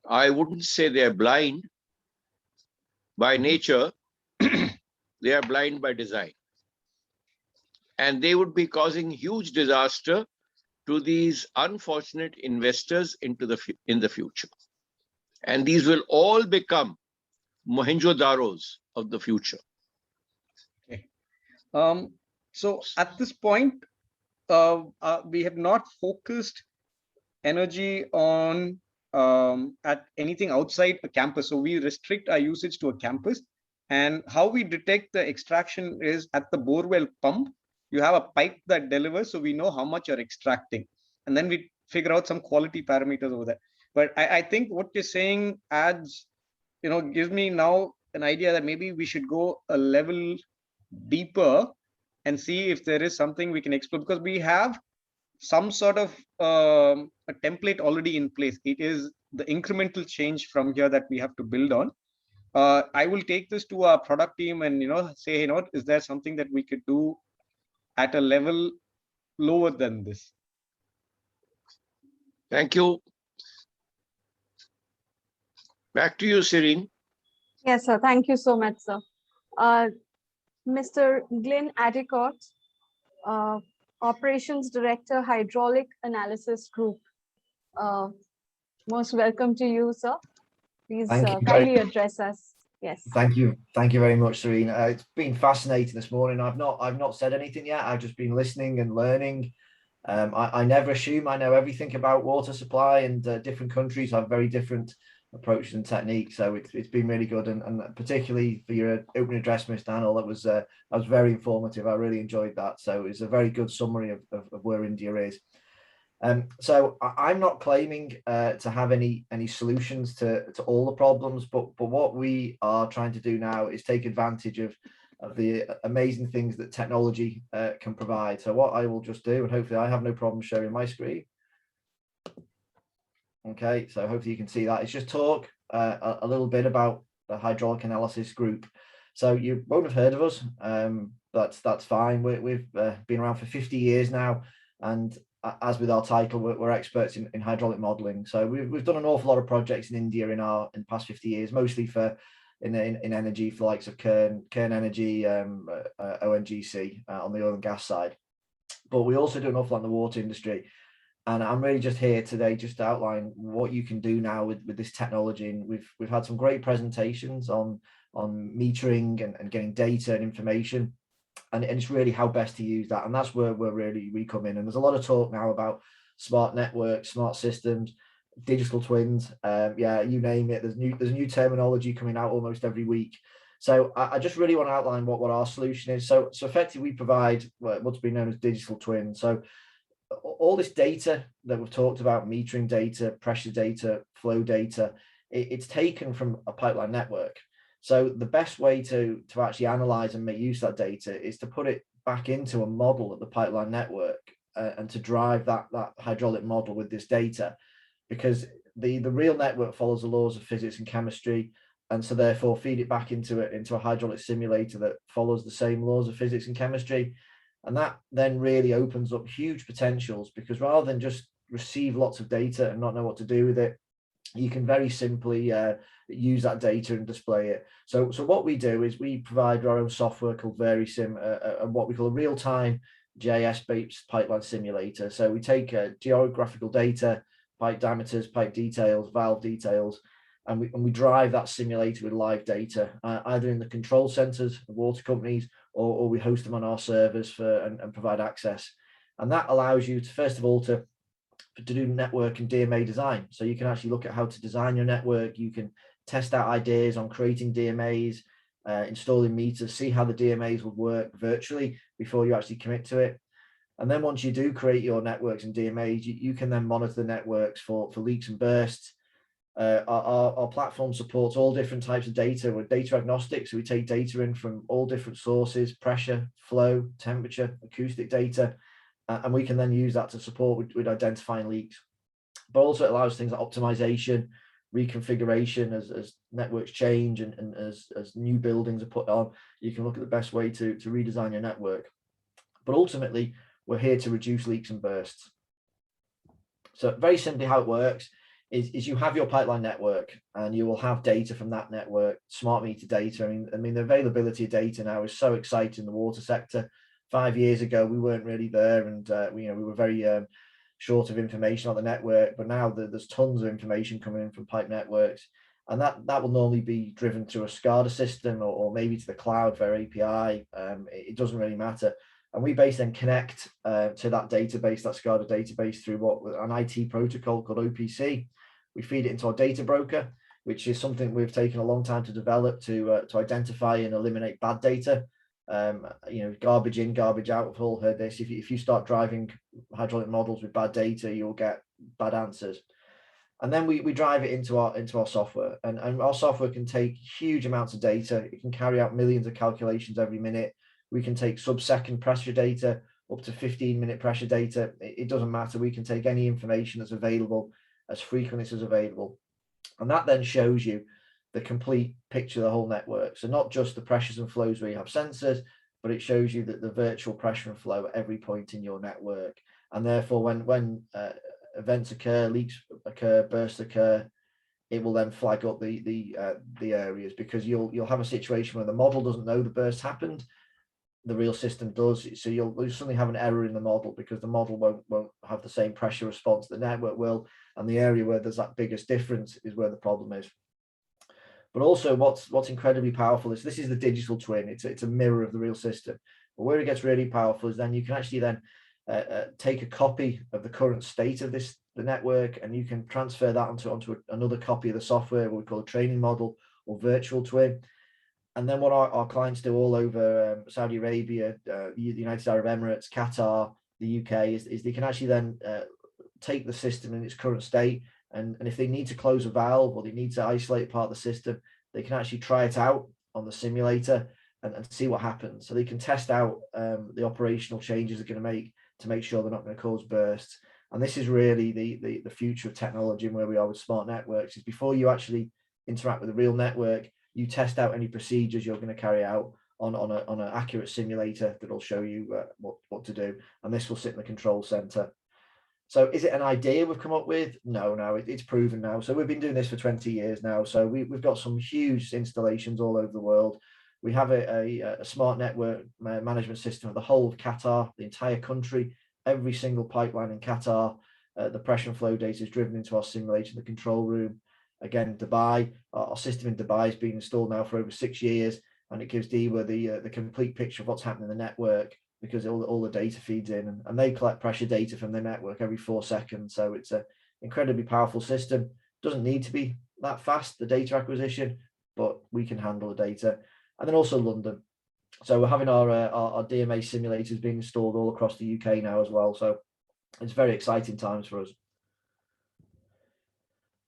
I wouldn't say they're blind by nature, they are blind by design. And they would be causing huge disaster to these unfortunate investors in the future. And these will all become Mohenjo-daros of the future. Okay. So at this point, we have not focused energy on at anything outside a campus. So we restrict our usage to a campus. And how we detect the extraction is at the borewell pump. You have a pipe that delivers, so we know how much you're extracting. And then we figure out some quality parameters over there. But I think what you're saying adds, gives me now an idea that maybe we should go a level deeper and see if there is something we can explore, because we have some sort of a template already in place. It is the incremental change from here that we have to build on. I will take this to our product team and say, is there something that we could do at a level lower than this? Thank you. Back to you, Serene. Yes, sir. Thank you so much, sir. Mr. Glenn Adicott, Operations Director, Hydraulic Analysis Group. Most welcome to you, sir. Please kindly address us. Yes. Thank you. Thank you very much, Serena. It's been fascinating this morning. I've not said anything yet. I've just been listening and learning. I never assume I know everything about water supply, and different countries have very different approaches and techniques. So it's been really good, and particularly for your opening address, Mr. Anil, that was very informative. I really enjoyed that. So it's a very good summary of where India is. So I'm not claiming to have any solutions to all the problems, but what we are trying to do now is take advantage of the amazing things that technology can provide. So what I will just do, and hopefully I have no problem sharing my screen. Okay, so hopefully you can see that. It's just talk a little bit about the hydraulic analysis group. So you won't have heard of us. That's fine. We've been around for 50 years now, and as with our title, we're experts in hydraulic modeling. So we've done an awful lot of projects in India in the past 50 years, mostly in energy for likes of Kern Energy, ONGC on the oil and gas side. But we also do an awful lot in the water industry. And I'm really just here today just to outline what you can do now with this technology. And we've had some great presentations on metering and getting data and information. And it's really how best to use that. And that's where we come in. And there's a lot of talk now about smart networks, smart systems, digital twins. Yeah, you name it. There's new terminology coming out almost every week. So I just really want to outline what our solution is. So effectively, we provide what's been known as digital twins. So all this data that we've talked about, metering data, pressure data, flow data, it's taken from a pipeline network. So the best way to actually analyze and make use of that data is to put it back into a model of the pipeline network and to drive that hydraulic model with this data, because the real network follows the laws of physics and chemistry, and so therefore feed it back into a hydraulic simulator that follows the same laws of physics and chemistry. And that then really opens up huge potentials, because rather than just receive lots of data and not know what to do with it, you can very simply use that data and display it. So what we do is we provide our own software called VeriSim, and what we call a real-time GIS-based pipeline simulator. So we take geographical data, pipe diameters, pipe details, valve details, and we drive that simulator with live data, either in the control centers of water companies, or we host them on our servers and provide access. And that allows you to, first of all, to do network and DMA design. So you can actually look at how to design your network. You can test out ideas on creating DMAs, installing meters, see how the DMAs would work virtually before you actually commit to it. And then once you do create your networks and DMAs, you can then monitor the networks for leaks and bursts. Our platform supports all different types of data. We're data agnostic, so we take data in from all different sources: pressure, flow, temperature, acoustic data, and we can then use that to support with identifying leaks. But also it allows things like optimization, reconfiguration as networks change and as new buildings are put on. You can look at the best way to redesign your network. But ultimately, we're here to reduce leaks and bursts. So very simply how it works is you have your pipeline network, and you will have data from that network, smart meter data. I mean, the availability of data now is so exciting in the water sector. 5 years ago, we weren't really there, and we were very short of information on the network. But now there's tons of information coming in from pipe networks, and that will normally be driven through a SCADA system or maybe to the cloud via API. It doesn't really matter. And we basically then connect to that database, that SCADA database, through an IT protocol called OPC. We feed it into our data broker, which is something we've taken a long time to develop to identify and eliminate bad data. Garbage in, garbage out. We've all heard this. If you start driving hydraulic models with bad data, you'll get bad answers. And then we drive it into our software, and our software can take huge amounts of data. It can carry out millions of calculations every minute. We can take sub-second pressure data, up to 15-minute pressure data. It doesn't matter. We can take any information that's available as frequently as available. And that then shows you the complete picture of the whole network. So not just the pressures and flows where you have sensors, but it shows you that the virtual pressure and flow at every point in your network. And therefore, when events occur, leaks occur, bursts occur, it will then flag up the areas, because you'll have a situation where the model doesn't know the burst happened, the real system does. So you'll suddenly have an error in the model, because the model won't have the same pressure response the network will, and the area where there's that biggest difference is where the problem is. But also what's incredibly powerful is this is the digital twin. It's a mirror of the real system. But where it gets really powerful is then you can actually then take a copy of the current state of the network, and you can transfer that onto another copy of the software, what we call a training model or virtual twin. And then what our clients do all over Saudi Arabia, the United Arab Emirates, Qatar, the UK, is they can actually then take the system in its current state, and if they need to close a valve or they need to isolate part of the system, they can actually try it out on the simulator and see what happens. So they can test out the operational changes they're going to make sure they're not going to cause bursts. And this is really the future of technology and where we are with smart networks, is before you actually interact with a real network, you test out any procedures you're going to carry out on an accurate simulator that'll show you what to do. And this will sit in the control center. So is it an idea we've come up with? No, it's proven now. So we've been doing this for 20 years now. So we've got some huge installations all over the world. We have a smart network management system of the whole of Qatar, the entire country, every single pipeline in Qatar. The pressure and flow data is driven into our simulator in the control room. Again, Dubai, our system in Dubai has been installed now for over 6 years, and it gives DEWA the complete picture of what's happening in the network, because all the data feeds in, and they collect pressure data from the network every 4 seconds. So it's an incredibly powerful system. Doesn't need to be that fast, the data acquisition, but we can handle the data. And then also London. So we're having our DMA simulators being installed all across the UK now as well. So it's very exciting times for us.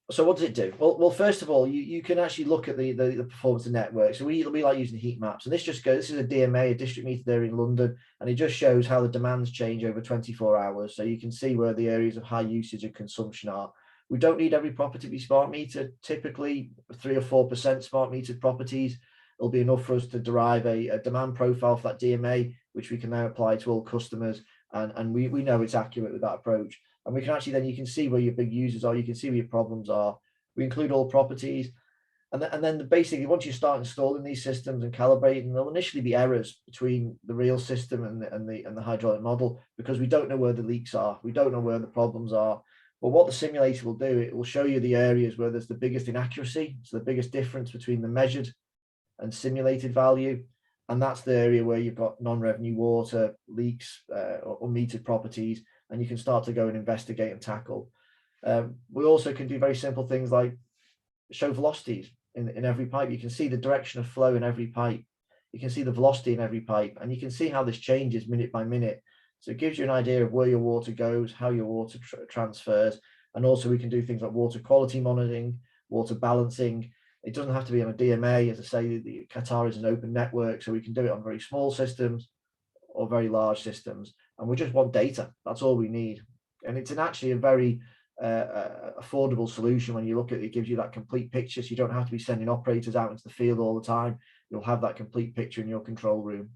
So what does it do? Well, first of all, you can actually look at the performance of networks. So we like using heat maps, and this is a DMA, a district meter area in London, and it just shows how the demands change over 24 hours. So you can see where the areas of high usage and consumption are. We don't need every property to be smart metered. Typically 3 or 4% smart metered properties will be enough for us to derive a demand profile for that DMA, which we can now apply to all customers. And we know it's accurate with that approach. And we can actually then, you can see where your big users are, you can see where your problems are. We include all properties. And then basically, once you start installing these systems and calibrating, there'll initially be errors between the real system and the hydraulic model, because we don't know where the leaks are. We don't know where the problems are. But what the simulator will do, it will show you the areas where there's the biggest inaccuracy. So the biggest difference between the measured and simulated value. And that's the area where you've got non-revenue water, leaks, or unmetered properties, and you can start to go and investigate and tackle. We also can do very simple things like show velocities in every pipe. You can see the direction of flow in every pipe. You can see the velocity in every pipe, and you can see how this changes minute by minute. So it gives you an idea of where your water goes, how your water transfers, and also we can do things like water quality monitoring, water balancing. It doesn't have to be on a DMA. As I say, the Qatar is an open network, so we can do it on very small systems or very large systems. And we just want data. That's all we need. And it's actually a very affordable solution when you look at it. It gives you that complete picture, so you don't have to be sending operators out into the field all the time. You'll have that complete picture in your control room.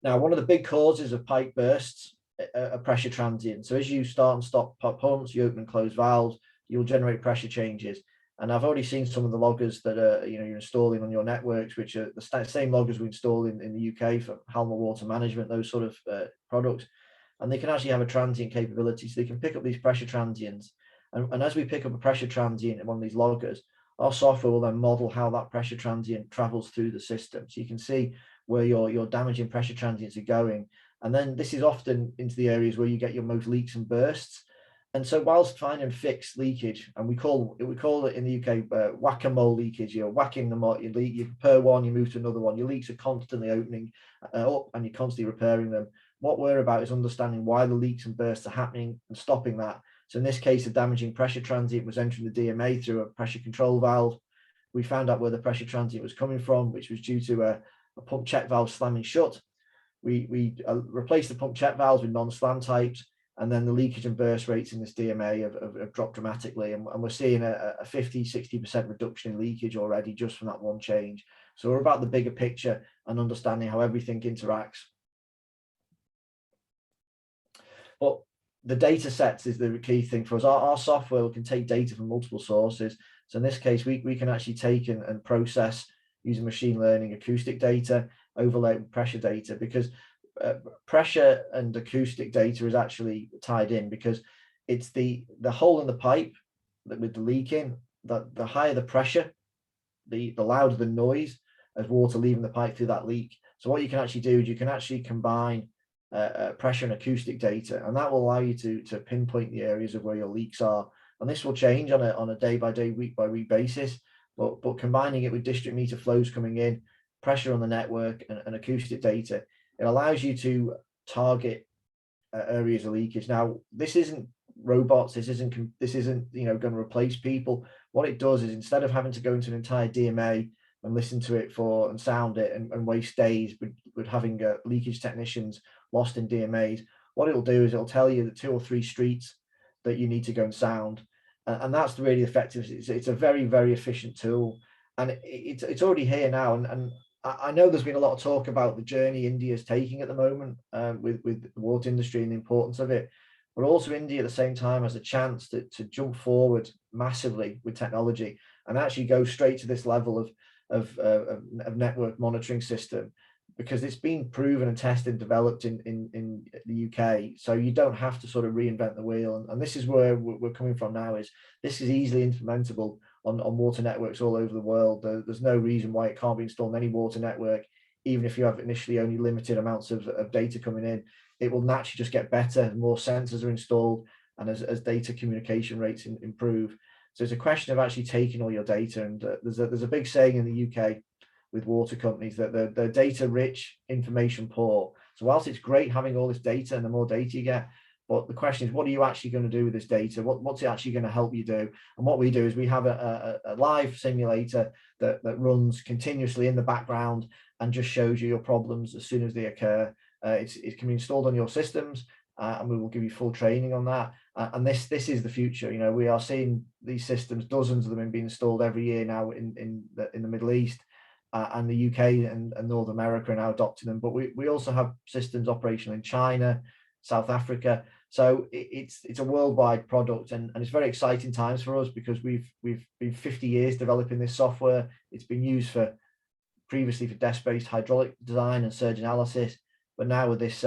Now, one of the big causes of pipe bursts are pressure transients. So as you start and stop pumps, you open and close valves, you'll generate pressure changes. And I've already seen some of the loggers that are, you're installing on your networks, which are the same loggers we install in the UK for Halma water management, those sort of products. And they can actually have a transient capability, so they can pick up these pressure transients. And as we pick up a pressure transient in one of these loggers, our software will then model how that pressure transient travels through the system. So you can see where your damaging pressure transients are going. And then this is often into the areas where you get your most leaks and bursts. And so whilst trying and fix leakage, and we call it in the UK whack-a-mole leakage, you're whacking them up, you per one, you move to another one, your leaks are constantly opening up and you're constantly repairing them. What we're about is understanding why the leaks and bursts are happening and stopping that. So in this case, a damaging pressure transient was entering the DMA through a pressure control valve. We found out where the pressure transient was coming from, which was due to a pump check valve slamming shut. We replaced the pump check valves with non-slam types, and then the leakage and burst rates in this DMA have dropped dramatically. And we're seeing a 50–60% reduction in leakage already just from that one change. So we're about the bigger picture and understanding how everything interacts. But the data sets is the key thing for us. Our software can take data from multiple sources. So in this case, we can actually take and process using machine learning acoustic data, overlay with pressure data, because pressure and acoustic data is actually tied in, because it's the hole in the pipe that with the leak in, that the higher the pressure, the louder the noise as water leaving the pipe through that leak. So what you can actually do is you can actually combine pressure and acoustic data, and that will allow you to pinpoint the areas of where your leaks are. And this will change on a day-by-day, week-by-week basis, but combining it with district meter flows coming in, pressure on the network, and acoustic data, it allows you to target areas of leakage. Now, this isn't robots, this isn't going to replace people. What it does is, instead of having to go into an entire DMA and listen to it and sound it and waste days with having leakage technicians lost in DMAs, what it'll do is it'll tell you the 2 or 3 streets that you need to go and sound, and that's really effective. It's a very, very efficient tool, and it's already here now. And I know there's been a lot of talk about the journey India is taking at the moment with the water industry and the importance of it, but also India at the same time has a chance to jump forward massively with technology and actually go straight to this level of network monitoring system, because it's been proven and tested and developed in the UK. So you don't have to sort of reinvent the wheel. And this is where we're coming from now, is this is easily implementable on water networks all over the world. There's no reason why it can't be installed on any water network, even if you have initially only limited amounts of data coming in. It will naturally just get better, more sensors are installed, and as data communication rates improve. So it's a question of actually taking all your data. And there's a big saying in the UK with water companies that they're data rich, information poor. So whilst it's great having all this data, and the more data you get, but the question is, what are you actually going to do with this data? What's it actually going to help you do? And what we do is we have a live simulator that runs continuously in the background and just shows you your problems as soon as they occur. It can be installed on your systems, and we will give you full training on that. And this is the future. You know, we are seeing these systems, dozens of them being installed every year now in the Middle East. And the UK and North America are now adopting them, but we also have systems operational in China, South Africa. So it's a worldwide product, and it's very exciting times for us, because we've been 50 years developing this software. It's been used previously for desk-based hydraulic design and surge analysis, but now with this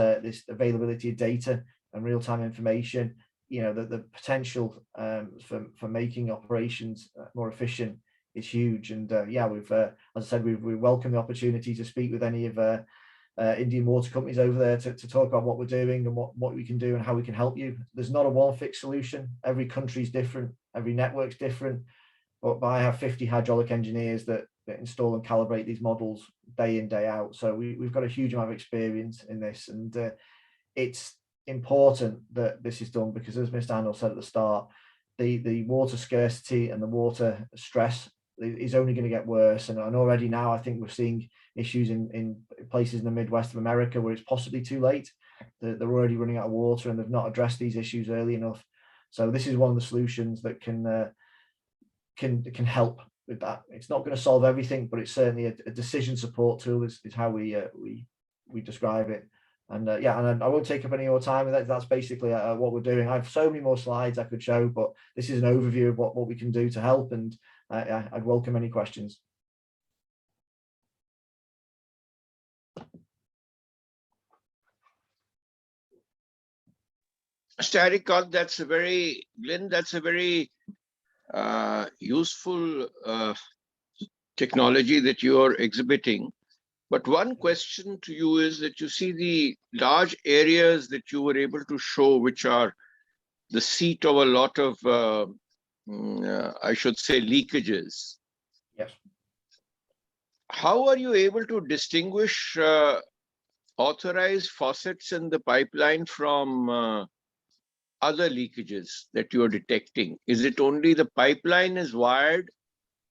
availability of data and real-time information, you know, the potential for making operations more efficient is huge. And yeah, we've as I said, we welcome the opportunity to speak with any of Indian water companies over there to talk about what we're doing and what we can do and how we can help you. There's not a one fixed solution. Every country is different, every network's different, but I have 50 hydraulic engineers that install and calibrate these models day in, day out. So we've got a huge amount of experience in this, and it's important that this is done, because as Mr. Anil said at the start, the water scarcity and the water stress is only going to get worse. And already now I think we're seeing issues in places in the Midwest of America where it's possibly too late. They're already running out of water, and they've not addressed these issues early enough. So this is one of the solutions that can help with that. It's not going to solve everything, but it's certainly a decision support tool is how we describe it. And yeah, and I won't take up any more time with that. That's basically what we're doing. I have so many more slides I could show, but this is an overview of what we can do to help, and I'd welcome any questions. Starikot, Glenn, that's a very useful technology that you are exhibiting. But one question to you is that you see the large areas that you were able to show, which are the seat of a lot of, I should say, leakages. Yes. How are you able to distinguish authorized faucets in the pipeline from other leakages that you are detecting? Is it only the pipeline is wired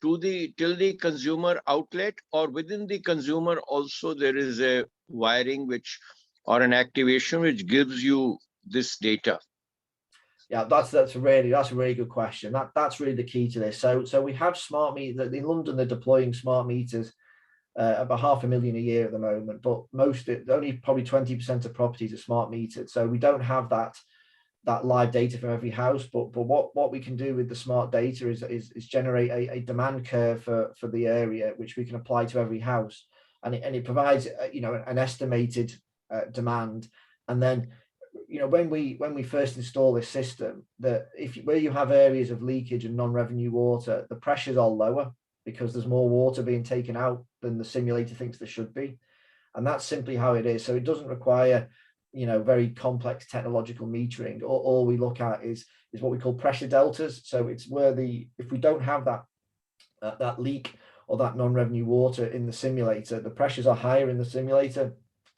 till the consumer outlet, or within the consumer also there is a wiring or an activation which gives you this data? Yeah, that's a really good question. That's really the key to this. So we have smart meters in London. They're deploying smart meters about 500,000 a year at the moment, but only probably 20% of properties are smart metered. So we don't have that live data from every house, but what we can do with the smart data is generate a demand curve for the area, which we can apply to every house, and it provides an estimated demand. And then when we first install this system, where you have areas of leakage and non-revenue water, the pressures are lower because there's more water being taken out than the simulator thinks there should be, and that's simply how it is. So it doesn't require very complex technological metering. All we look at is what we call pressure deltas. So it's where if we don't have that leak or that non-revenue water in the simulator, the pressures are higher in the simulator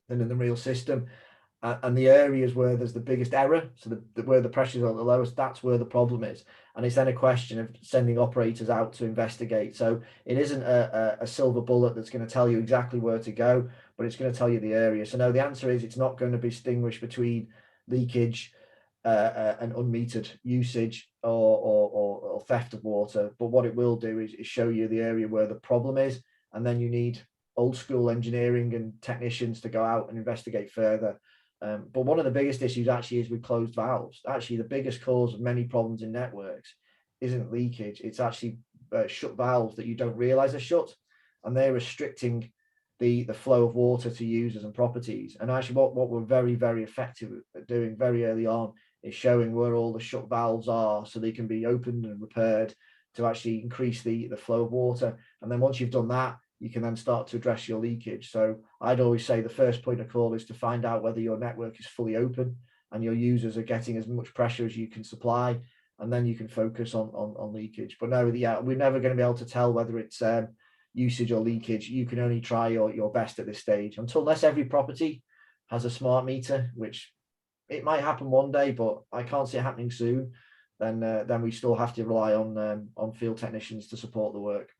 than in the real system. And the areas where there's the biggest error, so where the pressures are the lowest, that's where the problem is. And it's then a question of sending operators out to investigate. So it isn't a silver bullet that's going to tell you exactly where to go, but it's going to tell you the area. So no, the answer is it's not going to distinguish between leakage and unmetered usage or theft of water. But what it will do is show you the area where the problem is, and then you need old school engineering and technicians to go out and investigate further. But one of the biggest issues actually is with closed valves. Actually, the biggest cause of many problems in networks isn't leakage. It's actually shut valves that you don't realize are shut, and they're restricting the flow of water to users and properties. And actually what we're very, very effective at doing very early on is showing where all the shut valves are so they can be opened and repaired to actually increase the flow of water. And then once you've done that, you can then start to address your leakage. So I'd always say the first point of call is to find out whether your network is fully open and your users are getting as much pressure as you can supply, and then you can focus on leakage. But no, we're never going to be able to tell whether it's usage or leakage. You can only try your best at this stage, unless every property has a smart meter, which it might happen one day, but I can't see it happening soon. Then we still have to rely on field technicians to support the work.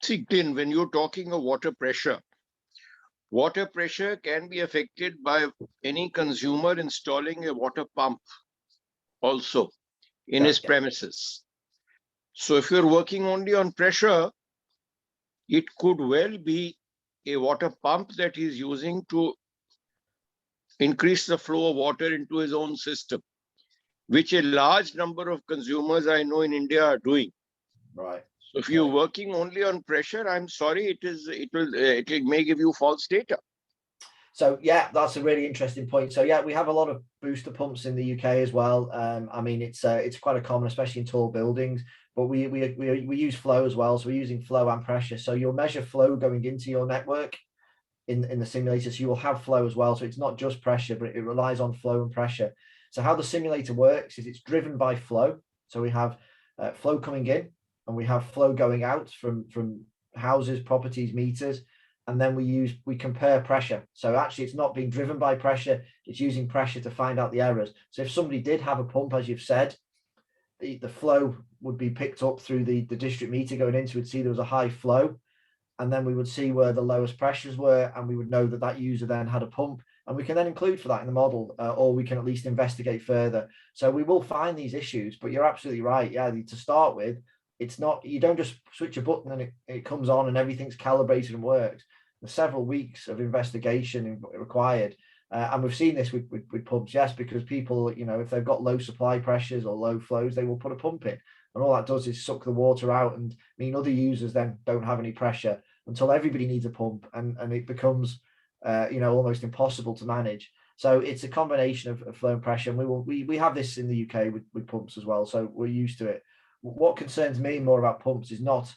See, Glyn, when you're talking of water pressure can be affected by any consumer installing a water pump also in his premises. So if you're working only on pressure, it could well be a water pump that he's using to increase the flow of water into his own system, which a large number of consumers I know in India are doing. Right. So if you're working only on pressure, I'm sorry, it may give you false data. So yeah, that's a really interesting point. So yeah, we have a lot of booster pumps in the UK as well. I mean, it's quite a common, especially in tall buildings. But we use flow as well. So we're using flow and pressure. So you'll measure flow going into your network in the simulator. So you will have flow as well. So it's not just pressure, but it relies on flow and pressure. So how the simulator works is it's driven by flow. So we have flow coming in, and we have flow going out from houses, properties, meters, and then we compare pressure. So actually it's not being driven by pressure, it's using pressure to find out the errors. So if somebody did have a pump, as you've said, the flow would be picked up through the district meter going into it, see there was a high flow, and then we would see where the lowest pressures were, and we would know that user then had a pump, and we can then include for that in the model, or we can at least investigate further. So we will find these issues, but you're absolutely right. Yeah, to start with, it's not, you don't just switch a button and it comes on and everything's calibrated and works. There's several weeks of investigation required. And we've seen this with pumps, yes, because people, if they've got low supply pressures or low flows, they will put a pump in. And all that does is suck the water out and mean other users then don't have any pressure until everybody needs a pump, and it becomes, almost impossible to manage. So it's a combination of flow and pressure. And we have this in the UK with pumps as well. So we're used to it. What concerns me more about pumps is not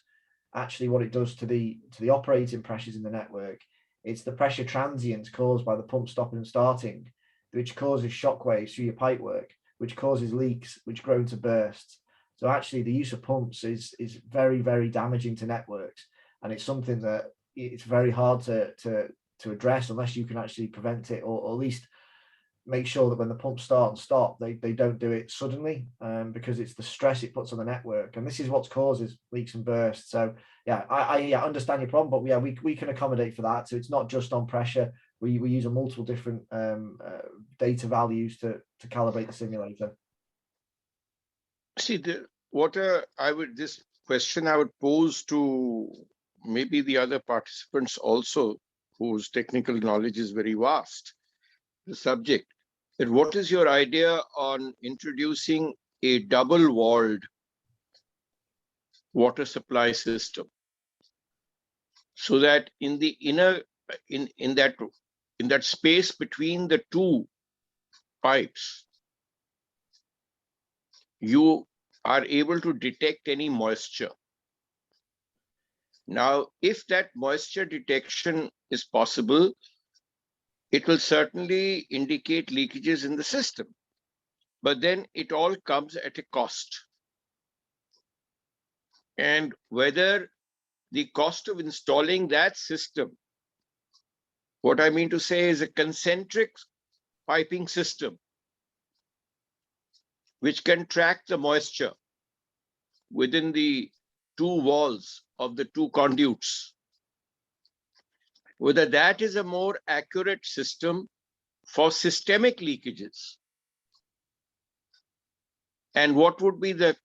actually what it does to the operating pressures in the network. It's the pressure transients caused by the pump stopping and starting, which causes shock waves through your pipework, which causes leaks, which grow into bursts. So actually the use of pumps is very, very damaging to networks. And it's something that it's very hard to address unless you can actually prevent it, or at least make sure that when the pumps start and stop, they don't do it suddenly, because it's the stress it puts on the network. And this is what causes leaks and bursts. So yeah, I understand your problem, but yeah, we can accommodate for that. So it's not just on pressure. We use a multiple different data values to calibrate the simulator. See, this question I would pose to maybe the other participants also, whose technical knowledge is very vast, the subject, that what is your idea on introducing a double-walled water supply system, so that in the inner, in that space between the two pipes, you are able to detect any moisture. Now, if that moisture detection is possible, it will certainly indicate leakages in the system. But then it all comes at a cost. And whether the cost of installing that system, what I mean to say is a concentric piping system, which can track the moisture within the two walls of the two conduits, whether that is a more accurate system for systemic leakages. And what would be the,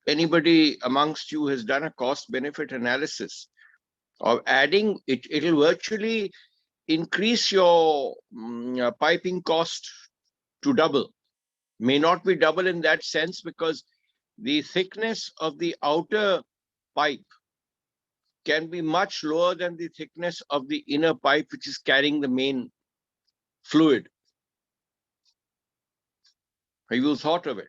anybody amongst you has done a cost benefit analysis of adding it, it'll virtually increase your piping cost to double. May not be double in that sense because the thickness of the outer pipe can be much lower than the thickness of the inner pipe, which is carrying the main fluid. Have you thought of it?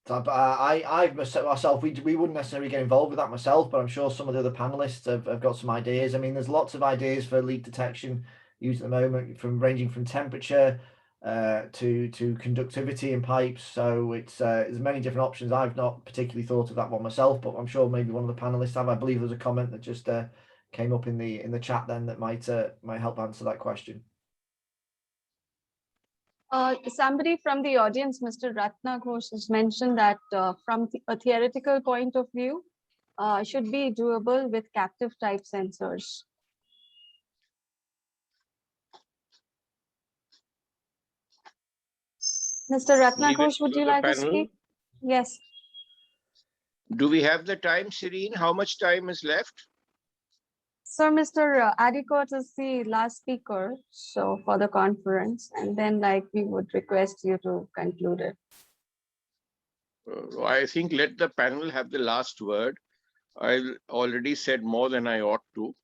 I myself, we wouldn't necessarily get involved with that myself, but I'm sure some of the other panelists have got some ideas. I mean, there's lots of ideas for leak detection used at the moment, from ranging from temperature to conductivity in pipes. So it's there's many different options. I've not particularly thought of that one myself, but I'm sure maybe one of the panelists have. I believe there's a comment that just came up in the chat then that might help answer that question. Somebody from the audience, Mr. Ratna Ghosh, has mentioned that from a theoretical point of view, should be doable with captive type sensors. Mr. Ratna Leave it Ghosh, would to you the like to panel. speak? Yes. Do we have the time, Shireen? How much time is left? So Mr. Adikot is the last speaker, so for the conference, and then we would request you to conclude it. I think let the panel have the last word. I already said more than I ought to.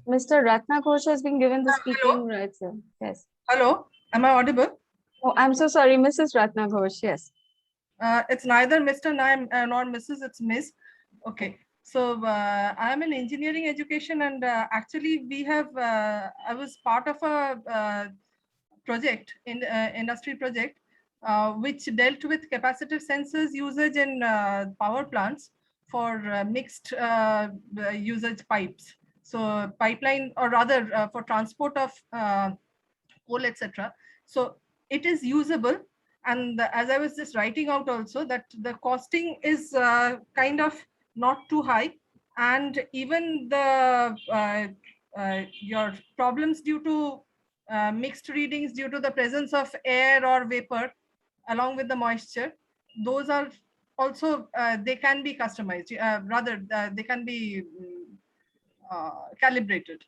Mr. Ratna Ghosh has been given the speaking rights. Yes. Hello, am I audible? Oh, I'm so sorry, Mrs. Ratna Ghosh. Yes. It's neither Mr. nor Mrs. It's Miss. Okay. So I'm in engineering education, and actually we have, I was part of a project, in industry project, which dealt with capacitive sensors usage in power plants for mixed usage pipes. So pipeline, or rather for transport of coal, etc. So it is usable. And as I was just writing out also, that the costing is kind of not too high, and even the your problems due to mixed readings due to the presence of air or vapor along with the moisture, those are also they can be customized, they can be calibrated.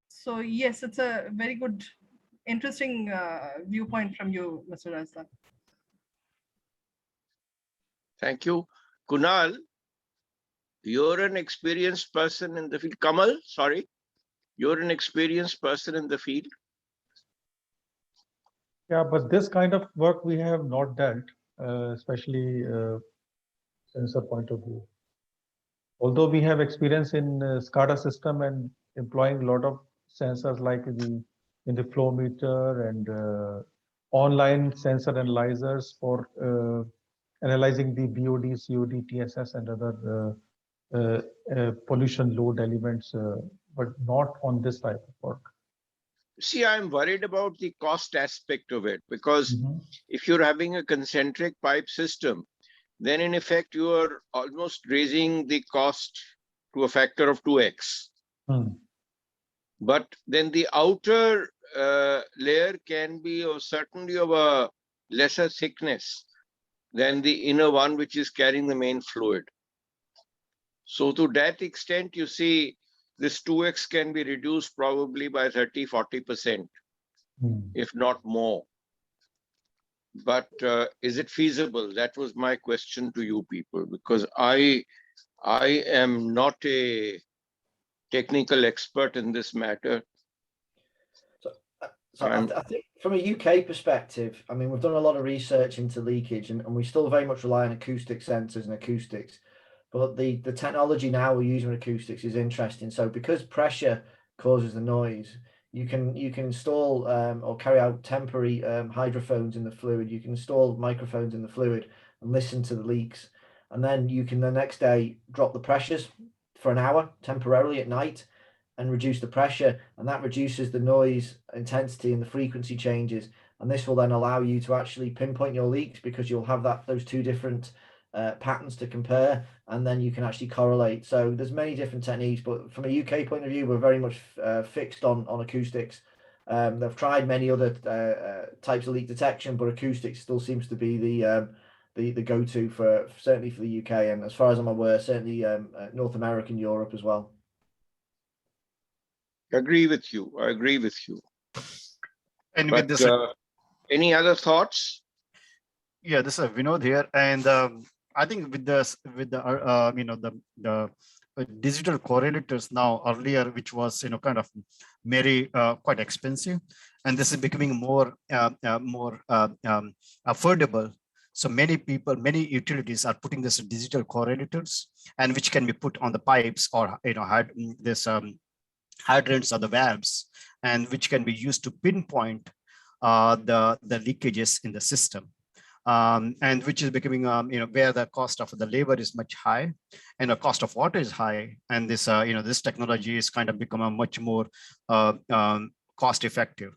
So yes, it's a very good, interesting viewpoint from you, Mr. Razdan. Thank you. Kunal, you're an experienced person in the field. Kamal, sorry. You're an experienced person in the field. Yeah, but this kind of work we have not dealt, especially sensor point of view. Although we have experience in SCADA system and employing a lot of sensors like in the flow meter and online sensor analyzers for analyzing the BOD, COD, TSS and other pollution load elements, but not on this type of work. See, I'm worried about the cost aspect of it, because if you're having a concentric pipe system, then in effect, you are almost raising the cost to a factor of 2x. But then the outer layer can be certainly of a lesser thickness than the inner one, which is carrying the main fluid. So to that extent, you see, this 2x can be reduced probably by 30–40%, if not more. But is it feasible? That was my question to you people, because I am not a technical expert in this matter. So I think from a UK perspective, I mean, we've done a lot of research into leakage, and we still very much rely on acoustic sensors and acoustics. But the technology now we're using with acoustics is interesting. So because pressure causes the noise, you can install or carry out temporary hydrophones in the fluid. You can install microphones in the fluid and listen to the leaks. And then you can the next day drop the pressures for an hour temporarily at night and reduce the pressure. And that reduces the noise intensity and the frequency changes. And this will then allow you to actually pinpoint your leaks because you'll have those two different patterns to compare, and then you can actually correlate. So there's many different techniques, but from a UK point of view, we're very much fixed on acoustics. They've tried many other types of leak detection, but acoustics still seems to be the go-to for certainly for the UK, and as far as I'm aware, certainly North America and Europe as well. I agree with you. And but, with this, any other thoughts? Yeah, this is Vinod here, and I think with the digital correlators now, earlier, which was kind of very quite expensive, and this is becoming more affordable. So many people, many utilities are putting this digital correlators, and which can be put on the pipes or hydrants or the valves, and which can be used to pinpoint the leakages in the system. And which is becoming, where the cost of the labor is much high and the cost of water is high. And this, this technology is kind of become a much more cost effective.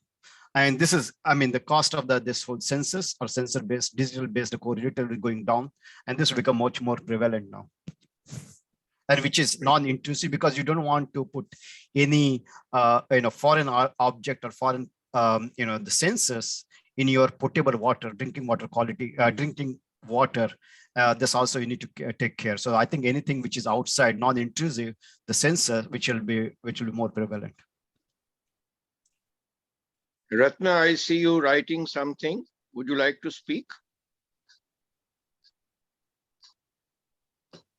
And this is, the cost of this whole census or sensor-based, digital-based correlator is going down, and this will become much more prevalent now. And which is non-intrusive because you don't want to put any, foreign object or foreign, the sensors in your potable water, drinking water quality, drinking water. This also you need to take care. So I think anything which is outside, non-intrusive, the sensor, which will be more prevalent. Ratna, I see you writing something. Would you like to speak?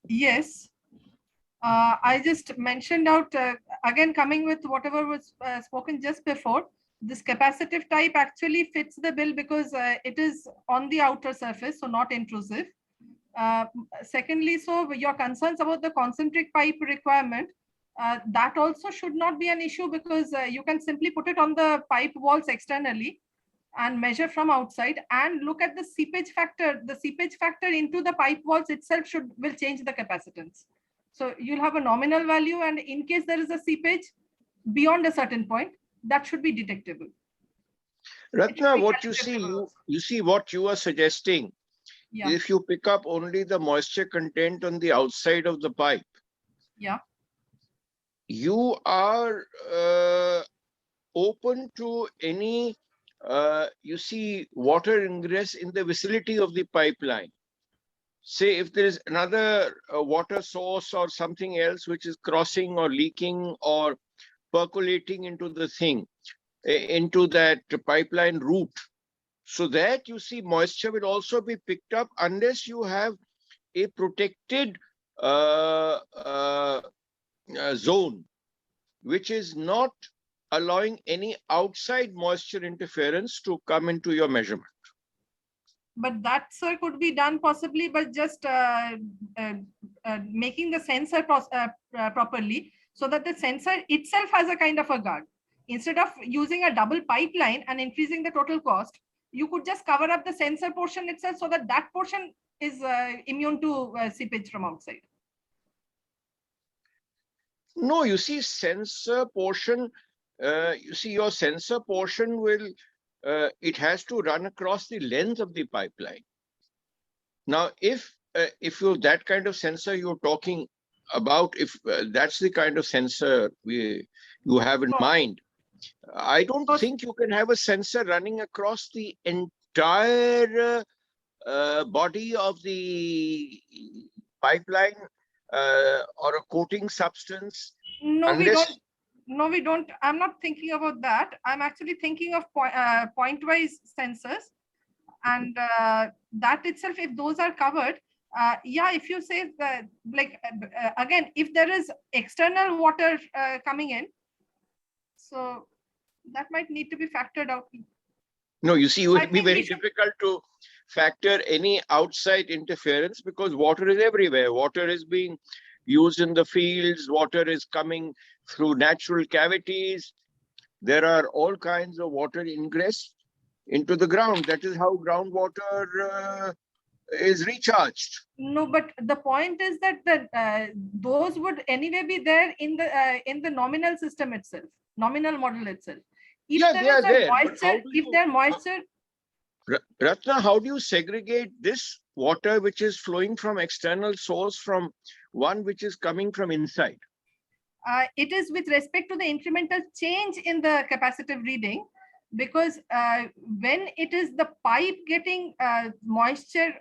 Yes. I just mentioned out, again, coming with whatever was spoken just before, this capacitive type actually fits the bill because it is on the outer surface, so not intrusive. Secondly, so your concerns about the concentric pipe requirement, that also should not be an issue because you can simply put it on the pipe walls externally and measure from outside and look at the seepage factor. The seepage factor into the pipe walls itself will change the capacitance. So you'll have a nominal value, and in case there is a seepage beyond a certain point, that should be detectable. Ratna, what you see what you are suggesting. Yeah. If you pick up only the moisture content on the outside of the pipe, yeah, you are open to any water ingress in the vicinity of the pipeline. Say if there is another water source or something else which is crossing or leaking or percolating into the thing, into that pipeline route, so that moisture will also be picked up unless you have a protected zone, which is not allowing any outside moisture interference to come into your measurement. But that, sir, could be done possibly by just making the sensor properly, so that the sensor itself has a kind of a guard. Instead of using a double pipeline and increasing the total cost, you could just cover up the sensor portion itself so that that portion is immune to seepage from outside. No, you see, sensor portion, your sensor portion will, it has to run across the length of the pipeline. Now, if you that kind of sensor you're talking about, if that's the kind of sensor you have in mind, I don't think you can have a sensor running across the entire body of the pipeline or a coating substance. No, we don't. No, we don't. I'm not thinking about that. I'm actually thinking of point-wise sensors, and that itself, if those are covered, yeah, if you say that, again, if there is external water coming in, so that might need to be factored out. No, you see, it would be very difficult to factor any outside interference because water is everywhere. Water is being used in the fields. Water is coming through natural cavities. There are all kinds of water ingress into the ground. That is how groundwater is recharged. No, but the point is that those would anyway be there in the nominal system itself, nominal model itself. If Yeah, there they are is a there. But moisture, if there moisture, Ratna, how do you segregate this water which is flowing from external source from one which is coming from inside? it is with respect to the incremental change in the capacitive reading, because when it is the pipe getting moisture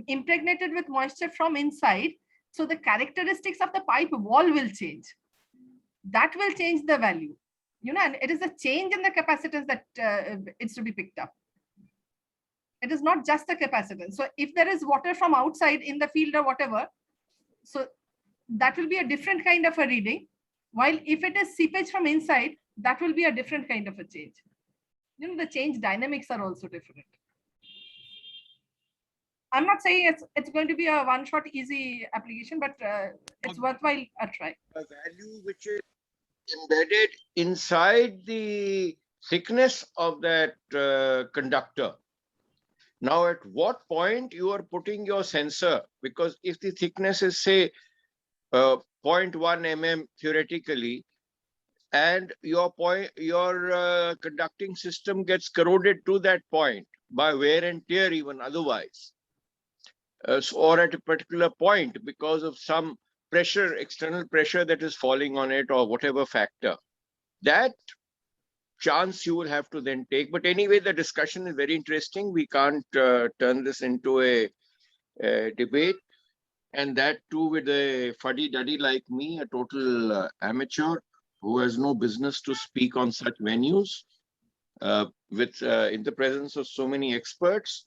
impregnated with moisture from inside, so the characteristics of the pipe wall will change. That will change the value, and it is a change in the capacitance that it's to be picked up. It is not just the capacitance. So if there is water from outside in the field or whatever, so that will be a different kind of a reading. While if it is seepage from inside, that will be a different kind of a change. The change dynamics are also different. I'm not saying it's going to be a one-shot easy application, but it's worthwhile a try. A value which is embedded inside the thickness of that conductor. Now, at what point you are putting your sensor? Because if the thickness is, say, 0.1 mm theoretically, and your conducting system gets corroded to that point by wear and tear, even otherwise, or at a particular point because of some pressure, external pressure that is falling on it or whatever factor, that chance you will have to then take. But anyway, the discussion is very interesting. We can't turn this into a debate, and that too with a fuddy-duddy like me, a total amateur who has no business to speak on such venues in the presence of so many experts.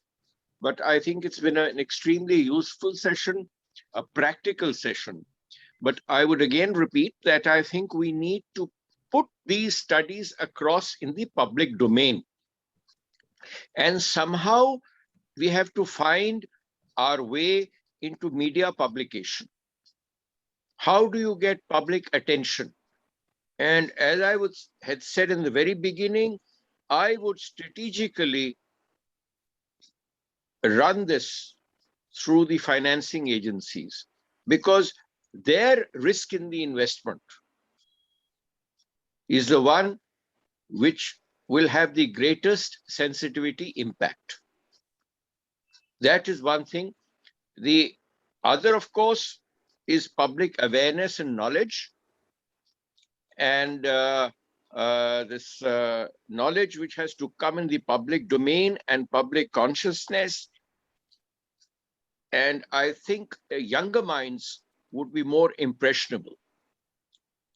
But I think it's been an extremely useful session, a practical session. But I would again repeat that I think we need to put these studies across in the public domain. And somehow we have to find our way into media publication. How do you get public attention? And as I had said in the very beginning, I would strategically run this through the financing agencies because their risk in the investment is the one which will have the greatest sensitivity impact. That is one thing. The other, of course, is public awareness and knowledge. And this knowledge which has to come in the public domain and public consciousness. And I think younger minds would be more impressionable.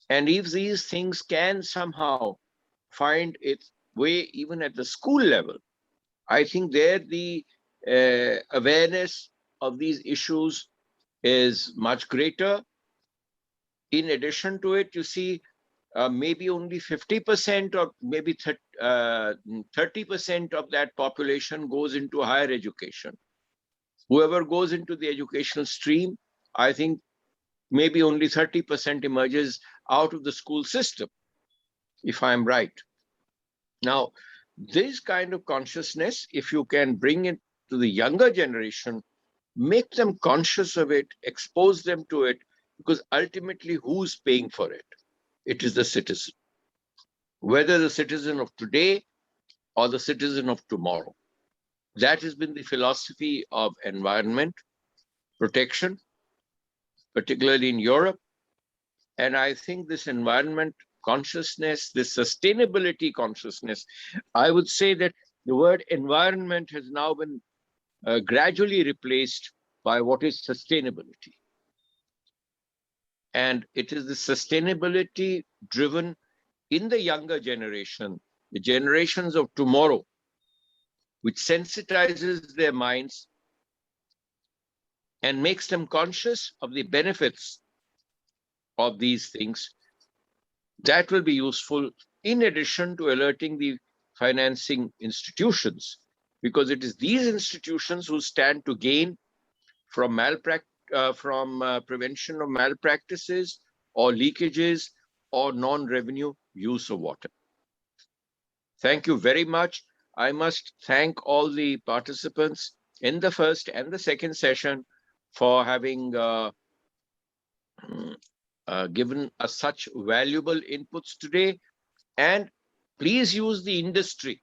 And if these things can somehow find its way even at the school level, I think there the awareness of these issues is much greater. In addition to it, you see, maybe only 50% or maybe 30% of that population goes into higher education. Whoever goes into the educational stream, I think maybe only 30% emerges out of the school system, if I'm right. Now, this kind of consciousness, if you can bring it to the younger generation, make them conscious of it, expose them to it, because ultimately who's paying for it? It is the citizen. Whether the citizen of today or the citizen of tomorrow. That has been the philosophy of environment protection, particularly in Europe. And I think this environment consciousness, this sustainability consciousness, I would say that the word environment has now been gradually replaced by what is sustainability. And it is the sustainability driven in the younger generation, the generations of tomorrow, which sensitizes their minds and makes them conscious of the benefits of these things. That will be useful in addition to alerting the financing institutions because it is these institutions who stand to gain from prevention of malpractices or leakages or non-revenue use of water. Thank you very much. I must thank all the participants in the first and the second session for having given us such valuable inputs today. And please use the industry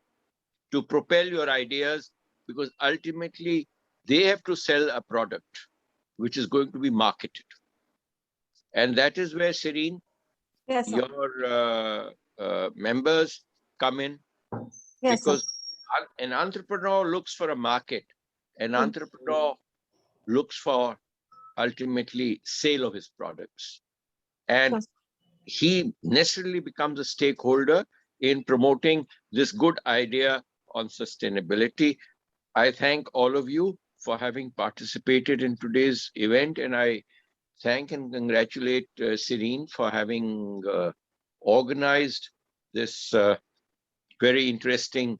to propel your ideas, because ultimately they have to sell a product which is going to be marketed. And that is where, Serene, Yes, sir. your members come in, Yes, sir. because an entrepreneur looks for a market. An entrepreneur looks for ultimately sale of his products. And Yes. he necessarily becomes a stakeholder in promoting this good idea on sustainability. I thank all of you for having participated in today's event, and I thank and congratulate Serene for having organized this very interesting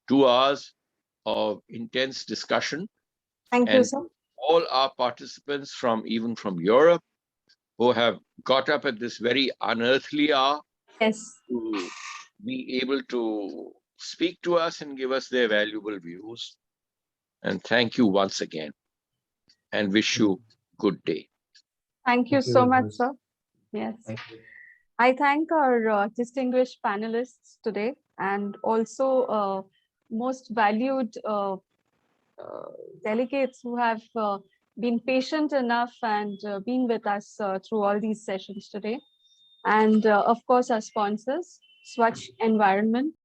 2 hours of intense discussion. Thank you, And sir. all our participants even from Europe, who have got up at this very unearthly hour Yes. to be able to speak to us and give us their valuable views. And thank you once again, and wish you good day. Thank you so much, sir. Yes. I thank our distinguished panelists today, and also most valued delegates who have been patient enough and been with us through all these sessions today. And of course, our sponsors, Swachh Environment,